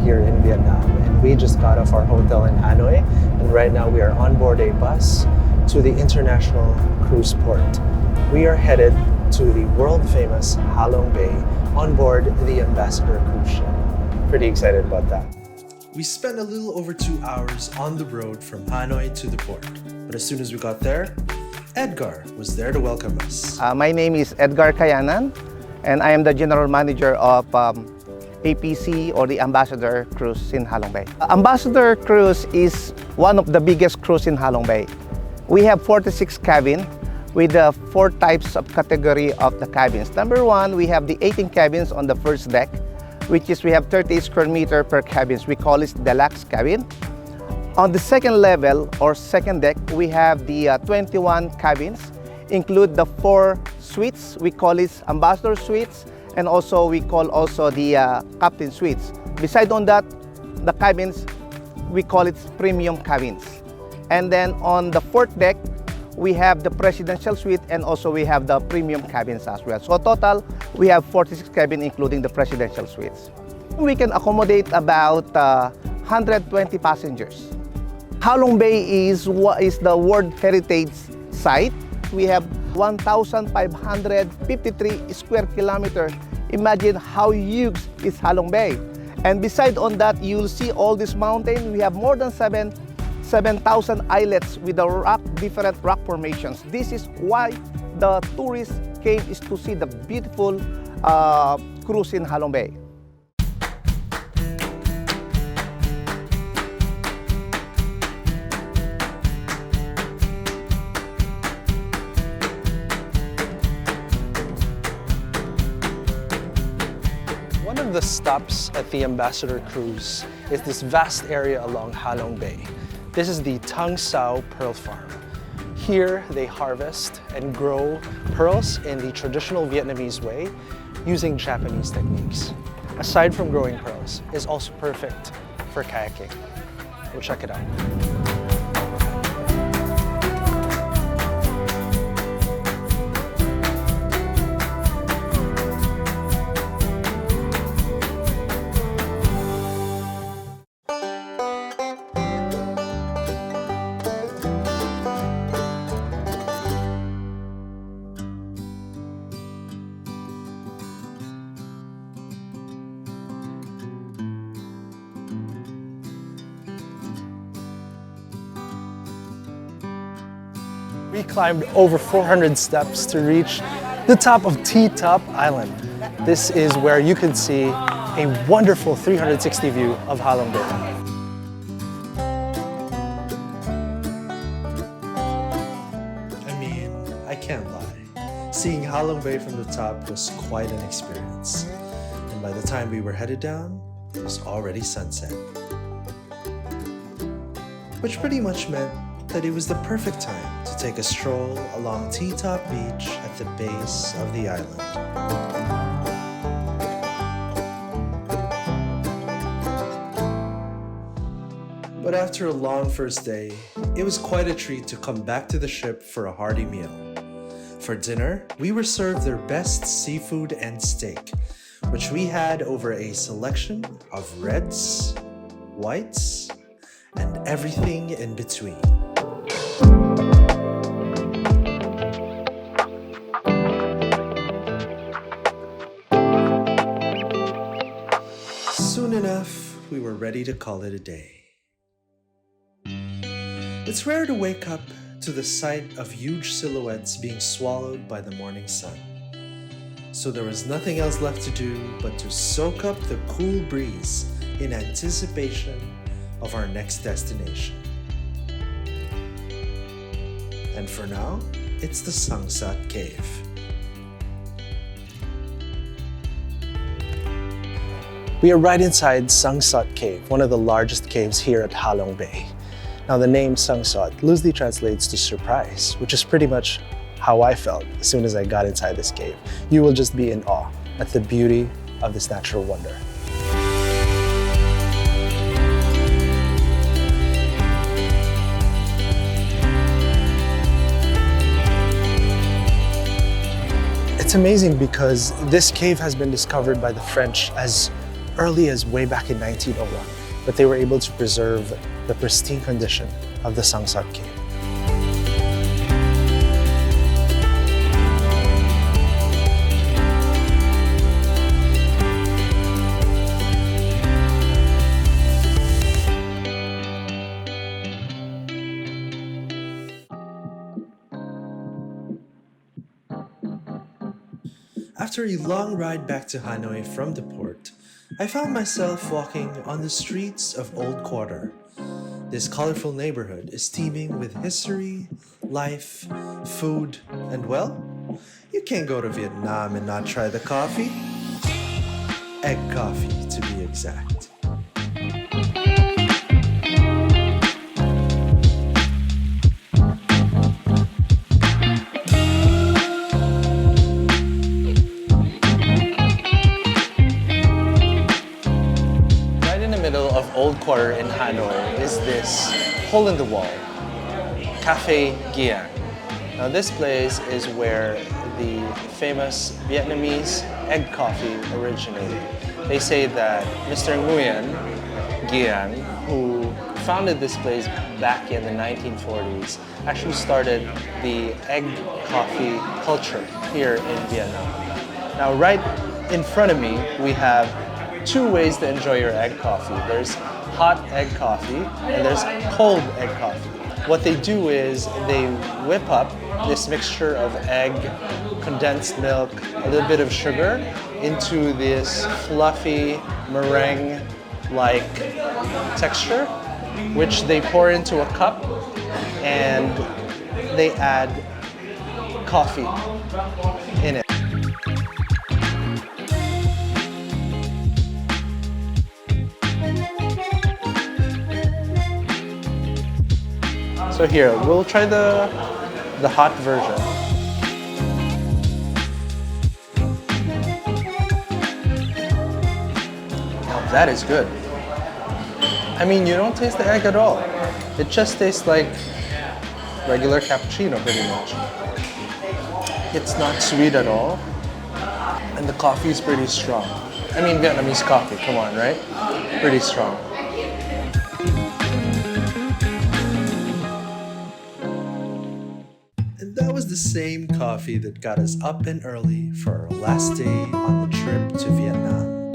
here in Vietnam, and we just got off our hotel in Hanoi, and right now we are on board a bus to the international cruise port. We are headed to the world-famous Ha Long Bay on board the Ambassador cruise ship. Pretty excited about that. We spent a little over 2 hours on the road from Hanoi to the port, but as soon as we got there, Edgar was there to welcome us. My name is Edgar Kayanan, and I am the General Manager of APC, or the Ambassador Cruise in Ha Long Bay. Ambassador Cruise is one of the biggest cruise in Ha Long Bay. We have 46 cabins with 4 types of category of the cabins. Number 1, we have the 18 cabins on the first deck, which is we have 38 square meter per cabins. We call it deluxe cabin. On the second level or second deck, we have the 21 cabins, include the 4 suites. We call it Ambassador Suites, and also we call also the Captain Suites. Beside on that, the cabins, we call it premium cabins. And then on the fourth deck, we have the Presidential Suite, and also we have the premium cabins as well. So total, we have 46 cabins, including the Presidential Suites. We can accommodate about 120 passengers. Ha Long Bay is the World Heritage Site. We have 1,553 square kilometers. Imagine how huge is Ha Long Bay. And beside on that, you'll see all this mountain. We have more than 7,000 islets with different rock formations. This is why the tourists came, is to see the beautiful cruise in Ha Long Bay. One of the stops at the Ambassador Cruise is this vast area along Ha Long Bay. This is the Tung Sao Pearl Farm. Here they harvest and grow pearls in the traditional Vietnamese way using Japanese techniques. Aside from growing pearls, it's also perfect for kayaking. We'll check it out. We climbed over 400 steps to reach the top of T-Top Island. This is where you can see a wonderful 360 view of Ha Long Bay. I mean, I can't lie. Seeing Ha Long Bay from the top was quite an experience. And by the time we were headed down, it was already sunset. Which pretty much meant that it was the perfect time to take a stroll along T-Top Beach at the base of the island. But after a long first day, it was quite a treat to come back to the ship for a hearty meal. For dinner, we were served their best seafood and steak, which we had over a selection of reds, whites, and everything in between. Soon enough, we were ready to call it a day. It's rare to wake up to the sight of huge silhouettes being swallowed by the morning sun. So there was nothing else left to do but to soak up the cool breeze in anticipation of our next destination. And for now, it's the Sangsat Cave. We are right inside Sangsat Cave, one of the largest caves here at Ha Long Bay. Now the name Sangsat loosely translates to surprise, which is pretty much how I felt as soon as I got inside this cave. You will just be in awe at the beauty of this natural wonder. It's amazing because this cave has been discovered by the French as early as way back in 1901, but they were able to preserve the pristine condition of the Sangsat cave. After a long ride back to Hanoi from the port, I found myself walking on the streets of Old Quarter. This colorful neighborhood is teeming with history, life, food, and well, you can't go to Vietnam and not try the coffee. Egg coffee, to be exact. Old Quarter in Hanoi is this hole in the wall, Cafe Gian. Now this place is where the famous Vietnamese egg coffee originated. They say that Mr. Nguyen Gian, who founded this place back in the 1940s, actually started the egg coffee culture here in Vietnam. Now right in front of me we have two ways to enjoy your egg coffee. There's hot egg coffee and there's cold egg coffee. What they do is they whip up this mixture of egg, condensed milk, a little bit of sugar into this fluffy meringue-like texture, which they pour into a cup and they add coffee in it. So here, we'll try the hot version. Now that is good. I mean, you don't taste the egg at all. It just tastes like regular cappuccino pretty much. It's not sweet at all. And the coffee is pretty strong. I mean, Vietnamese coffee, come on, right? Pretty strong. That was the same coffee that got us up and early for our last day on the trip to Vietnam.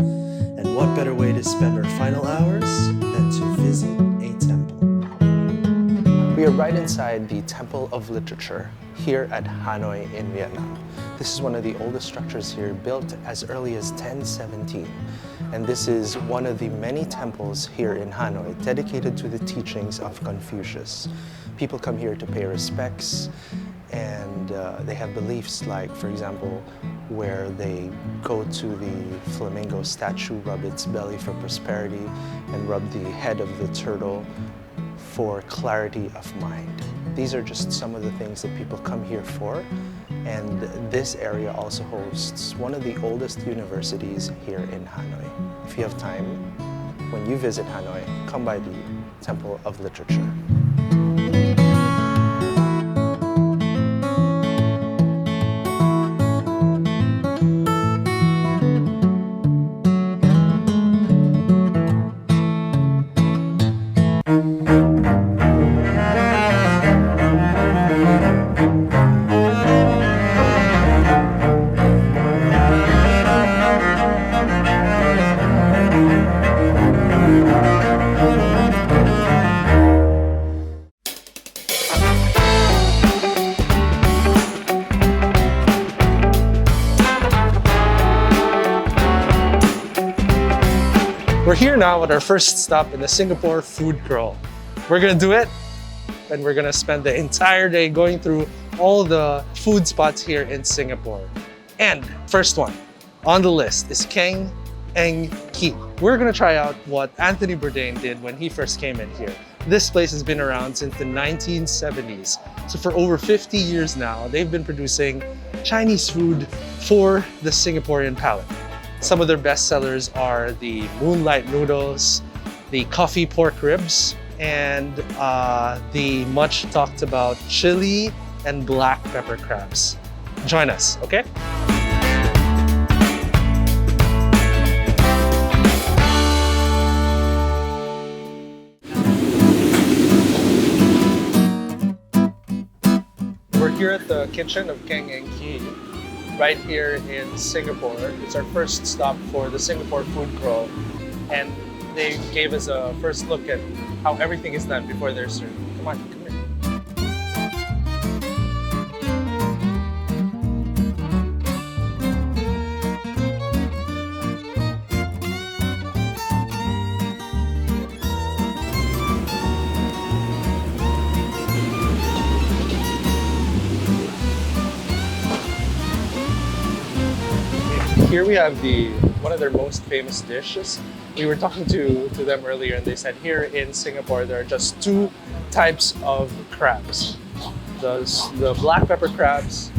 And what better way to spend our final hours than to visit a temple? We are right inside the Temple of Literature here at Hanoi in Vietnam. This is one of the oldest structures here, built as early as 1017. And this is one of the many temples here in Hanoi dedicated to the teachings of Confucius. People come here to pay respects, and they have beliefs like, for example, where they go to the flamingo statue, rub its belly for prosperity, and rub the head of the turtle for clarity of mind. These are just some of the things that people come here for, and this area also hosts one of the oldest universities here in Hanoi. If you have time, when you visit Hanoi, come by the Temple of Literature. We're here now at our first stop in the Singapore food crawl. We're gonna do it, and we're gonna spend the entire day going through all the food spots here in Singapore. And first one on the list is Keng Eng Kee. We're gonna try out what Anthony Bourdain did when he first came in here. This place has been around since the 1970s. So for over 50 years now, they've been producing Chinese food for the Singaporean palate. Some of their best sellers are the moonlight noodles, the coffee pork ribs, and the much talked about chili and black pepper crabs. Join us, okay? here at the kitchen of Keng and Ki, right here in Singapore. It's our first stop for the Singapore food crawl, and they gave us a first look at how everything is done before they're served. Come on, come here. Here we have one of their most famous dishes. We were talking to them earlier and they said here in Singapore there are just two types of crabs. The black pepper crabs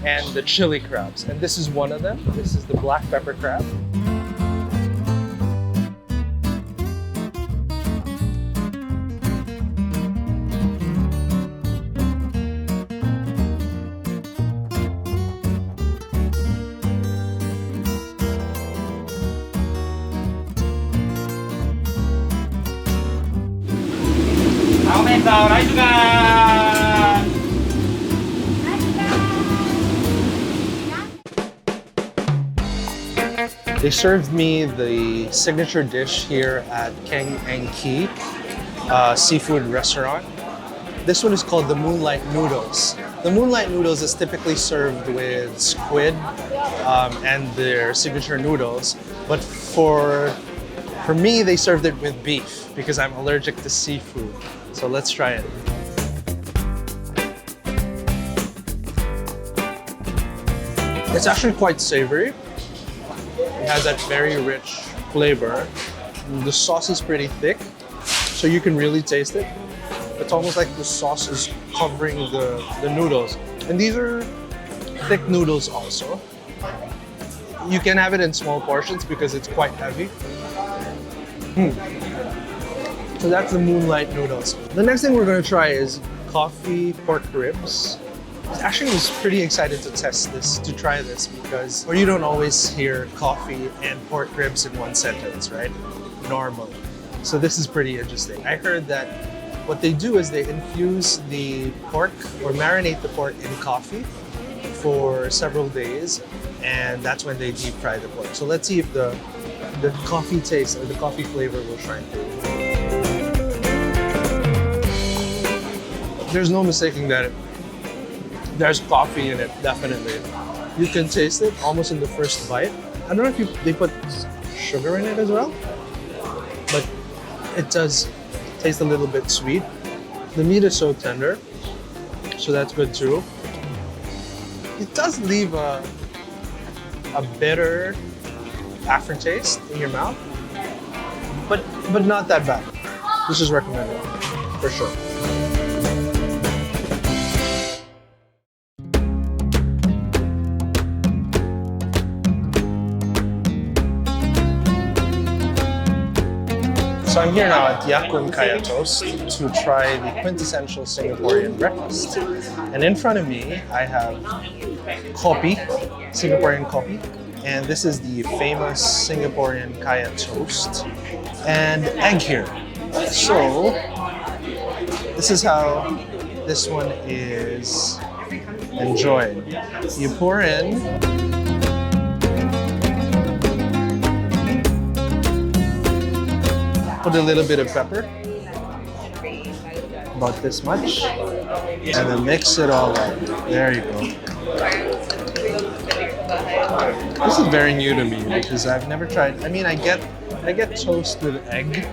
and the chili crabs. And this is one of them. This is the black pepper crab. They served me the signature dish here at Keng and Ki seafood restaurant. This one is called the Moonlight Noodles. The Moonlight Noodles is typically served with squid and their signature noodles, but for me, they served it with beef because I'm allergic to seafood. So let's try it. It's actually quite savory. It has that very rich flavor. The sauce is pretty thick, so you can really taste it. It's almost like the sauce is covering the noodles. And these are thick noodles also. You can have it in small portions because it's quite heavy. So that's the Moonlight Noodles. The next thing we're going to try is coffee pork ribs. Actually, I was pretty excited to test this, to try this, because you don't always hear coffee and pork ribs in one sentence, right? Normally. So this is pretty interesting. I heard that what they do is they infuse the pork or marinate the pork in coffee for several days, and that's when they deep fry the pork. So let's see if the coffee taste or the coffee flavor will shine through. There's no mistaking that there's coffee in it, definitely. You can taste it almost in the first bite. I don't know if they put sugar in it as well, but it does taste a little bit sweet. The meat is so tender, so that's good too. It does leave a bitter aftertaste in your mouth, but not that bad. This is recommended, for sure. So I'm here now at Yakun Kaya Toast to try the quintessential Singaporean breakfast. And in front of me, I have kopi, Singaporean kopi. And this is the famous Singaporean Kaya Toast. And egg here. So, this is how this one is enjoyed. You pour in put a little bit of pepper, about this much, and then mix it all up. There you go. This is very new to me because I've never tried. I mean, I get toast with egg,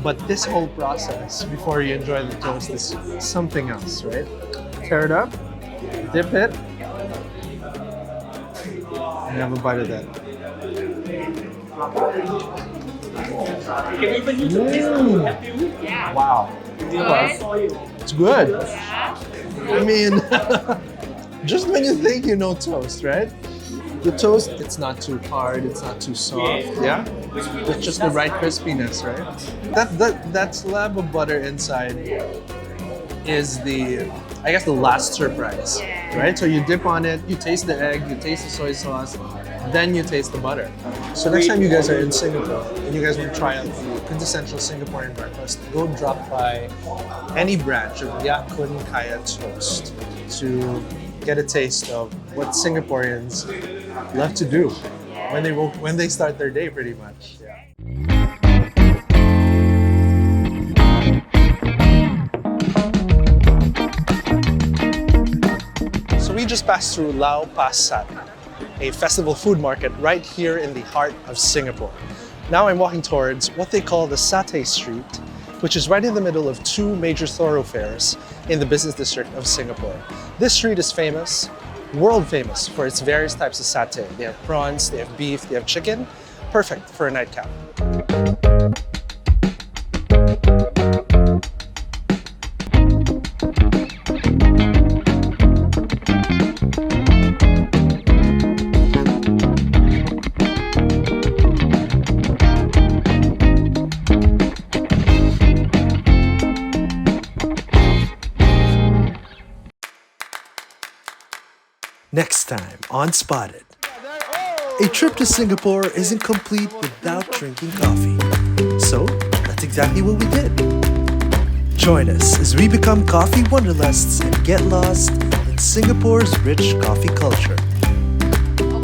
but this whole process before you enjoy the toast is something else, right? Tear it up, dip it, and have a bite of that. Wow. It's good. I mean, just when you think you know toast, right? The toast, it's not too hard, it's not too soft, yeah? It's just the right crispiness, right? That slab of butter inside is I guess the last surprise, right? So you dip on it, you taste the egg, you taste the soy sauce, then you taste the butter. So next time you guys are in Singapore and you guys want to try out food, quintessential Singaporean breakfast, go drop by any branch of Ya Kun Kaya Toast to get a taste of what Singaporeans love to do when they start their day, pretty much. So we just passed through Lau Pas Sat, a festival food market right here in the heart of Singapore. Now I'm walking towards what they call the Satay Street, which is right in the middle of two major thoroughfares in the business district of Singapore. This street is famous, world famous, for its various types of satay. They have prawns, they have beef, they have chicken, perfect for a nightcap. Next time on Spotted. A trip to Singapore isn't complete without drinking coffee. So, that's exactly what we did. Join us as we become coffee wanderlusts and get lost in Singapore's rich coffee culture.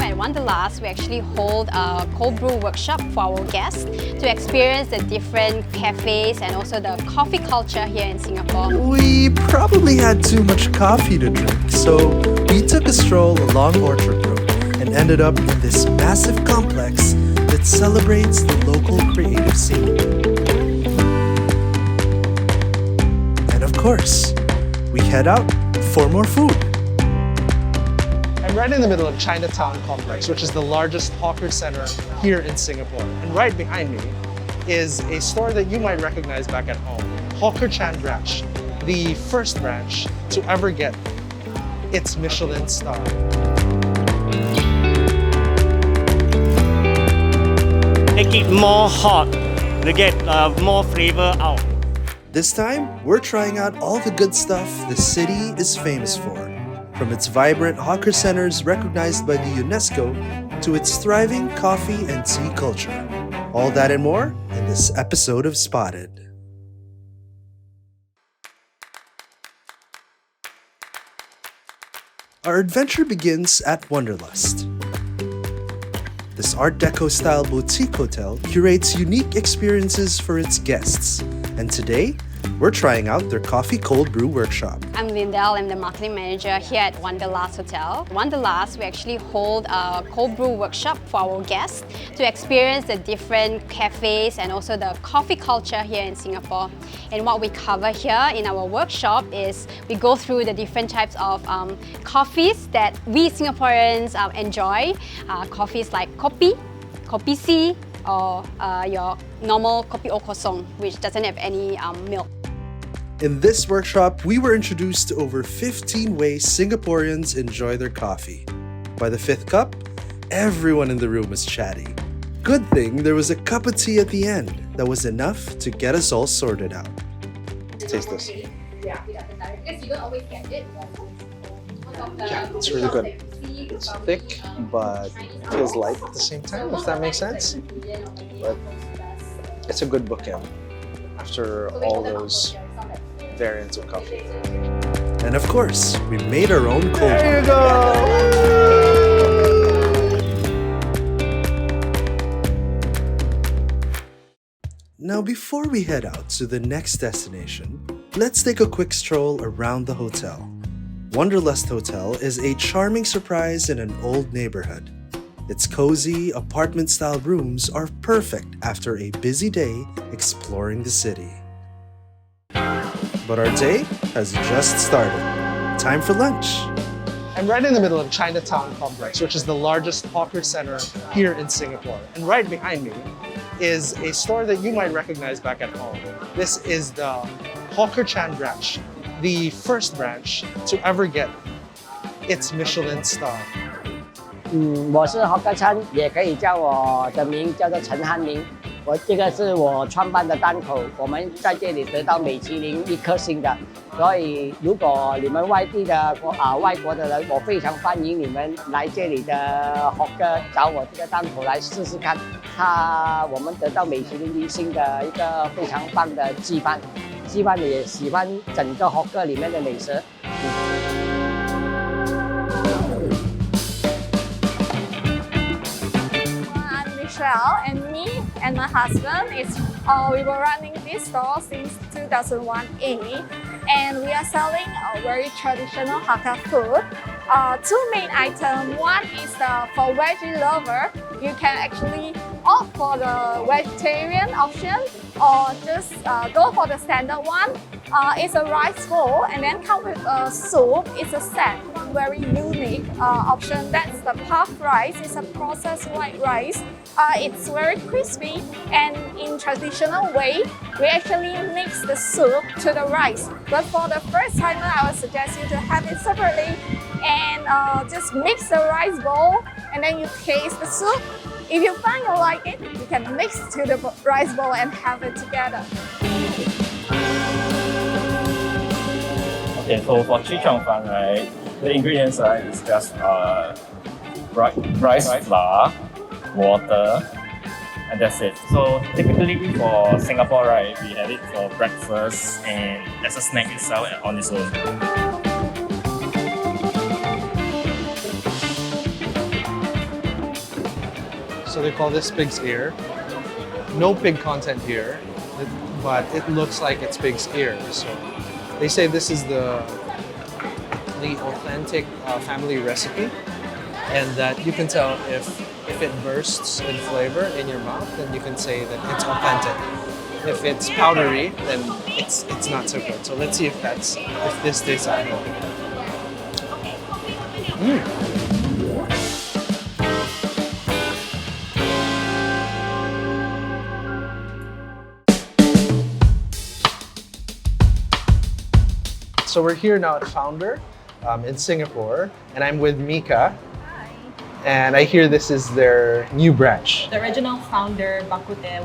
At Wanderlust, we actually hold a cold brew workshop for our guests to experience the different cafes and also the coffee culture here in Singapore. We probably had too much coffee to drink, so we took a stroll along Orchard Road and ended up in this massive complex that celebrates the local creative scene. And of course, we head out for more food. I'm right in the middle of Chinatown Complex, which is the largest hawker center here in Singapore. And right behind me is a store that you might recognize back at home, Hawker Chan Branch, the first branch to ever get its Michelin star. Make it more hot to get more flavor out. This time, we're trying out all the good stuff the city is famous for. From its vibrant hawker centers recognized by the UNESCO to its thriving coffee and tea culture. All that and more in this episode of Spotted. Our adventure begins at Wanderlust. This Art Deco style boutique hotel curates unique experiences for its guests. And today, we're trying out their coffee cold brew workshop. I'm Lindell, I'm the marketing manager here at Wanderlust Hotel. Wanderlust, we actually hold a cold brew workshop for our guests to experience the different cafes and also the coffee culture here in Singapore. And what we cover here in our workshop is we go through the different types of coffees that we Singaporeans enjoy. Coffees like kopi, kopi C, or your normal kopi o kosong, which doesn't have any milk. In this workshop, we were introduced to over 15 ways Singaporeans enjoy their coffee. By the fifth cup, everyone in the room was chatty. Good thing there was a cup of tea at the end that was enough to get us all sorted out. Taste this. Yeah, it's really good. It's thick, but feels light at the same time, if that makes sense. But it's a good bookend after all those variants of coffee. And of course, we made our own cold brew. There you go! Now, before we head out to the next destination, let's take a quick stroll around the hotel. Wanderlust Hotel is a charming surprise in an old neighborhood. Its cozy, apartment-style rooms are perfect after a busy day exploring the city. But our day has just started. Time for lunch. I'm right in the middle of Chinatown Complex, which is the largest hawker center here in Singapore. And right behind me is a store that you might recognize back at home. This is the Hawker Chan Branch, the first branch to ever get its Michelin star. 我是 Hawker Chan， 也可以叫我的名叫做陈汉明。这个是我创办的档口，我们在这里得到米其林1颗星的，所以如果你们外地的外国的人，我非常欢迎你们来这里的霍哥找我这个档口来试试看。我们得到米其林1星的一个非常棒的鸡饭，希望你也喜欢整个霍哥里面的美食。And me and my husband we were running this store since 2001A, and we are selling a very traditional Hakka food. Two main items. One is for veggie lover. You can actually opt for the vegetarian option or just go for the standard one. It's a rice bowl and then come with a soup. It's a set, very unique option. That's the puff rice. It's a processed white rice. It's very crispy, and in traditional way, we actually mix the soup to the rice. But for the first timer, I would suggest you to have it separately and just mix the rice bowl and then you taste the soup. If you find you like it, you can mix to the rice bowl and have it together. Okay, so for chichong fan, right, the ingredients is just rice flour, water, and that's it. So typically for Singapore, right, we have it for breakfast and as a snack itself on its own. So they call this pig's ear. No pig content here, but it looks like it's pig's ear. So they say this is the authentic family recipe, and that you can tell if it bursts in flavor in your mouth, then you can say that it's authentic. If it's powdery, then it's not so good. So let's see if this tastes at home. So we're here now at Founder in Singapore, and I'm with Mika. And I hear this is their new branch. The original Founder Bakute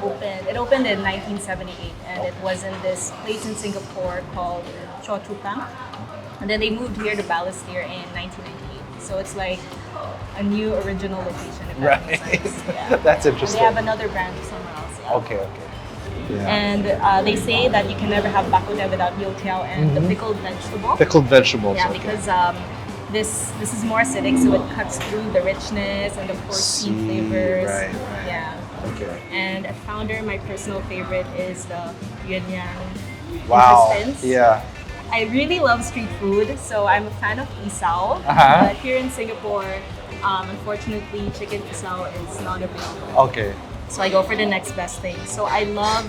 opened in 1978, and it was in this place in Singapore called Choa Chu Kang. And then they moved here to Balestier in 1998. So it's like a new original location. Right. Yeah. That's interesting. They have another branch somewhere else. Yeah. Okay. Yeah. And they say that you can never have bakute without youtiao and the pickled vegetable. Pickled vegetables. Yeah, okay. because this is more acidic, so it cuts through the richness and the porcine flavors. Right. Yeah. Okay. And at Founder, my personal favorite is the yuan yang. Wow. Resistance. Yeah. I really love street food, so I'm a fan of isao. Uh-huh. But here in Singapore, unfortunately, chicken isao is not available. Okay. So I go for the next best thing. So I love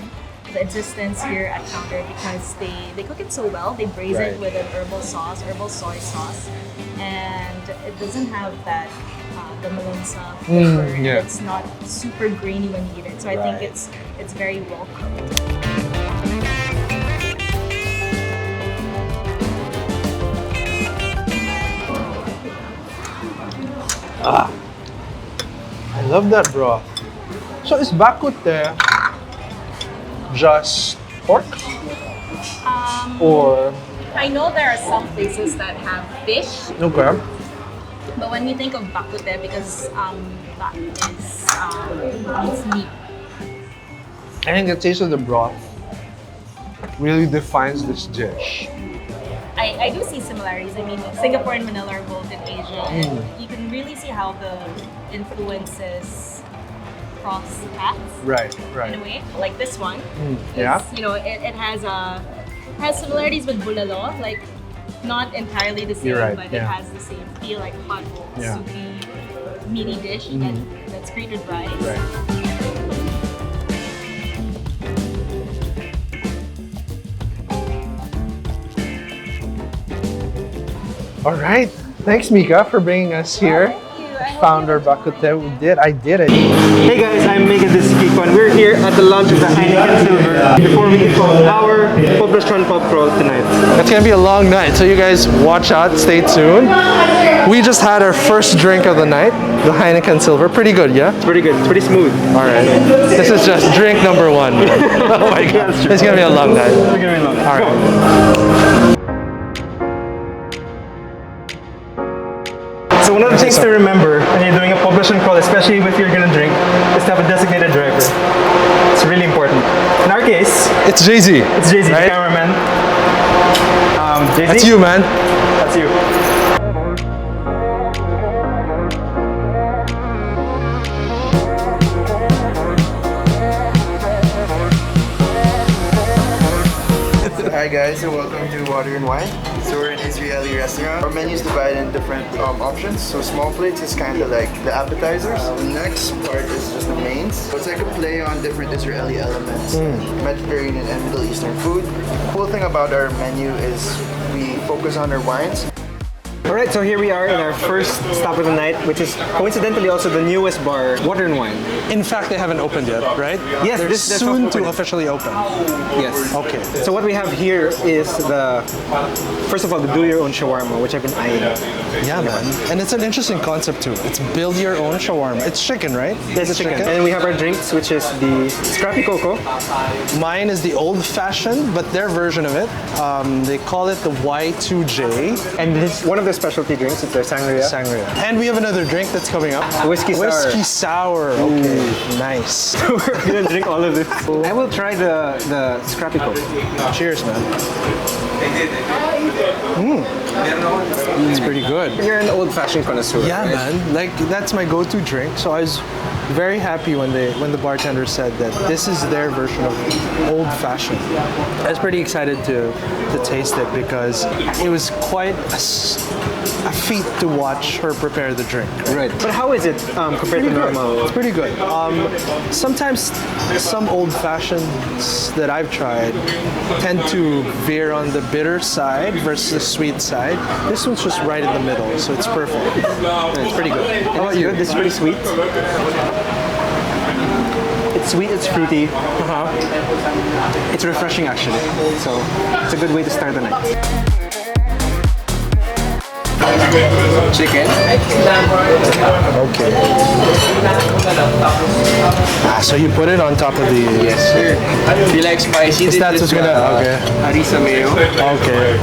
the existence here at Founder because they cook it so well. They braise it with an herbal soy sauce, and it doesn't have that the malunsa flavor. Yeah. It's not super grainy when you eat it. So I think it's very well cooked. I love that broth. So is bakute just pork? Or I know there are some places that have fish, okay. but when we think of bakute, because that is means meat. I think the taste of the broth really defines this dish. I do see similarities. I mean, Singapore and Manila are both in Asia, and you can really see how the influences cross paths. Right. In a way, like this one. Yeah. You know, it has similarities with bulalo, like not entirely the same, You're right, but yeah. it has the same feel, like hot, soupy, meaty dish that's grated rice. Right. All right. Thanks, Mika, for bringing us here. Thank you. And found our bakute. We did. I did it. Hey guys, I'm making this quick one. We're here at the launch of the Heineken Silver before we kick off our Poblacion Pub Crawl tonight. It's gonna be a long night, so you guys watch out, stay tuned. We just had our first drink of the night, the Heineken Silver. Pretty good, yeah? It's pretty good, it's pretty smooth. Alright. This is just drink number one. Oh my god. It's gonna be a long night. It's gonna be a long night. Alright. So one of the things to remember when you're doing a Poblacion crawl, especially if you're gonna drink, is to have a designated driver. It's really important. In our case, it's Jay-Z. It's Jay-Z, right? the cameraman. Jay-Z? That's you, man. That's you. Hi guys, and welcome to Water and Wine. So we're an Israeli restaurant. Our menu is divided in different options. So small plates is kind of like the appetizers. The next part is just the mains. So it's like a play on different Israeli elements, Mediterranean and Middle Eastern food. The cool thing about our menu is we focus on our wines. Alright, so here we are in our first stop of the night, which is coincidentally also the newest bar, Water and Wine. In fact, they haven't opened yet, right? Yes, they're soon to officially open. Yes. Okay. So what we have here is first of all, the do-your-own shawarma, which I've been eyeing. Yeah, man. And it's an interesting concept too. It's build your own shawarma. It's chicken, right? Yes, it's chicken. And we have our drinks, which is the Scrappy Coco. Mine is the old-fashioned, but their version of it. They call it the Y2J. And this one of the specialty drinks. It's their sangria. Sangria. And we have another drink that's coming up. Whiskey sour. Whiskey sour. Okay, nice. So we're gonna drink all of this. I will try the Scrappy Coke. Cheers, man. It's pretty good. You're an old-fashioned connoisseur. Yeah, right? man. Like that's my go-to drink. So I was very happy when the bartender said that this is their version of old-fashioned. I was pretty excited to taste it because it was quite a feat to watch her prepare the drink. Right. But how is it compared to normal? It's pretty good. Sometimes some old-fashions that I've tried tend to veer on the bitter side versus the sweet side. This one's just right in the middle, so it's perfect. Yeah, it's pretty good. How about you? This is pretty sweet. It's sweet, it's fruity. It's refreshing actually. So it's a good way to start the night. Chicken. Okay. So you put it on top of the... Yes, sir. If you like spicy, Is that what's gonna... Okay. harissa mayo. Okay.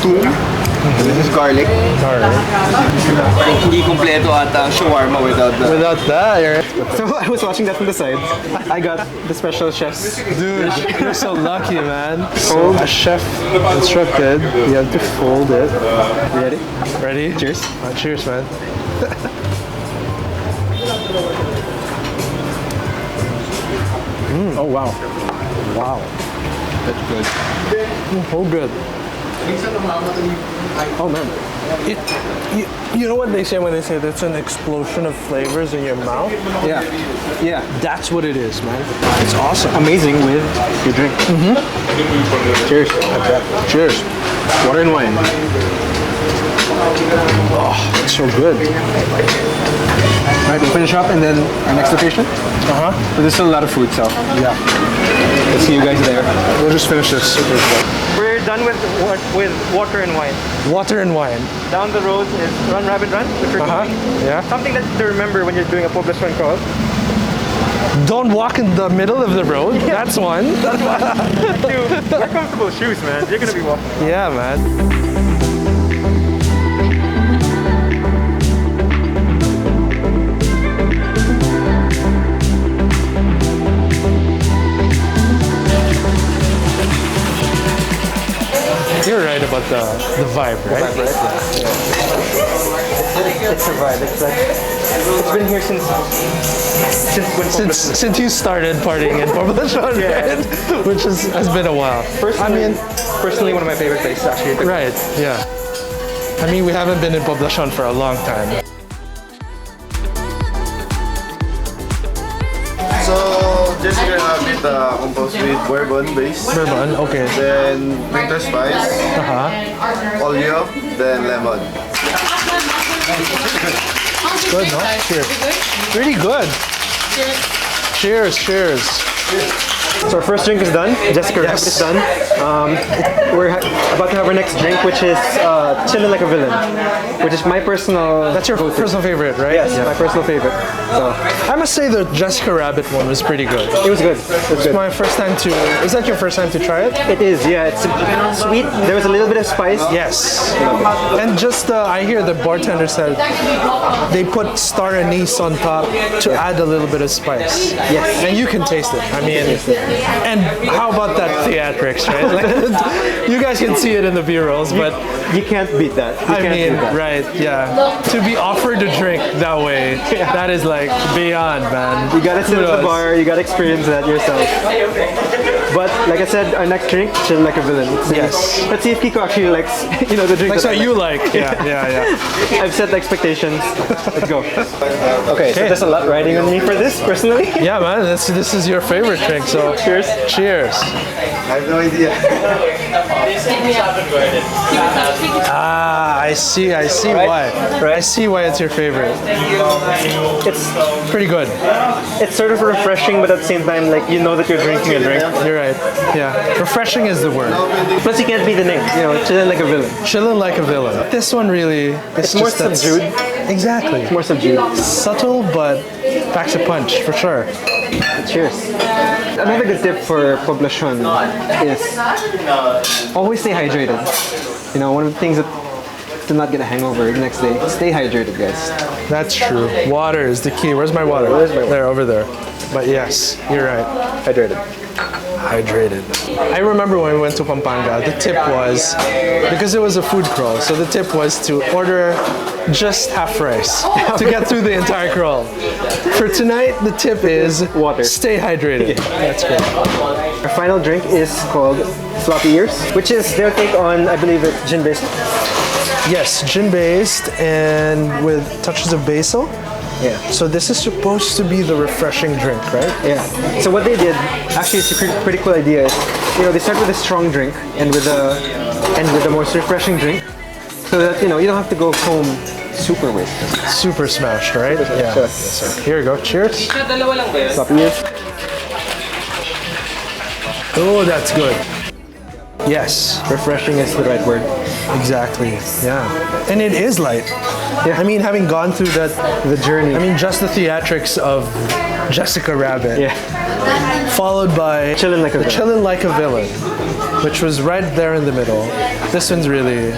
Toom. This is garlic. Hindi kompleto ata ang shawarma without that. Without that, So I was watching that from the side. I got the special chef's. Dude, you're so lucky, man. So a chef instructed, you have to fold it. Ready? Ready? Cheers. Cheers, man. Oh, wow. Wow. That's good. Oh, good. Oh, man. You know what they say when they say that's an explosion of flavors in your mouth? Yeah. Yeah. That's what it is, man. It's awesome. Amazing with your drink. Cheers. Cheers. Water and wine. Oh, it's so good. Alright, we'll finish up and then our next location. But there's still a lot of food, so yeah. Let's see you guys there. We'll just finish this. We're done with water and wine. Water and wine. Down the road is Run Rabbit Run, which we're doing. Yeah. Something that to remember when you're doing a Poblacion crawl. Don't walk in the middle of the road. Yeah. That's one. Dude, wear comfortable shoes, man. You're gonna be walking. Yeah, man. You're right about the vibe, right? The vibe, right? Yeah. It's a vibe. It's like it's been here since you started partying in Poblacion, right? Which has been a while. Personally, one of my favorite places actually. Right. Yeah. I mean, we haven't been in Poblacion for a long time. So just gonna have it composed with bourbon base. Bourbon, okay. Then winter spice. Oleo, then lemon. It's good, no? Cheers. Pretty good. Cheers, cheers. So our first drink is done. Jessica Rabbit is done. We're about to have our next drink, which is Chillin' Like a Villain, which is my personal. That's your personal favorite, right? Yes, my personal favorite. So I must say the Jessica Rabbit one was pretty good. It was good. It was good. My first time to. Is that your first time to try it? It is. Yeah, it's sweet. There was a little bit of spice. Yes. And just I hear the bartender said they put star anise on top to add a little bit of spice. Yes. And you can taste it. I mean. And how about that theatrics, right? Like, you guys can see it in the B-rolls, but you can't beat that. I mean, right? Yeah. To be offered a drink that way, that is like beyond, man. You gotta sit at the bar. You gotta experience that yourself. But like I said, our next drink, Chill Like a Villain. Let's see if Kiko actually likes, the drink. Like what you like. Yeah. I've set the expectations. Let's go. Okay, so there's a lot riding on me for this, personally. Yeah, man. This is your favorite drink, so cheers. Cheers. I have no idea. I see why. Right? I see why it's your favorite. It's pretty good. It's sort of refreshing, but at the same time, like you know that you're drinking a drink. You're right. Yeah. Refreshing is the word. Plus, you can't beat the name. Chillin' Like a Villain. Chillin' Like a Villain. This one really. It's more subdued. Exactly. It's more subdued. Subtle, but packs a punch for sure. Cheers. Another good tip for poblacion is always stay hydrated. One of the things that to not get a hangover the next day. Stay hydrated, guys. That's true. Water is the key. Where's my water? There, over there. But yes, you're right. Hydrated. I remember when we went to Pampanga, the tip was, because it was a food crawl, so the tip was to order just half rice to get through the entire crawl. For tonight, the tip is water. Stay hydrated. That's good. Our final drink is called Floppy Ears, which is their take on, I believe it's gin-based. Yes, gin-based and with touches of basil. Yeah. So this is supposed to be the refreshing drink, right? Yeah. So what they did, actually, it's a pretty cool idea. Is, they start with a strong drink and with a most refreshing drink, so that you don't have to go home super wasted. Super smashed, right? Yeah. Yes, sir. Here we go. Cheers. Floppy Ears. Oh, that's good. Yes. Refreshing is the right word. Exactly. Yeah. And it is light. Yeah. I mean, having gone through the journey. I mean, just the theatrics of Jessica Rabbit. Yeah. Followed by Chillin' Like a Villain, which was right there in the middle. This one's really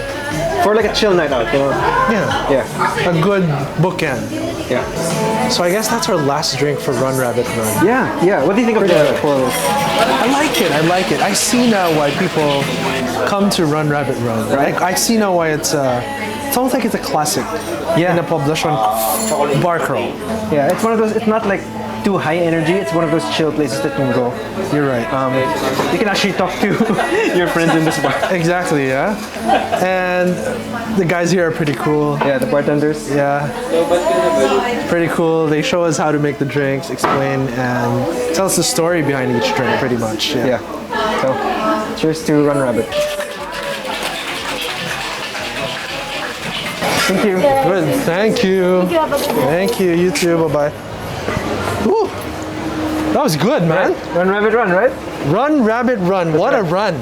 for like a chill night out, Yeah. A good bookend. Yeah. So I guess that's our last drink for Run Rabbit Run. Yeah. What do you think of the pour? I like it. I see now why people come to Run Rabbit Run. Right? I see now why it's almost like it's a classic. Yeah. In a poblacion bar crawl. Yeah, it's one of those. It's not like too high energy. It's one of those chill places that you can go. You're right. You can actually talk to your friends in this bar. Exactly. Yeah. And the guys here are pretty cool. Yeah, the bartenders. Yeah. Pretty cool. They show us how to make the drinks, explain, and tell us the story behind each drink, pretty much. Yeah. So, cheers to Run Rabbit. Thank you. Good. Thank you. Thank you. You too. Bye-bye. Ooh. That was good, man. Run Rabbit Run, right? Run Rabbit Run. What a run.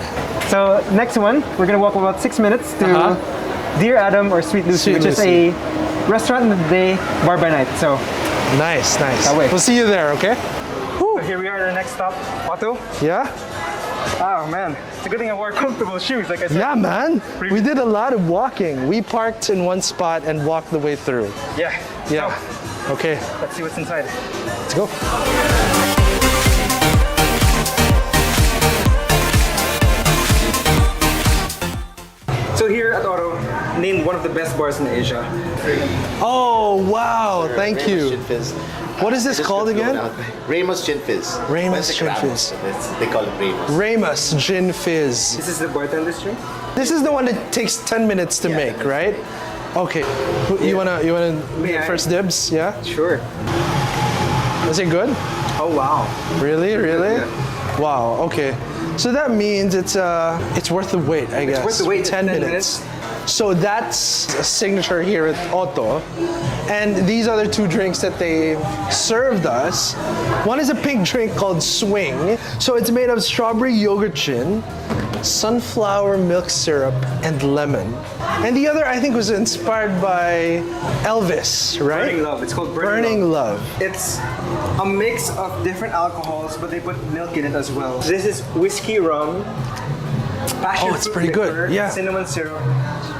So next one, we're gonna walk about 6 minutes to Dear Adam or Sweet Lucy, which is a restaurant in the day, bar by night. So nice. That way. We'll see you there, okay? So here we are at our next stop, Otto. Yeah? Oh man, it's a good thing I wore comfortable shoes, like I said. Yeah, man. We did a lot of walking. We parked in one spot and walked the way through. Yeah. So, okay. Let's see what's inside. Let's go. So here at Otto, named one of the best bars in Asia. Oh, wow. Thank you. Gin Fizz. What is this called again? Ramos Gin Fizz. Ramos Gin Fizz. They call it Ramos. Ramos Gin Fizz. This is the bartender's drink? This is the one that takes 10 minutes to make, right? Okay. You wanna first dibs? Yeah? Sure. Is it good? Oh wow. Really? Yeah. Wow, okay. So that means it's worth the wait, I guess. It's worth the wait. 10 minutes. So that's a signature here at Otto. And these other two drinks that they served us, one is a pink drink called Swing. So it's made of strawberry yogurt gin, sunflower milk syrup, and lemon. And the other, I think, was inspired by Elvis, right? Burning Love. It's called Burning Love. It's a mix of different alcohols, but they put milk in it as well. This is whiskey rum, passion it's fruit pretty liquor, good. Yeah. cinnamon syrup,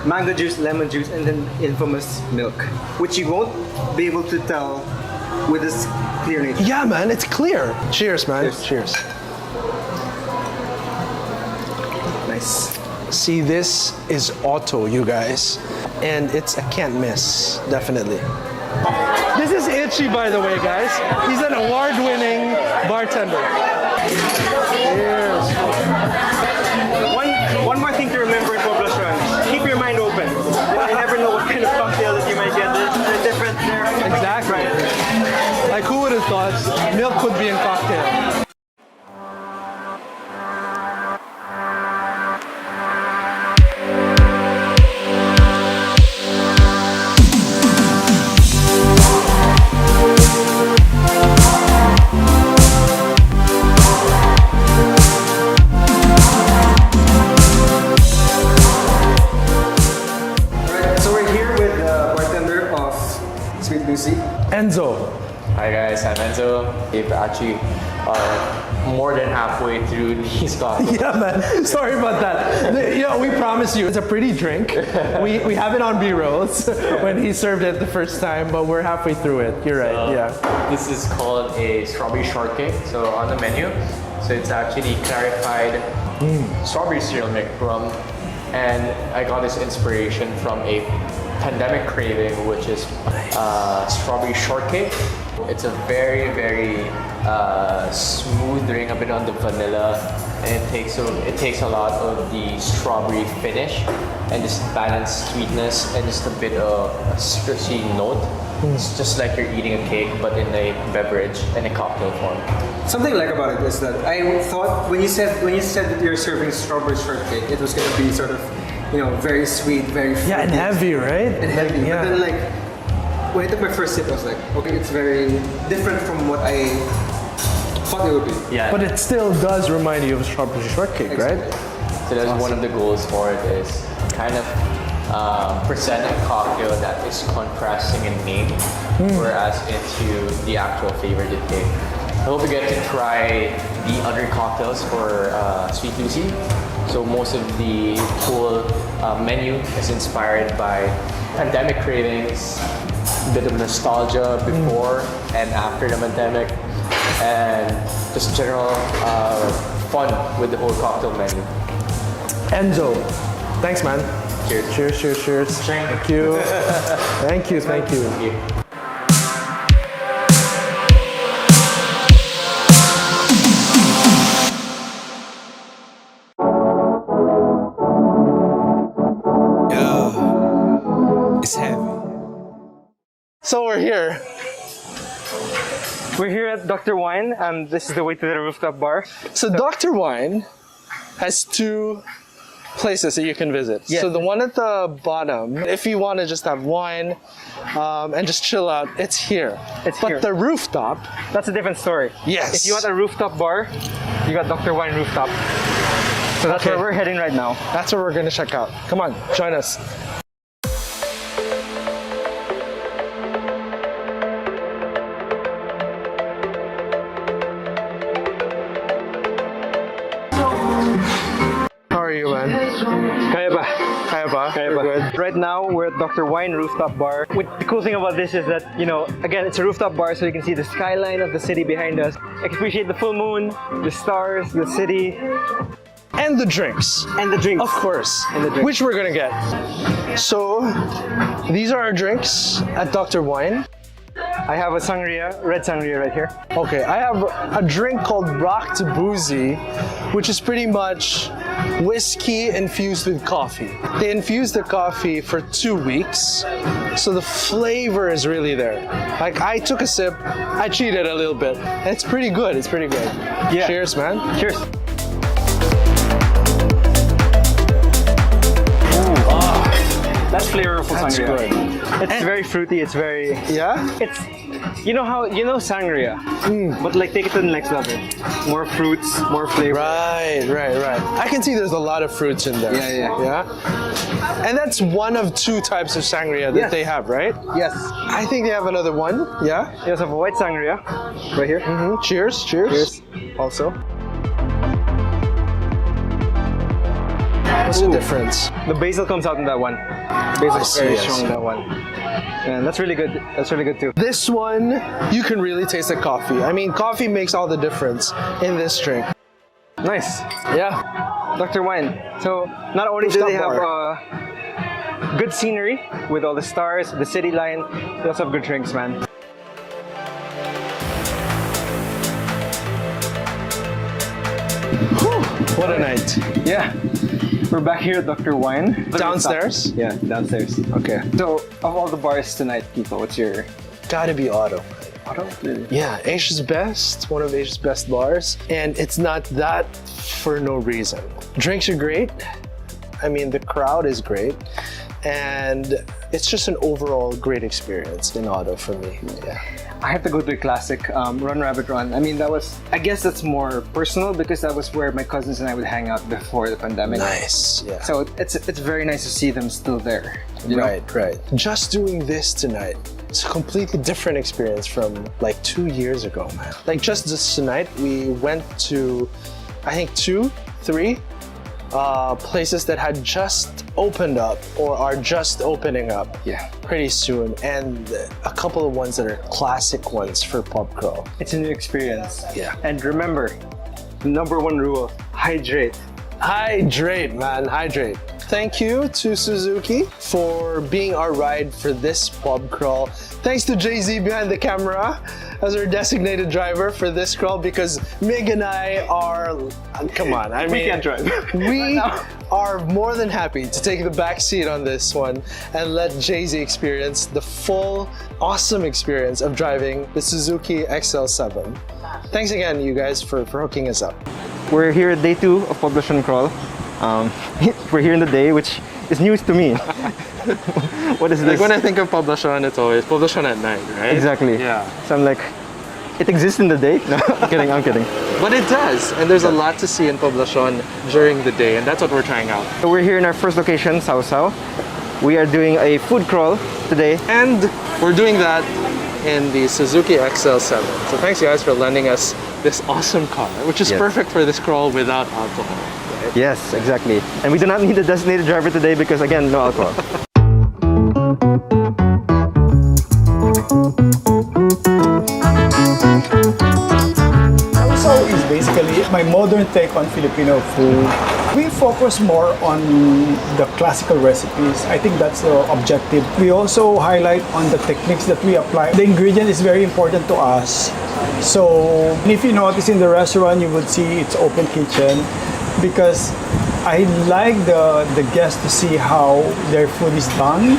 mango juice, lemon juice, and then infamous milk, which you won't be able to tell with this clear nature. Yeah, man, it's clear. Cheers, man. Cheers. Nice. See, this is Otto, you guys. And it's a can't miss, definitely. This is Itchy, by the way, guys. He's an award-winning bartender. Cheers. One more thing to remember in Poblacion. Keep your mind open. You never know what kind of cocktail that you might get. They're different. Exactly. Like, who would have thought milk could be in cocktail? Enzo. Hi guys, I'm Enzo. We've actually are more than halfway through these cocktails. Yeah, man. Sorry about that. You know, we promise you, it's a pretty drink. We have it on B-rolls when he served it the first time, but we're halfway through it. You're right. Yeah. This is called a strawberry shortcake. So on the menu, so it's actually clarified strawberry cereal milk rum, and I got this inspiration from a pandemic craving, which is strawberry shortcake. It's a very, very smooth drink, a bit on the vanilla, and it takes a lot of the strawberry finish and this balanced sweetness and just a bit of a citrusy note. It's just like you're eating a cake, but in a beverage and a cocktail form. Something I like about it is that I thought when you said that you're serving strawberry shortcake, it was going to be sort of, you know, very sweet, very fruity. Yeah, and heavy, right? And heavy. Yeah. But then, like, when I took my first sip, I was like, okay, it's very different from what I thought it would be. Yeah. But it still does remind you of strawberry shortcake, right? So that's one of the goals for it is kind of present a cocktail that is contrasting in name, whereas into the actual flavor you take. I hope you get to try the other cocktails for Sweet Lucy. So most of the whole menu is inspired by pandemic cravings, a bit of nostalgia before and after the pandemic, and just general fun with the whole cocktail menu. Enzo, thanks, man. Cheers. Cheers, cheers, cheers. Thank you. Thank you, thank you. Thank you. It's heavy. So we're here. We're here at Dr. Wine, and this is the way to the rooftop bar. So Dr. Wine has two places that you can visit. Yeah. So the one at the bottom, if you want to just have wine and just chill out, it's here. But the rooftop, that's a different story. Yes. If you want a rooftop bar, you got Dr. Wine Rooftop. So that's where we're heading right now. That's what we're going to check out. Come on, join us. How are you, man? Kaya ba? Kaya ba? Kaya ba? Good. Right now, we're at Dr. Wine Rooftop Bar. The cool thing about this is that, you know, again, it's a rooftop bar, so you can see the skyline of the city behind us. I can appreciate the full moon, the stars, the city. And the drinks. And the drinks. Of course. And the drinks. Which we're gonna get. So, these are our drinks at Dr. Wine. I have a sangria, red sangria right here. Okay, I have a drink called Rock Boozy, which is pretty much whiskey infused with coffee. They infuse the coffee for 2 weeks, so the flavor is really there. Like, I took a sip, I cheated a little bit, and it's pretty good, it's pretty good. Yeah. Cheers, man. Cheers. That's flavorful That's sangria. good. It's very fruity. It's very It's sangria, but like take it to the next level. More fruits, more flavor. Right. I can see there's a lot of fruits in there. Yeah. And that's one of two types of sangria that they have, right? Yes. I think they have another one. Yeah. You also have a white sangria right here. Cheers. Cheers. Also. What's the difference? The basil comes out in that one. Basil is very strong in that one. And that's really good. That's really good too. This one, you can really taste the coffee. I mean, coffee makes all the difference in this drink. Nice. Yeah. Dr. Wine. So not only do they have good scenery with all the stars, the city line, they also have good drinks, man. Whew, what a night. Yeah. We're back here at Dr. Wine. Downstairs? Yeah, downstairs. Okay. So, of all the bars tonight, Kiko, what's your... Gotta be Auto. Auto? Really? Yeah, Asia's best, one of Asia's best bars. And it's not that for no reason. Drinks are great. I mean, the crowd is great. And it's just an overall great experience in Auto for me. Yeah. I have to go to a classic, Run Rabbit Run. I mean, I guess that's more personal because that was where my cousins and I would hang out before the pandemic. Nice, yeah. So it's very nice to see them still there. Right. Just doing this tonight, it's a completely different experience from like 2 years ago, man. Like just this tonight, we went to, I think 2, 3 places that had just opened up or are just opening up pretty soon, and a couple of ones that are classic ones for pub crawl. It's a new experience. Yeah. And remember, the #1 rule, hydrate. Hydrate, man, hydrate. Thank you to Suzuki for being our ride for this pub crawl. Thanks to Jay-Z behind the camera as our designated driver for this crawl, because Mig and I are, come on, I mean, we can't drive. We are more than happy to take the back seat on this one and let Jay-Z experience the full awesome experience of driving the Suzuki XL7. Thanks again, you guys, for hooking us up. We're here at day 2 of Poblacion Crawl. We're here in the day, which is news to me. What is this? Like when I think of Poblacion, it's always Poblacion at night, right? Exactly. Yeah. So I'm like, it exists in the day? No, I'm kidding. But it does, and there's a lot to see in Poblacion during the day, and that's what we're trying out. So we're here in our first location, Sao Sao. We are doing a food crawl today. And we're doing that in the Suzuki XL7. So thanks guys for lending us this awesome car, which is perfect for this crawl without alcohol. Right? Yes, exactly. And we do not need a designated driver today because, again, no alcohol. Sao is basically my modern take on Filipino food. We focus more on the classical recipes. I think that's the objective. We also highlight on the techniques that we apply. The ingredient is very important to us. So if you notice in the restaurant, you would see it's open kitchen, because I like the guests to see how their food is done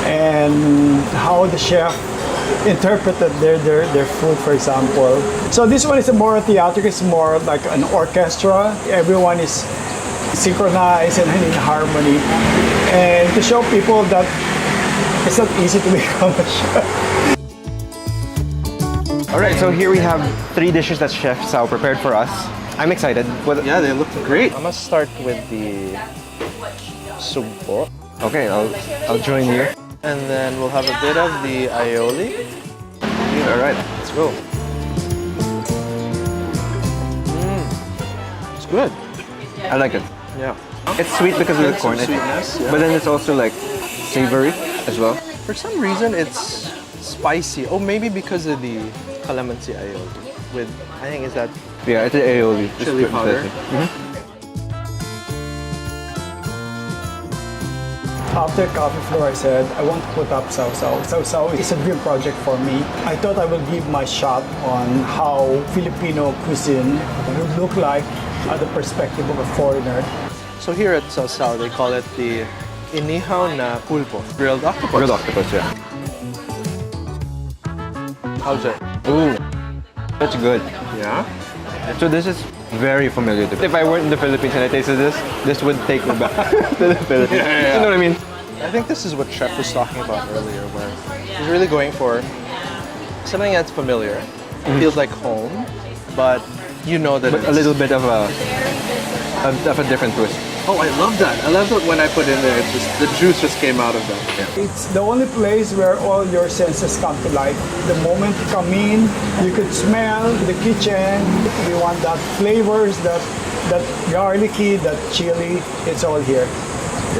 and how the chef interpreted their food, for example. So this one is more theatrical, it's more like an orchestra. Everyone is synchronized and in harmony. And to show people that it's not easy to become a chef. Alright, so here we have 3 dishes that Chef Sao prepared for us. I'm excited. Yeah, they look great. I'm gonna start with the sugpo. Okay, I'll join you. And then we'll have a bit of the aioli. Alright, let's go. It's good. I like it. Yeah. It's sweet because of the corn, sweetness, yeah. But then it's also like savory as well. For some reason, it's spicy. Oh, maybe because of the calamansi aioli. With, I think, is that yeah, it's the aioli. chili powder? After Coffee Floor, I said, I want to put up Sao Sao. Sao Sao is a dream project for me. I thought I would give my shot on how Filipino cuisine would look like at the perspective of a foreigner. So here at Sao Sao, they call it the inihaw na pulpo, grilled octopus. Grilled octopus, yeah. How's it? Ooh, that's good. Yeah? So this is very familiar to me. If I weren't in the Philippines and I tasted this would take me back to the Philippines. Yeah. You know what I mean? I think this is what Chef was talking about earlier, where he's really going for something that's familiar, feels like home, but you know that But a little bit of a different twist. Oh, I love that. I love that when I put in there, it's just the juice just came out of that. It's the only place where all your senses come to life. The moment you come in, you could smell the kitchen. You want that flavors, that garlicky, that chili. It's all here.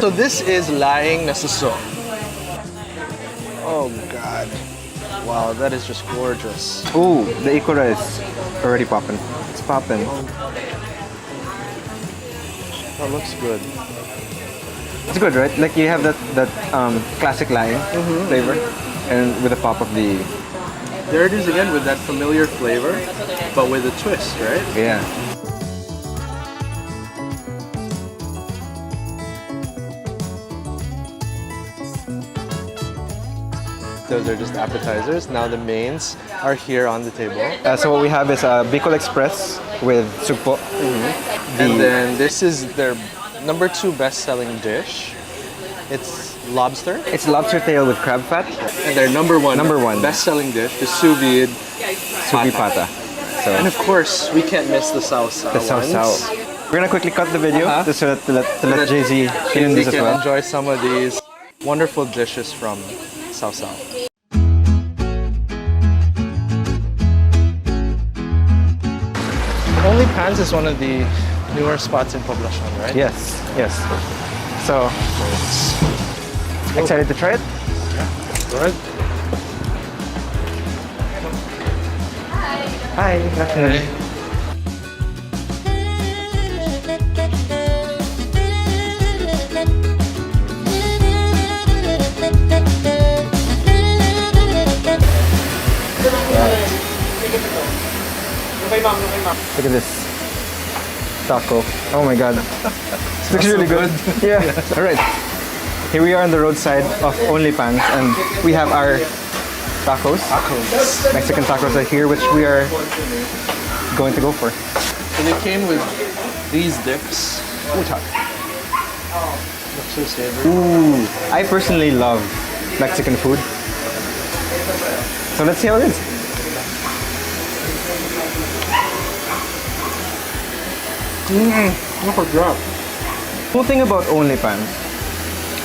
So this is Laing Nasuso. Oh God. Wow, that is just gorgeous. Ooh, the ikura is already popping. It's popping. That looks good. It's good, right? Like you have that classic Laing flavor, and with a pop of the. There it is again with that familiar flavor, but with a twist, right? Yeah. Those are just appetizers. Now the mains are here on the table. So what we have is a Bicol Express with sugpo. And then this is their number 2 best-selling dish. It's lobster. It's lobster tail with crab fat. And their number one best-selling dish, the sous vide pata. So, and of course, we can't miss the sauce. The sauce. We're gonna quickly cut the video just so that to let Jay-Z get in this as well. Enjoy some of these wonderful dishes from Sao. Only Pans is one of the newer spots in Poblacion, right? Yes. So, excited to try it? Yeah. Go ahead. Hi. Good afternoon. Look at this taco. Oh my god. This looks really good. Yeah. Alright. Here we are on the roadside of OnlyPans and we have our tacos. Mexican tacos are here, which we are going to go for. So they came with these dips. Looks so savory. Ooh. I personally love Mexican food. So let's see how it is. Look at that. Cool thing about OnlyPans,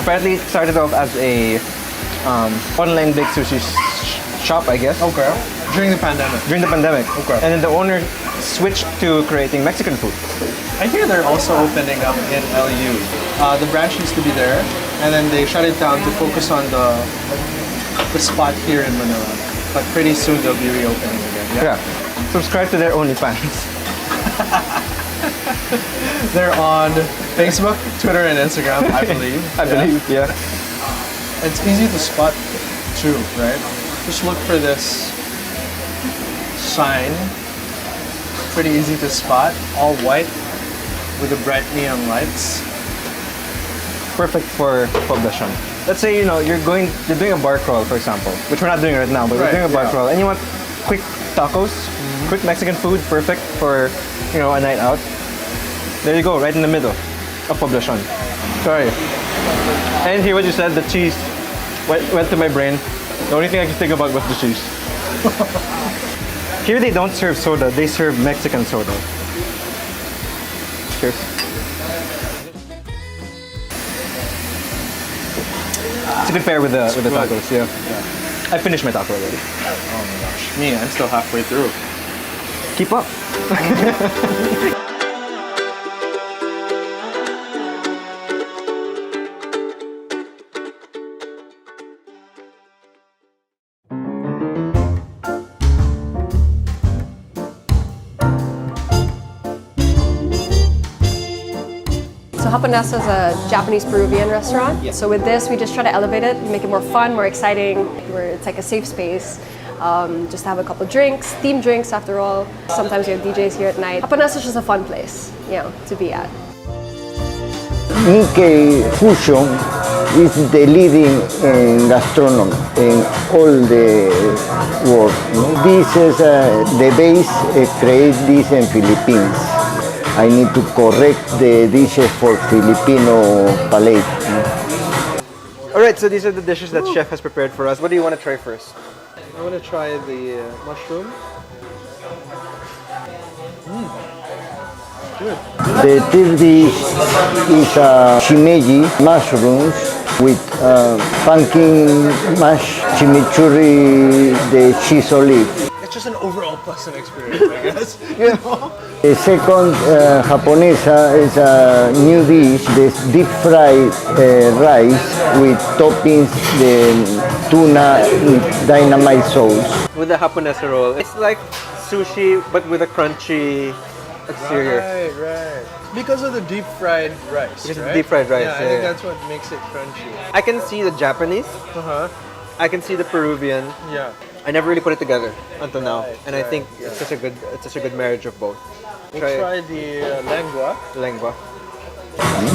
apparently it started off as a online big sushi shop, I guess. Okay. During the pandemic. Okay. And then the owner switched to creating Mexican food. I hear they're also opening up in LU. The branch used to be there, and then they shut it down to focus on the spot here in Manila. But pretty soon they'll be reopening again. Yeah. Subscribe to their OnlyPans. They're on Facebook, Twitter, and Instagram, I believe. I believe, yeah. It's easy to spot too, right? Just look for this sign. Pretty easy to spot. All white with the bright neon lights. Perfect for Poblacion. Let's say you're doing a bar crawl, for example, which we're not doing right now, but we're doing a bar crawl, and you want quick tacos, quick Mexican food, perfect for a night out. There you go, right in the middle of Poblacion. Sorry. And hear what you said, the cheese went to my brain. The only thing I could think about was the cheese. Here they don't serve soda, they serve Mexican soda. Cheers. It's a good pair with the tacos, yeah. I finished my taco already. Oh my gosh. Me, I'm still halfway through. Keep up. So Hapanesa is a Japanese Peruvian restaurant. So with this, we just try to elevate it, make it more fun, more exciting, where it's like a safe space. Just have a couple drinks, themed drinks after all. Sometimes we have DJs here at night. Hapanesa is just a fun place, to be at. Nikkei Fusion is the leading gastronomy in all the world. This is the base create this in Philippines. I need to correct the dishes for Filipino palate. Alright, so these are the dishes that Chef has prepared for us. What do you want to try first? I want to try the mushroom. Good. The third dish is shimeji mushrooms with pumpkin mash, chimichurri, the cheese olive. It's just an overall pleasant experience, I guess. You know? The second japonesa is a new dish, this deep fried rice with toppings, the tuna with dynamite sauce. With the Japonesa roll. It's like sushi, but with a crunchy exterior. Right. Because of the deep fried rice. Because of the deep fried rice, Yeah, I think that's what makes it crunchy. I can see the Japanese. I can see the Peruvian. Yeah. I never really put it together until now, and I right, think it's such a good marriage of both. We'll try the lengua. Lengua.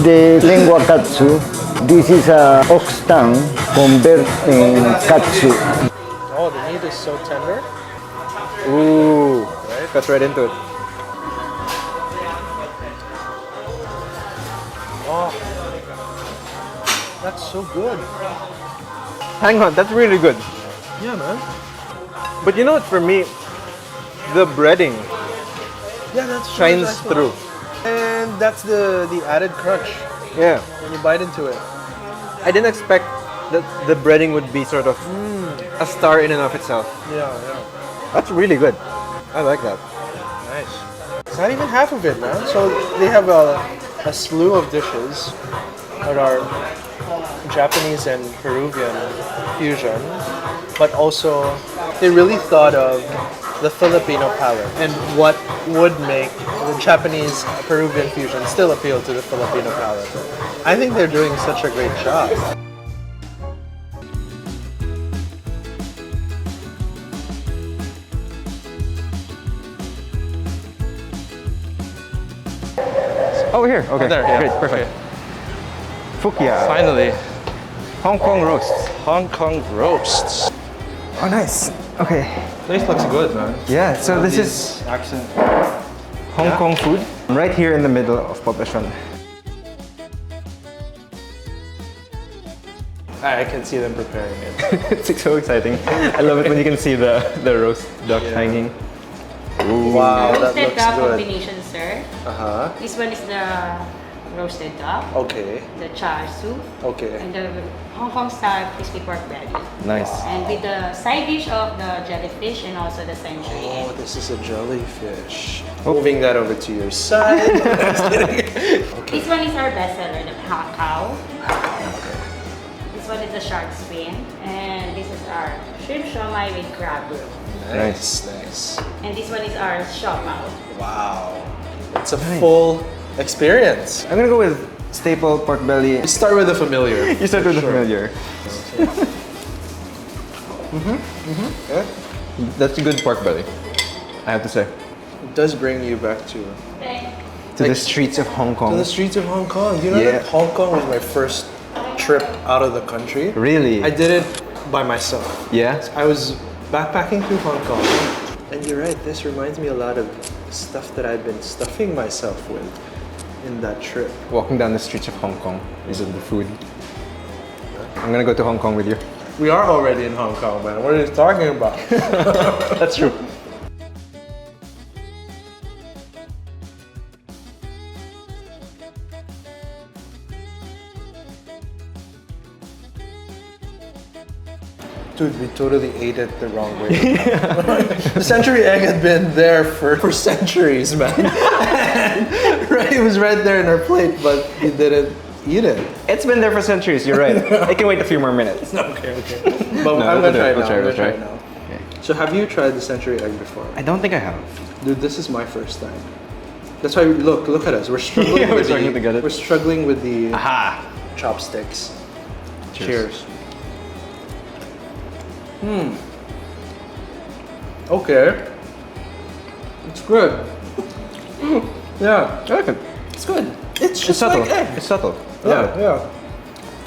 The lengua katsu. This is a ox tongue converted in katsu. Oh, the meat is so tender. Ooh, right? Cuts right into it. Oh, that's so good. Hang on, that's really good. Yeah, man. But you know what? For me, the breading shines through. And that's the added crunch. Yeah. When you bite into it. I didn't expect that the breading would be sort of a star in and of itself. Yeah. That's really good. I like that. Nice. It's not even half of it, man. So they have a slew of dishes that are Japanese and Peruvian fusion, but also they really thought of the Filipino palate and what would make the Japanese Peruvian fusion still appeal to the Filipino palate. I think they're doing such a great job. Over here. Okay. There, yeah. Great. Perfect. Fukia. Finally. Hong Kong roasts. Hong Kong roasts. Oh, nice. Okay. Place looks good, man. Yeah. So this is accent. Hong Kong food right here in the middle of Poblacion. I can see them preparing it. It's so exciting. I love it when you can see the roast duck hanging. Ooh. Wow, that roasted looks duck good. combination, sir. Uh-huh. This one is the roasted duck. Okay. The char siu. Okay. And the Hong Kong style crispy pork belly. Nice. And with the side dish of the jellyfish and also the century. Oh, this is a jellyfish. Moving that over to your side. This one is our bestseller, the cow. This one is the shark fin. And this is our shrimp siomai with crab roe. Nice. And this one is our siomao. Wow. It's a full experience. I'm gonna go with staple pork belly. You start with the familiar. You start with the familiar. Yeah. That's a good pork belly, I have to say. It does bring you back to the streets of Hong Kong. To the streets of Hong Kong. You know that Hong Kong was my first trip out of the country. Really? I did it by myself. Yeah? I was backpacking through Hong Kong. And you're right, this reminds me a lot of stuff that I've been stuffing myself with in that trip. Walking down the streets of Hong Kong is the food. I'm gonna go to Hong Kong with you. We are already in Hong Kong, man. What are you talking about? That's true. Dude, we totally ate it the wrong way. The century egg had been there for centuries, man. Right, it was right there in our plate, but we didn't eat it. It's been there for centuries, you're right. I can wait a few more minutes. Okay. But I'm gonna try it now. We'll try. Okay. So have you tried the century egg before? I don't think I have. Dude, this is my first time. That's why, look at us. We're struggling Yeah, we're with struggling to get it. We're struggling with the Aha! chopsticks. Cheers. Okay. It's good. Yeah. I like it. It's good. It's just subtle. like egg. It's subtle. Yeah.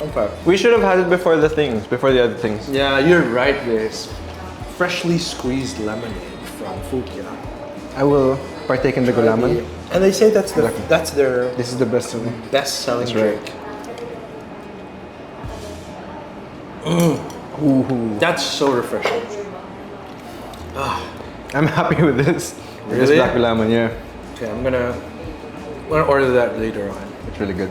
Okay. We should have had it before the other things. Yeah, you're right, Grace. Freshly squeezed lemonade from Fukia. I will partake in the gulaman. And they say that's their This is the best selling. best selling That's right. drink. Ooh, that's so refreshing. I'm happy with this. With this Really? black lemon, yeah. Okay, I'm gonna order that later on. It's really good.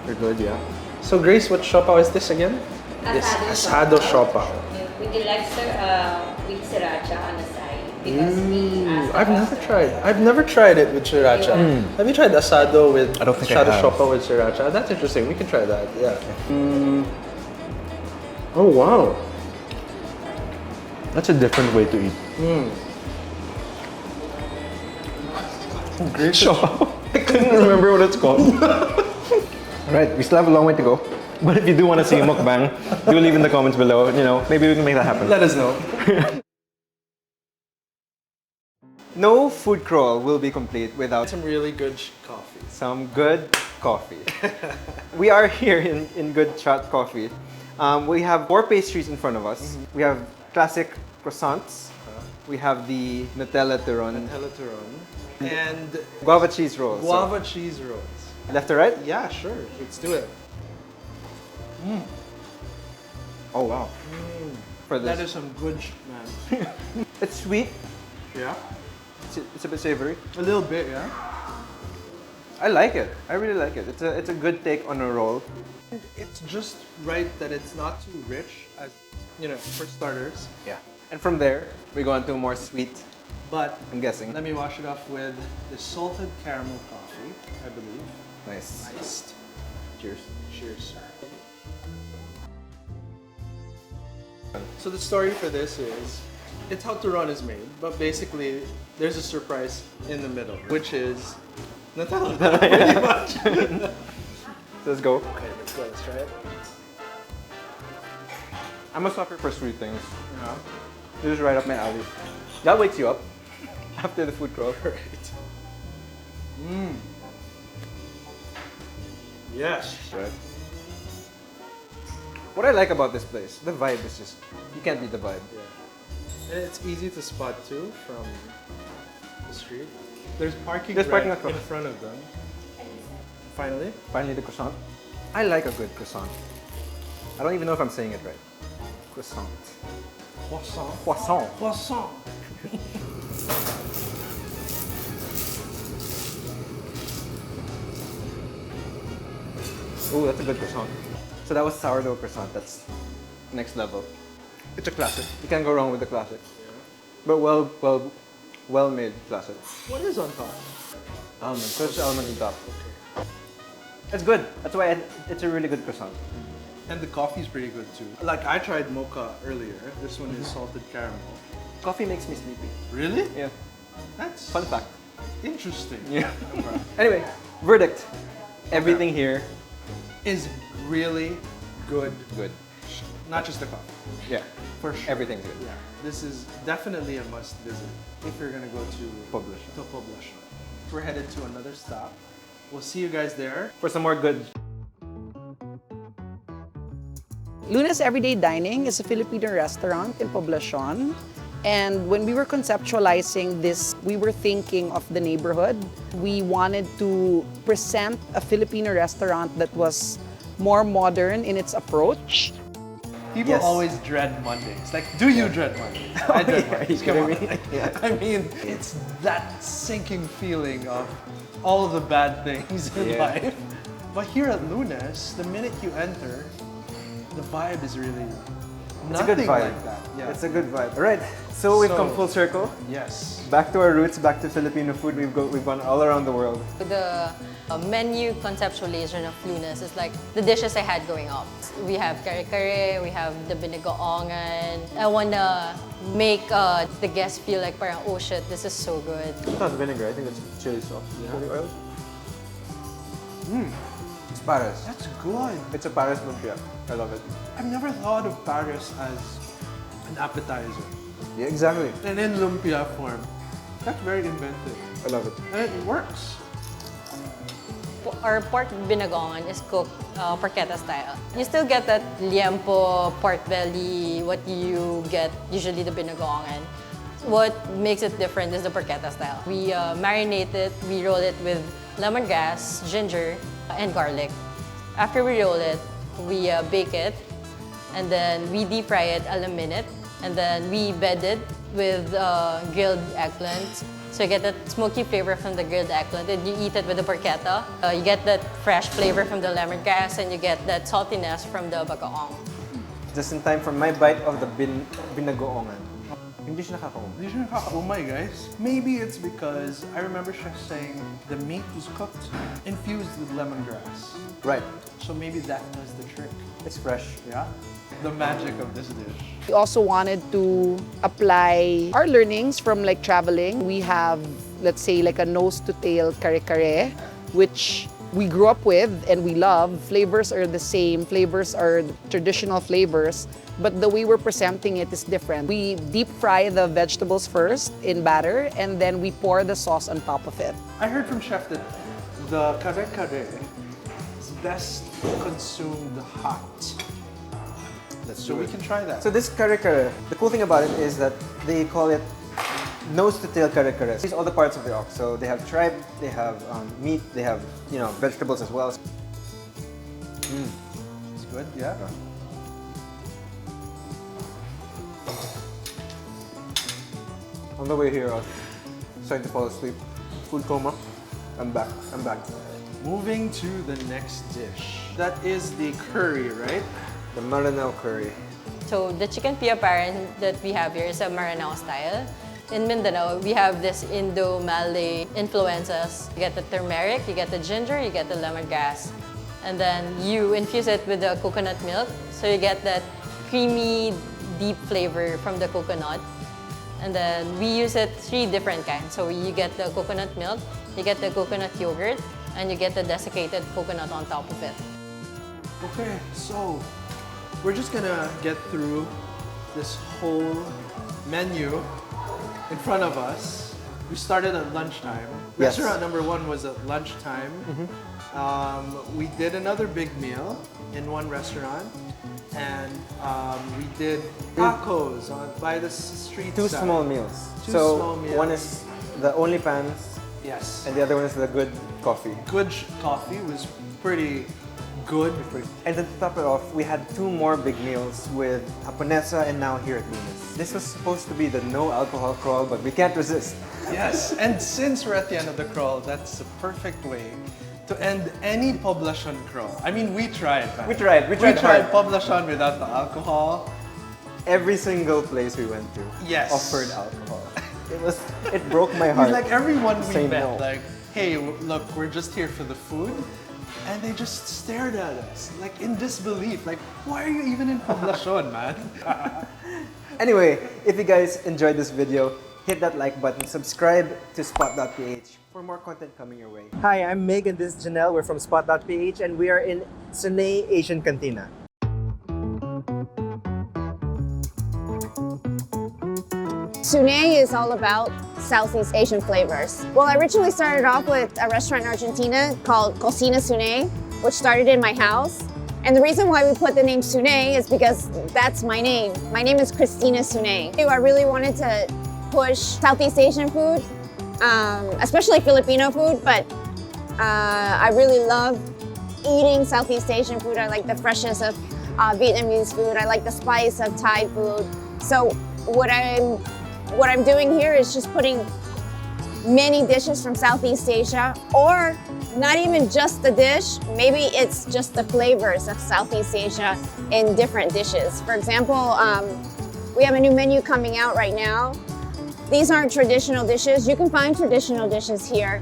They're good, yeah. So Grace, what siopaw is this again? This asado siopaw. With the with sriracha on the side. Because I've never tried it with sriracha. Have you tried asado with I don't think I asado have. siopaw with sriracha? That's interesting. We can try that. Yeah. Oh wow. That's a different way to eat. Great siopaw. I couldn't remember what it's called. Alright, we still have a long way to go. But if you do want to see a mukbang, do leave in the comments below. You know, maybe we can make that happen. Let us know. No food crawl will be complete without Some really good coffee. some good coffee. We are here in Good Shot Coffee. We have 4 pastries in front of us. We have classic croissants. We have the Nutella Turon. Nutella Turon. And Guava cheese rolls. guava cheese rolls. So, left to right? Yeah, sure. Let's do it. Oh wow. For this. That is some good man. It's sweet. Yeah. It's a bit savory. A little bit, yeah. I like it. I really like it. It's a good take on a roll. It's just right that it's not too rich, as you know, for starters. Yeah. And from there, we go on to more sweet. But I'm guessing. let me wash it off with the salted caramel coffee, I believe. Nice. Iced. Cheers. Cheers, sir. So the story for this is, it's how Turon is made, but basically there's a surprise in the middle, which is Nutella, pretty much. Let's go. Okay, let's go. Let's try it. I'm a sucker for sweet things. Yeah. This is right up my alley. That wakes you up after the food crawl. Right. Yes. Right. What I like about this place, the vibe is just, you can't beat the vibe. Yeah. And it's easy to spot too from the street. There's parking There's parking right across. in front of them. Finally. Finally, the croissant. I like a good croissant. I don't even know if I'm saying it right. Croissant. Croissant. Croissant. Croissant. Ooh, that's a good croissant. So that was sourdough croissant. That's next level. It's a classic. You can't go wrong with the classic. Yeah. But well made classic. What is on top? Almond. So it's almond on top. It's good. That's why it's a really good croissant. And the coffee's pretty good too. Like I tried mocha earlier. This one is salted caramel. Coffee makes me sleepy. Really? Yeah. That's Fun fact. interesting. Yeah. Anyway, verdict. Everything here Is really good. good. Not just the coffee. Yeah. For sure. Everything's good. Yeah. This is definitely a must visit if you're gonna go to Poblacion. We're headed to another stop. We'll see you guys there. For some more good. Luna's Everyday Dining is a Filipino restaurant in Poblacion. And when we were conceptualizing this, we were thinking of the neighborhood. We wanted to present a Filipino restaurant that was more modern in its approach. People always dread Mondays. Like, do you dread Mondays? I dread Mondays. Come on. I mean, it's that sinking feeling of all of the bad things in life. But here at Luna's, the minute you enter, the vibe is really It's a good vibe. like that. Yeah. It's a good vibe. All right. So we've come full circle. Yes. Back to our roots, back to Filipino food. We've gone all around the world. The menu conceptualization of Luna's is like the dishes I had growing up. We have kare-kare, we have the binigoongan. I wanna make the guests feel like parang, oh shit, this is so good. It's not vinegar. I think it's chili sauce. Chili oil. It's Paris. That's good. It's a Paris lumpia. I love it. I've never thought of Paris as an appetizer. Yeah, exactly. And in lumpia form. That's very inventive. I love it. And it works. Our pork binagongan is cooked porchetta style. You still get that liempo, pork belly, what you get usually the binagongan. What makes it different is the porchetta style. We marinate it, we roll it with lemongrass, ginger, and garlic. After we roll it, we bake it and then we deep fry it a minute, and then we bed it with grilled eggplant. So you get that smoky flavor from the grilled eggplant, and you eat it with the porchetta. You get that fresh flavor from the lemongrass, and you get that saltiness from the bagoong. Just in time for my bite of the binagoongan. Hindi siya nakakaumay. Hindi siya nakakaumay, guys. Maybe it's because I remember Chef saying the meat was cooked, infused with lemongrass. Right. So maybe that does the trick. It's fresh. Yeah. The magic of this dish. We also wanted to apply our learnings from like traveling. We have, let's say, like a nose to tail kare-kare, which we grew up with and we love. Flavors are the same, flavors are traditional flavors, but the way we're presenting it is different. We deep fry the vegetables first in batter, and then we pour the sauce on top of it. I heard from Chef that the kare-kare is best consumed hot. So we can try that. So this kare-kare, the cool thing about it is that they call it nose to tail kare-kare. These are all the parts of the ox. So they have tripe, they have meat, they have vegetables as well. It's good, yeah. On the way here, I was starting to fall asleep. Food coma. I'm back. Moving to the next dish. That is the curry, right? The Maranao curry. So the chicken pia paran that we have here is a Maranao style. In Mindanao, we have this Indo-Malay influences. You get the turmeric, you get the ginger, you get the lemongrass. And then you infuse it with the coconut milk. So you get that creamy, deep flavor from the coconut. And then we use it 3 different kinds. So you get the coconut milk, you get the coconut yogurt, and you get the desiccated coconut on top of it. Okay, so we're just gonna get through this whole menu in front of us. We started at lunchtime. Yes. Restaurant number 1 was at lunchtime. We did another big meal in one restaurant, and we did tacos by the street. 2 side. small meals. Small meals. One is the only pans. Yes. And the other one is the good coffee. Good coffee was pretty good. And then to top it off, we had 2 more big meals with Japonesa and now here at Lunas. This was supposed to be the no alcohol crawl, but we can't resist. Yes, and since we're at the end of the crawl, that's the perfect way to end any poblacion crawl. I mean, we tried, man. We tried hard. poblacion without the alcohol. Every single place we went to offered alcohol. It broke my heart. Like everyone we Say met, no. like, hey, look, we're just here for the food. And they just stared at us, like in disbelief. Like, why are you even in poblacion, man? Anyway, if you guys enjoyed this video, hit that like button, subscribe to Spot.ph for more content coming your way. Hi, I'm Meg and this is Janelle. We're from Spot.ph and we are in Sunay Asian Cantina. Sunay is all about Southeast Asian flavors. Well, I originally started off with a restaurant in Argentina called Cocina Sunay, which started in my house. And the reason why we put the name Sunay is because that's my name. My name is Christina Sunay. I really wanted to push Southeast Asian food, especially Filipino food, but I really love eating Southeast Asian food. I like the freshness of Vietnamese food. I like the spice of Thai food. So what I'm doing here is just putting many dishes from Southeast Asia, or not even just the dish, maybe it's just the flavors of Southeast Asia in different dishes. For example, we have a new menu coming out right now. These aren't traditional dishes. You can find traditional dishes here.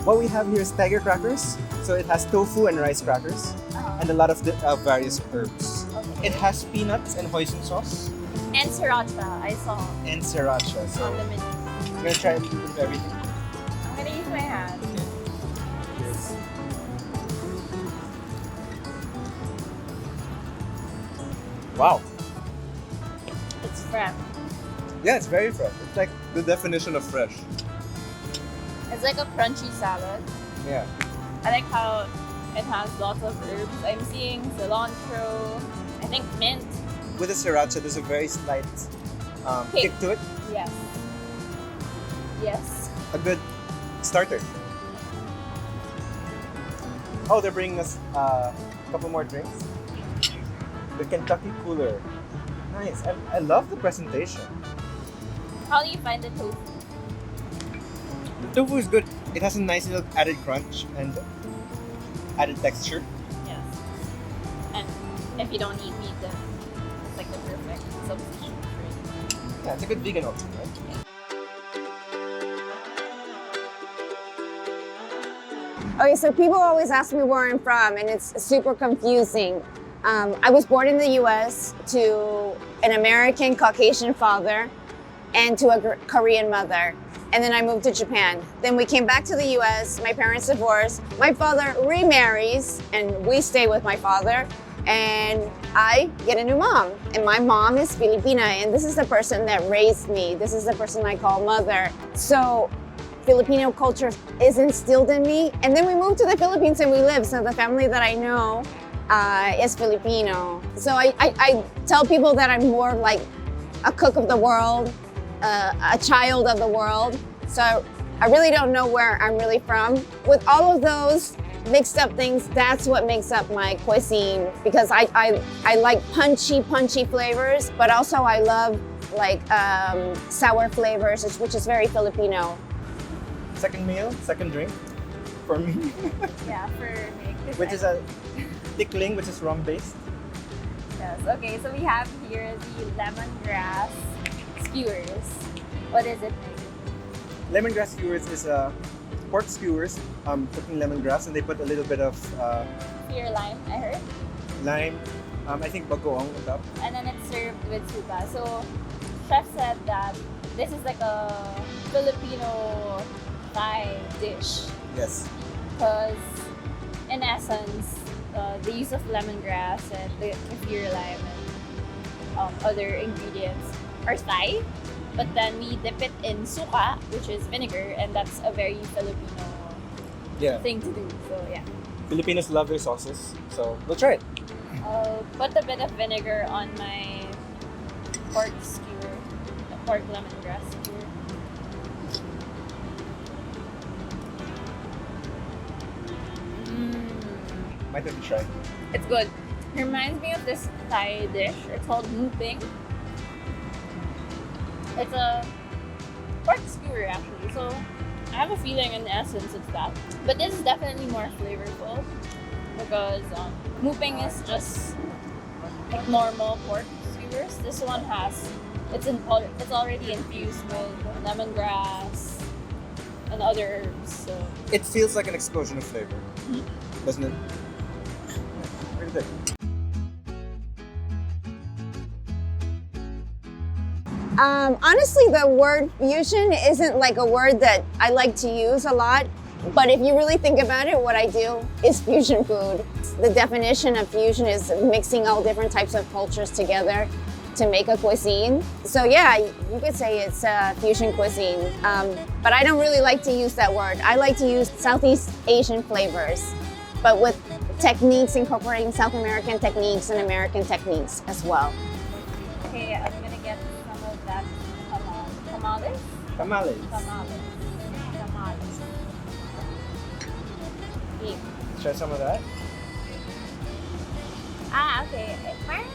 What we have here is tiger crackers. So it has tofu and rice crackers and a lot of various herbs. It has peanuts and hoisin sauce. And sriracha, I saw. And sriracha. So on the menu. I'm gonna try a little bit of everything. I'm gonna use my hand. Cheers. Wow. It's fresh. Yeah, it's very fresh. It's like the definition of fresh. It's like a crunchy salad. Yeah. I like how it has lots of herbs. I'm seeing cilantro, I think mint. With the sriracha, there's a very slight kick to it. Yes. Yes. A good starter. Oh, they're bringing us a couple more drinks. The Kentucky Cooler. Nice. I love the presentation. How do you find the tofu? The tofu is good. It has a nice little added crunch and added texture. Yes. And if you don't eat meat, then it's like the perfect substitute for it. Yeah, it's a good vegan option, right? Okay, so people always ask me where I'm from, and it's super confusing. I was born in the US to an American Caucasian father and to a Korean mother. And then I moved to Japan. Then we came back to the US, my parents divorced, my father remarries, and we stay with my father. And I get a new mom. And my mom is Filipina, and this is the person that raised me. This is the person I call mother. So Filipino culture is instilled in me. And then we moved to the Philippines and we live. So the family that I know is Filipino. So I tell people that I'm more like a cook of the world, a child of the world. So I really don't know where I'm really from. With all of those mixed up things, that's what makes up my cuisine, because I like punchy flavors, but also I love like sour flavors, which is very Filipino. Second meal, second drink for me. Yeah, for me. Which is a tickling, which is rum based. Yes, okay, so we have here the lemongrass skewers. What is it? Lemongrass skewers is pork skewers, cooking lemongrass, and they put a little bit of Clear lime, I heard. lime, I think bagoong on top. And then it's served with suka. So, chef said that this is like a Filipino Thai dish. Yes. Because, in essence, the use of lemongrass and the kaffir lime and other ingredients are Thai. But then we dip it in suka, which is vinegar, and that's a very Filipino thing to do. So, yeah. Filipinos love their sauces, so we'll try it. I'll put a bit of vinegar on my pork skewer, the pork lemongrass skewer. Might have to try. It's good. It reminds me of this Thai dish. It's called muping. It's a pork skewer actually, so I have a feeling in essence it's that. But this is definitely more flavorful because muping is just like normal pork skewers. This one it's already infused with lemongrass and other herbs. So It feels like an explosion of flavor, doesn't it? Really good. Honestly, the word fusion isn't like a word that I like to use a lot. But if you really think about it, what I do is fusion food. The definition of fusion is mixing all different types of cultures together to make a cuisine. So yeah, you could say it's fusion cuisine. But I don't really like to use that word. I like to use Southeast Asian flavors, but with techniques incorporating South American techniques and American techniques as well. okay, I'm gonna get some of that tamales. Tamales. Tamales. Yeah. Try some of that. Ah, okay. Parang,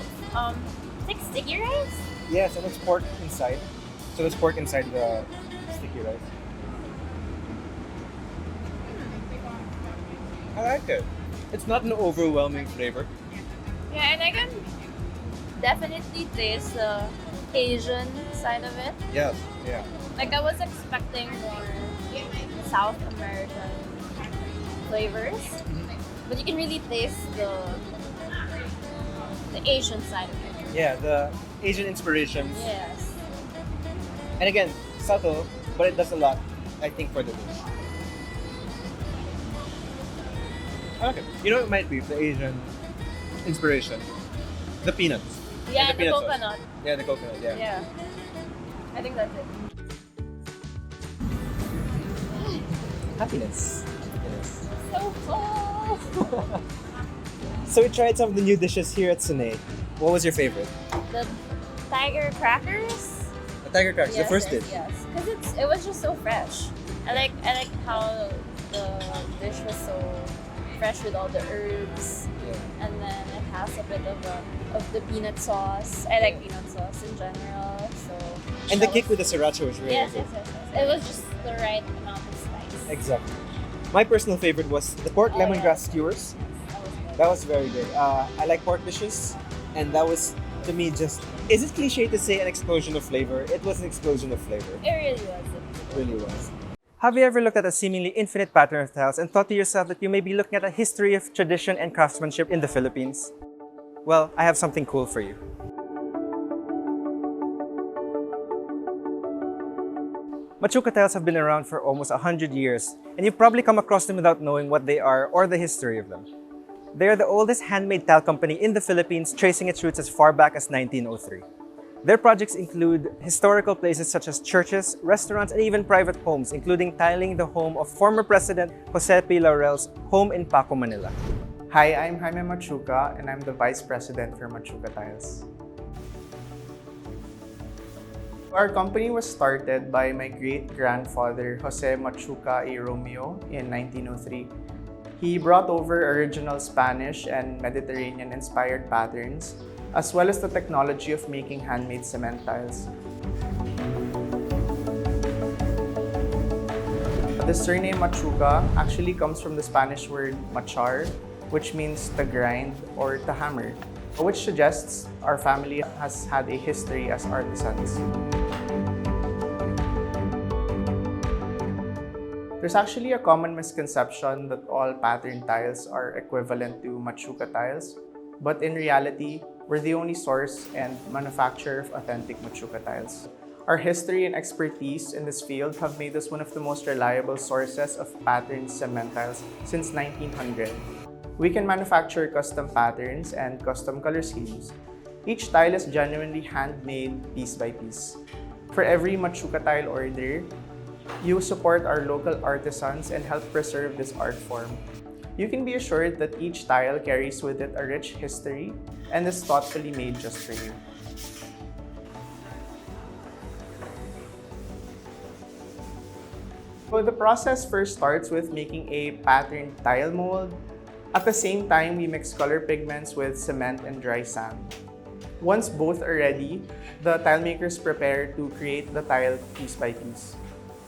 it's like sticky rice? Yes, and it's pork inside. So there's pork inside the sticky rice. I like it. It's not an overwhelming flavor. Yeah, and I can definitely taste the Asian side of it. Yes, yeah. Like I was expecting more South American flavors, but you can really taste the Asian side of it. Yeah, the Asian inspirations. Yes. And again, subtle, but it does a lot, I think, for the dish. Okay. You know what it might be, the Asian inspiration? The peanuts. Yeah, And the peanut sauce. coconut. Yeah, the coconut, yeah. Yeah. I think that's it. Happiness. Happiness. So full. So we tried some of the new dishes here at Sune. What was your favorite? The tiger crackers. The tiger crackers, Yes, the first yes, dish. Yes, because it was just so fresh. I like how the dish was so fresh with all the herbs. And then it has a bit of the peanut sauce. I like peanut sauce in general. So And the kick with the sriracha was really yes, good. yes, yes, yes. It was just the right amount of spice. Exactly. My personal favorite was the pork lemongrass skewers. That was very good. I like pork dishes, and that was, to me, just, is it cliche to say an explosion of flavor? It was an explosion of flavor. It really was. It really was. Have you ever looked at a seemingly infinite pattern of tiles and thought to yourself that you may be looking at a history of tradition and craftsmanship in the Philippines? Well, I have something cool for you. Machuca tiles have been around for almost 100 years, and you've probably come across them without knowing what they are or the history of them. They are the oldest handmade tile company in the Philippines, tracing its roots as far back as 1903. Their projects include historical places such as churches, restaurants, and even private homes, including tiling the home of former President Jose P. Laurel's home in Paco, Manila. Hi, I'm Jaime Machuca, and I'm the Vice President for Machuca Tiles. Our company was started by my great-grandfather, Jose Machuca y Romeo, in 1903. He brought over original Spanish and Mediterranean-inspired patterns, as well as the technology of making handmade cement tiles. The surname Machuca actually comes from the Spanish word machar, which means to grind or to hammer, which suggests our family has had a history as artisans. There's actually a common misconception that all pattern tiles are equivalent to Machuca tiles, but in reality, we're the only source and manufacturer of authentic Machuca tiles. Our history and expertise in this field have made us one of the most reliable sources of patterned cement tiles since 1900. We can manufacture custom patterns and custom color schemes. Each tile is genuinely handmade piece by piece. For every Machuca tile order, you support our local artisans and help preserve this art form. You can be assured that each tile carries with it a rich history and is thoughtfully made just for you. So the process first starts with making a patterned tile mold. At the same time, we mix color pigments with cement and dry sand. Once both are ready, the tile makers prepare to create the tile piece by piece.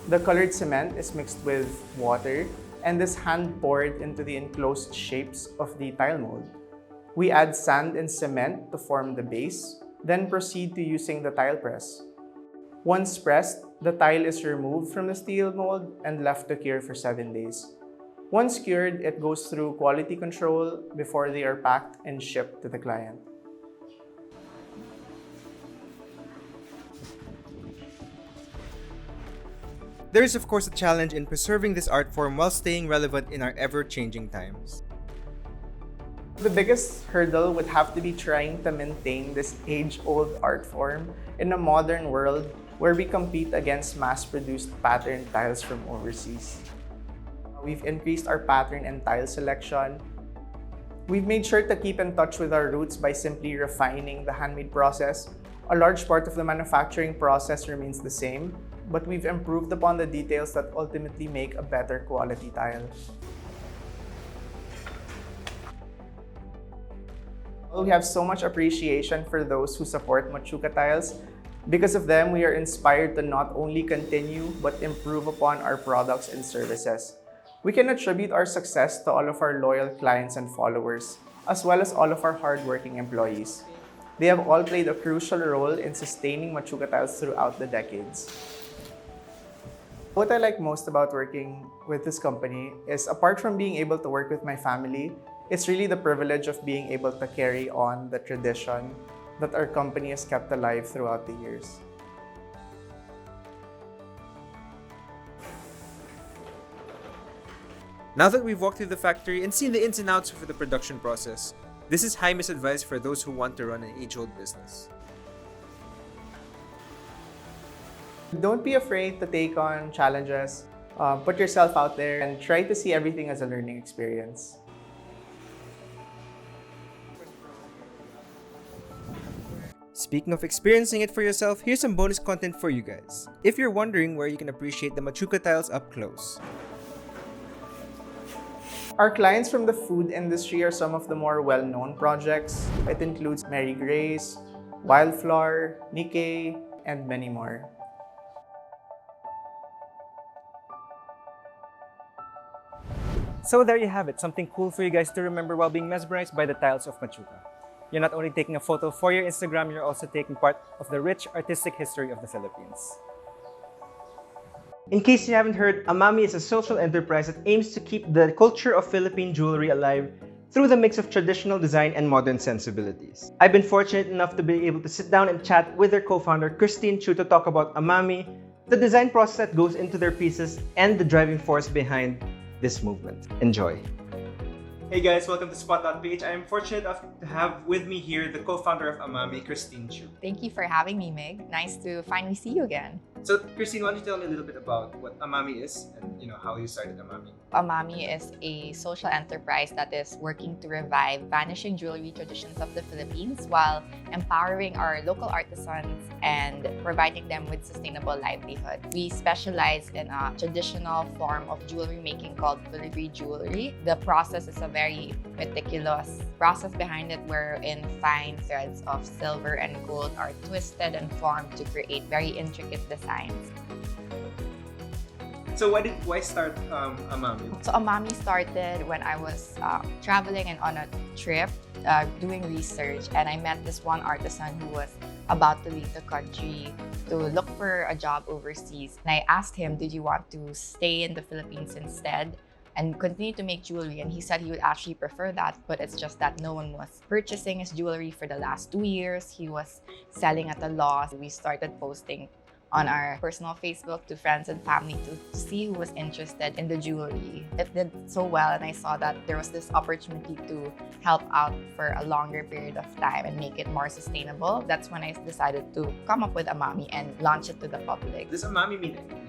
The colored cement is mixed with water and is hand-poured into the enclosed shapes of the tile mold. We add sand and cement to form the base, then proceed to using the tile press. Once pressed, the tile is removed from the steel mold and left to cure for 7 days. Once cured, it goes through quality control before they are packed and shipped to the client. There is of course a challenge in preserving this art form while staying relevant in our ever-changing times. The biggest hurdle would have to be trying to maintain this age-old art form in a modern world where we compete against mass-produced pattern tiles from overseas. We've increased our pattern and tile selection. We've made sure to keep in touch with our roots by simply refining the handmade process. A large part of the manufacturing process remains the same, but we've improved upon the details that ultimately make a better quality tile. We have so much appreciation for those who support Machuca Tiles. Because of them, we are inspired to not only continue, but improve upon our products and services. We can attribute our success to all of our loyal clients and followers, as well as all of our hardworking employees. They have all played a crucial role in sustaining Machuca Tiles throughout the decades. What I like most about working with this company is, apart from being able to work with my family, it's really the privilege of being able to carry on the tradition that our company has kept alive throughout the years. Now that we've walked through the factory and seen the ins and outs of the production process, this is Jaime's advice for those who want to run an age-old business. Don't be afraid to take on challenges. Put yourself out there and try to see everything as a learning experience. Speaking of experiencing it for yourself, here's some bonus content for you guys. If you're wondering where you can appreciate the Machuca tiles up close, Our clients from the food industry are some of the more well-known projects. It includes Mary Grace, Wildflower, Nikkei, and many more. So there you have it, something cool for you guys to remember while being mesmerized by the tiles of Machuca. You're not only taking a photo for your Instagram, you're also taking part of the rich artistic history of the Philippines. In case you haven't heard, Amami is a social enterprise that aims to keep the culture of Philippine jewelry alive through the mix of traditional design and modern sensibilities. I've been fortunate enough to be able to sit down and chat with their co-founder, Christine Chu, to talk about Amami, the design process that goes into their pieces, and the driving force behind this movement. Enjoy. Hey guys, welcome to Spot.ph. I am fortunate enough to have with me here the co-founder of Amami, Christine Chu. Thank you for having me, Meg. Nice to finally see you again. So, Christine, why don't you tell me a little bit about what Amami is and how you started Amami? Amami is a social enterprise that is working to revive vanishing jewelry traditions of the Philippines while empowering our local artisans and providing them with sustainable livelihood. We specialize in a traditional form of jewelry making called filigree jewelry. The process is a very meticulous process behind it, wherein fine threads of silver and gold are twisted and formed to create very intricate designs. So why start Amami? So Amami started when I was traveling and on a trip doing research, and I met this one artisan who was about to leave the country to look for a job overseas. And I asked him, did you want to stay in the Philippines instead and continue to make jewelry? And he said he would actually prefer that, but it's just that no one was purchasing his jewelry for the last 2 years. He was selling at a loss. We started posting on our personal Facebook to friends and family to see who was interested in the jewelry. It did so well, and I saw that there was this opportunity to help out for a longer period of time and make it more sustainable. That's when I decided to come up with Amami and launch it to the public. Does Amami mean anything?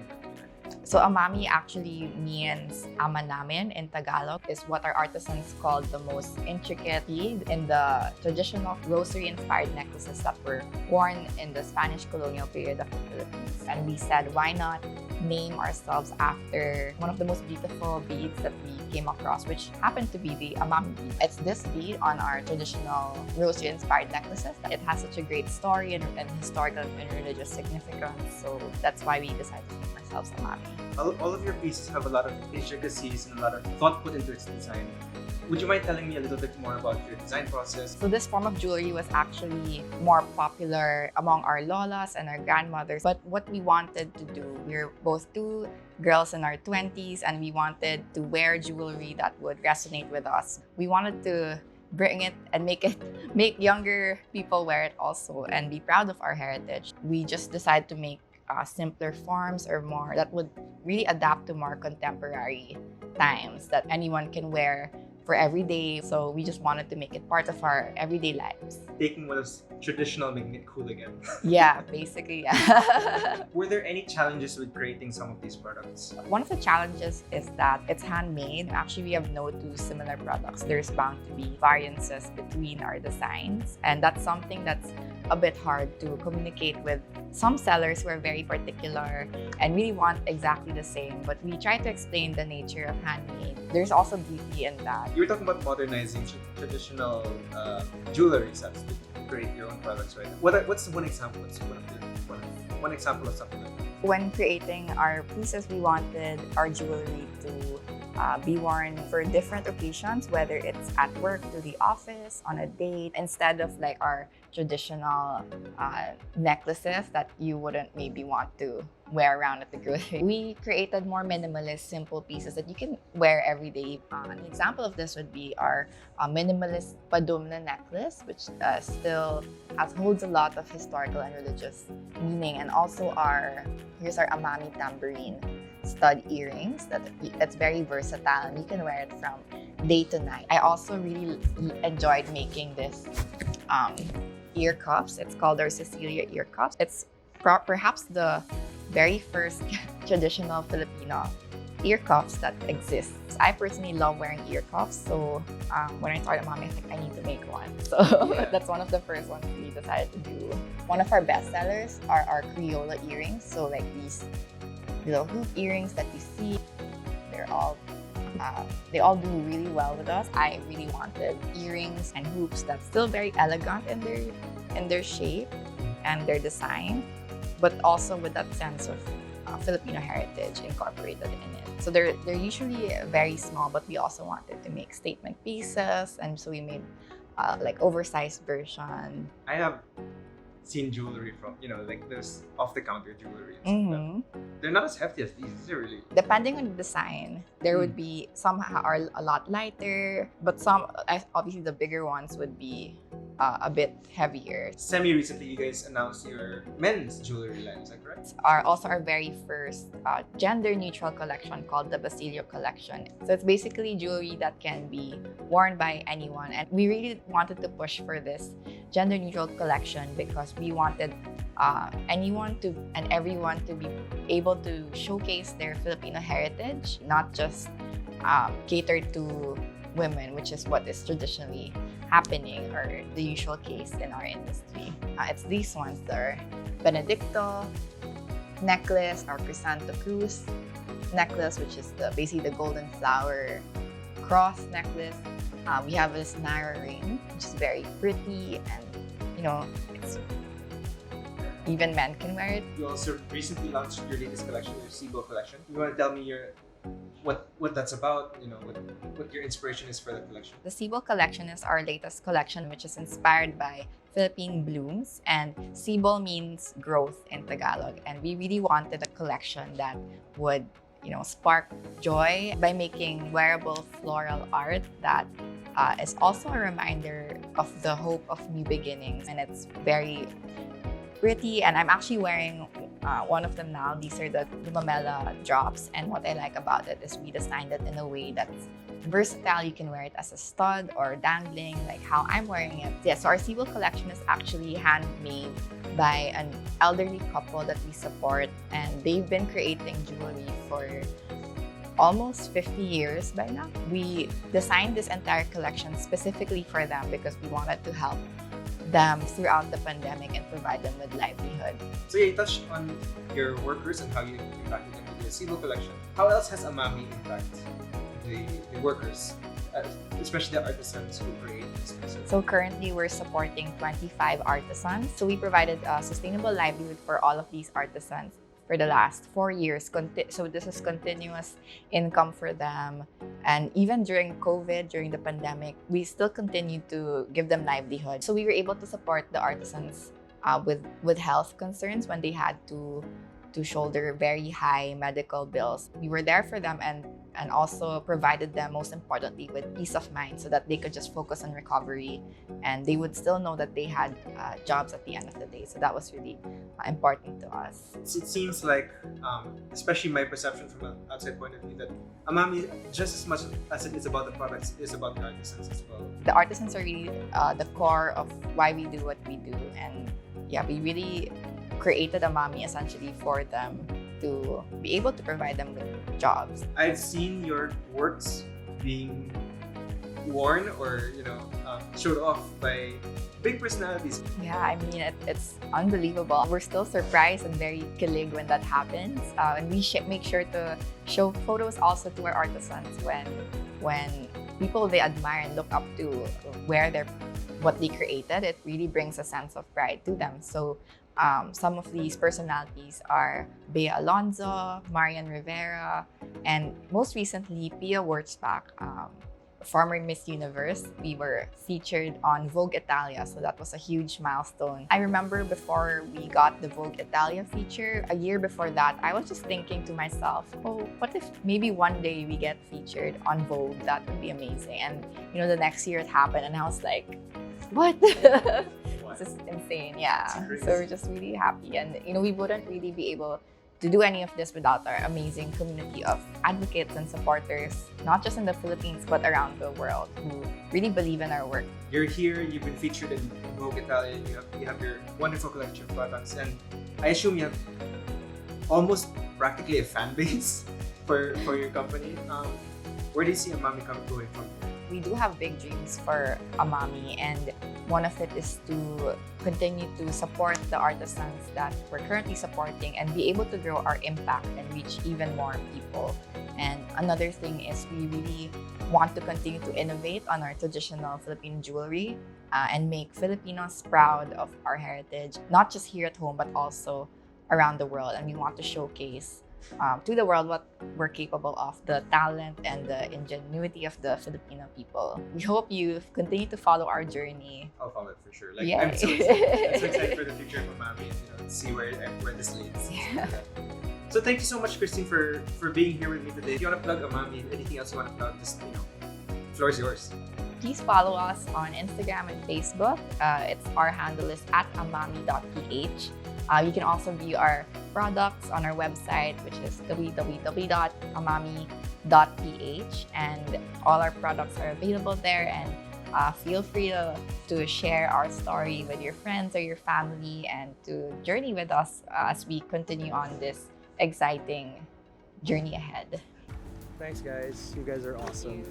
So Amami actually means ama namin in Tagalog, is what our artisans called the most intricate bead in the traditional rosary-inspired necklaces that were worn in the Spanish colonial period of the Philippines. And we said, why not name ourselves after one of the most beautiful beads that we came across, which happened to be the Amami bead. It's this bead on our traditional rosary-inspired necklaces. It has such a great story and historical and religious significance, so that's why we decided to name ourselves Amami. All of your pieces have a lot of intricacies and a lot of thought put into its design. Would you mind telling me a little bit more about your design process? So this form of jewelry was actually more popular among our lolas and our grandmothers. But what we wanted to do, we were both two girls in our 20s, and we wanted to wear jewelry that would resonate with us. We wanted to bring it and make younger people wear it also and be proud of our heritage. We just decided to make simpler forms or more that would really adapt to more contemporary times that anyone can wear for every day. So we just wanted to make it part of our everyday lives. Taking what was traditional, making it cool again. Yeah, basically, yeah. Were there any challenges with creating some of these products? One of the challenges is that it's handmade. Actually, we have no two similar products. There's bound to be variances between our designs, and that's something that's a bit hard to communicate with some sellers who are very particular and really want exactly the same, but we try to explain the nature of handmade. There's also beauty in that. You were talking about modernizing traditional jewelry sets to create your own products, right? What's one example? One example of something like that? When creating our pieces, we wanted our jewelry to be worn for different occasions, whether it's at work, to the office, on a date, instead of like our traditional necklaces that you wouldn't maybe want to wear around at the grocery. We created more minimalist, simple pieces that you can wear every day. An example of this would be our minimalist padumna necklace, which still holds a lot of historical and religious meaning, and also here's our Amami tambourine stud earrings that's very versatile, and you can wear it from day to night. I also really enjoyed making this ear cuffs. It's called our Cecilia ear cuffs. It's perhaps the very first traditional Filipino ear cuffs that exists. I personally love wearing ear cuffs, so when I started Amami, I think I need to make one. So that's one of the first ones we decided to do. One of our best sellers are our Criolla earrings. So like these little hoop earrings that you see, they're all They all do really well with us. I really wanted earrings and hoops that's still very elegant in their shape and their design, but also with that sense of Filipino heritage incorporated in it. So they're usually very small, but we also wanted to make statement pieces, and so we made like oversized version. I have seen jewelry from, like those off-the-counter jewelry. They're not as hefty as these. These are really... Depending on the design, there would be some are a lot lighter, but some, obviously the bigger ones would be a bit heavier. Semi-recently, you guys announced your men's jewelry line, is that correct? Our very first gender-neutral collection called the Basilio Collection. So it's basically jewelry that can be worn by anyone, and we really wanted to push for this gender-neutral collection because we wanted anyone and everyone to be able to showcase their Filipino heritage, not just cater to women, which is what is traditionally happening or the usual case in our industry. It's these ones, the Benedicto necklace, our Crisanto Cruz necklace, which is basically the golden flower cross necklace. We have this narrow ring, which is very pretty, and it's even men can wear it. You also recently launched your latest collection, your Cebu collection. You want to tell me what that's about, what your inspiration is for the collection? The Cebu collection is our latest collection, which is inspired by Philippine blooms, and Cebu means growth in Tagalog, and we really wanted a collection that would spark joy by making wearable floral art that is also a reminder of the hope of new beginnings, and it's very pretty. And I'm actually wearing one of them now. These are the Lumamela drops, and what I like about it is we designed it in a way that's versatile. You can wear it as a stud or dangling, like how I'm wearing it. Yeah, so our Cebu collection is actually handmade by an elderly couple that we support, and they've been creating jewelry for almost 50 years by now. We designed this entire collection specifically for them because we wanted to help them throughout the pandemic and provide them with livelihood. So you touched on your workers and how you impacted them with the Cebu collection. How else has Amami impacted the workers, especially the artisans who create these pieces? So currently we're supporting 25 artisans. So we provided a sustainable livelihood for all of these artisans for the last 4 years. So this is continuous income for them. And even during COVID, during the pandemic, we still continue to give them livelihood. So we were able to support the artisans with health concerns when they had to shoulder very high medical bills. We were there for them and also provided them, most importantly, with peace of mind so that they could just focus on recovery and they would still know that they had jobs at the end of the day. So that was really important to us. It seems like, especially my perception from an outside point of view, that Amami, just as much as it is about the products, is about the artisans as well. The artisans are really the core of why we do what we do. And yeah, we really created Amami essentially for them to be able to provide them with jobs. I've seen your works being worn or showed off by big personalities. Yeah, I mean it's unbelievable. We're still surprised and very kilig when that happens, and we make sure to show photos also to our artisans when people they admire and look up to wear what they created. It really brings a sense of pride to them. So some of these personalities are Bea Alonzo, Marian Rivera, and most recently, Pia Wurtzbach, former Miss Universe. We were featured on Vogue Italia, so that was a huge milestone. I remember before we got the Vogue Italia feature, a year before that, I was just thinking to myself, oh, what if maybe one day we get featured on Vogue? That would be amazing. And the next year it happened, and I was like, what? This is insane, yeah. So we're just really happy, and we wouldn't really be able to do any of this without our amazing community of advocates and supporters, not just in the Philippines but around the world, who really believe in our work. You're here, you've been featured in Vogue Italia, you have your wonderful collection of products, and I assume you have almost practically a fan base for your company. Where do you see Amami going from here? We do have big dreams for Amami, and one of it is to continue to support the artisans that we're currently supporting and be able to grow our impact and reach even more people. And another thing is we really want to continue to innovate on our traditional Filipino jewelry and make Filipinos proud of our heritage, not just here at home, but also around the world. And we want to showcase to the world what we're capable of, the talent and the ingenuity of the Filipino people. We hope you continue to follow our journey. I'll follow it for sure. Yeah. I'm so excited. I'm so excited for the future of Amami and see where this leads. Yeah. So thank you so much, Christine, for being here with me today. If you want to plug Amami, anything else you want to plug, just the floor is yours. Please follow us on Instagram and Facebook. Our handle is @amami.ph. You can also view our products on our website, which is www.amami.ph, and all our products are available there. And feel free to share our story with your friends or your family and to journey with us as we continue on this exciting journey ahead. Thanks guys, you guys are awesome.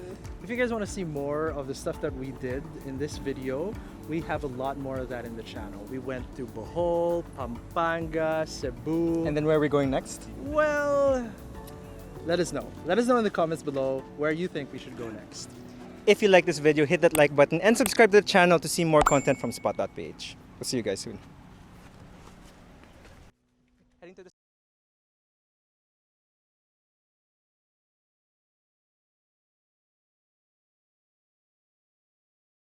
If you guys want to see more of the stuff that we did in this video, we have a lot more of that in the channel. We went to Bohol, Pampanga, Cebu. And then where are we going next? Well, let us know. Let us know in the comments below where you think we should go next. If you like this video, hit that like button and subscribe to the channel to see more content from Spot.ph. We'll see you guys soon.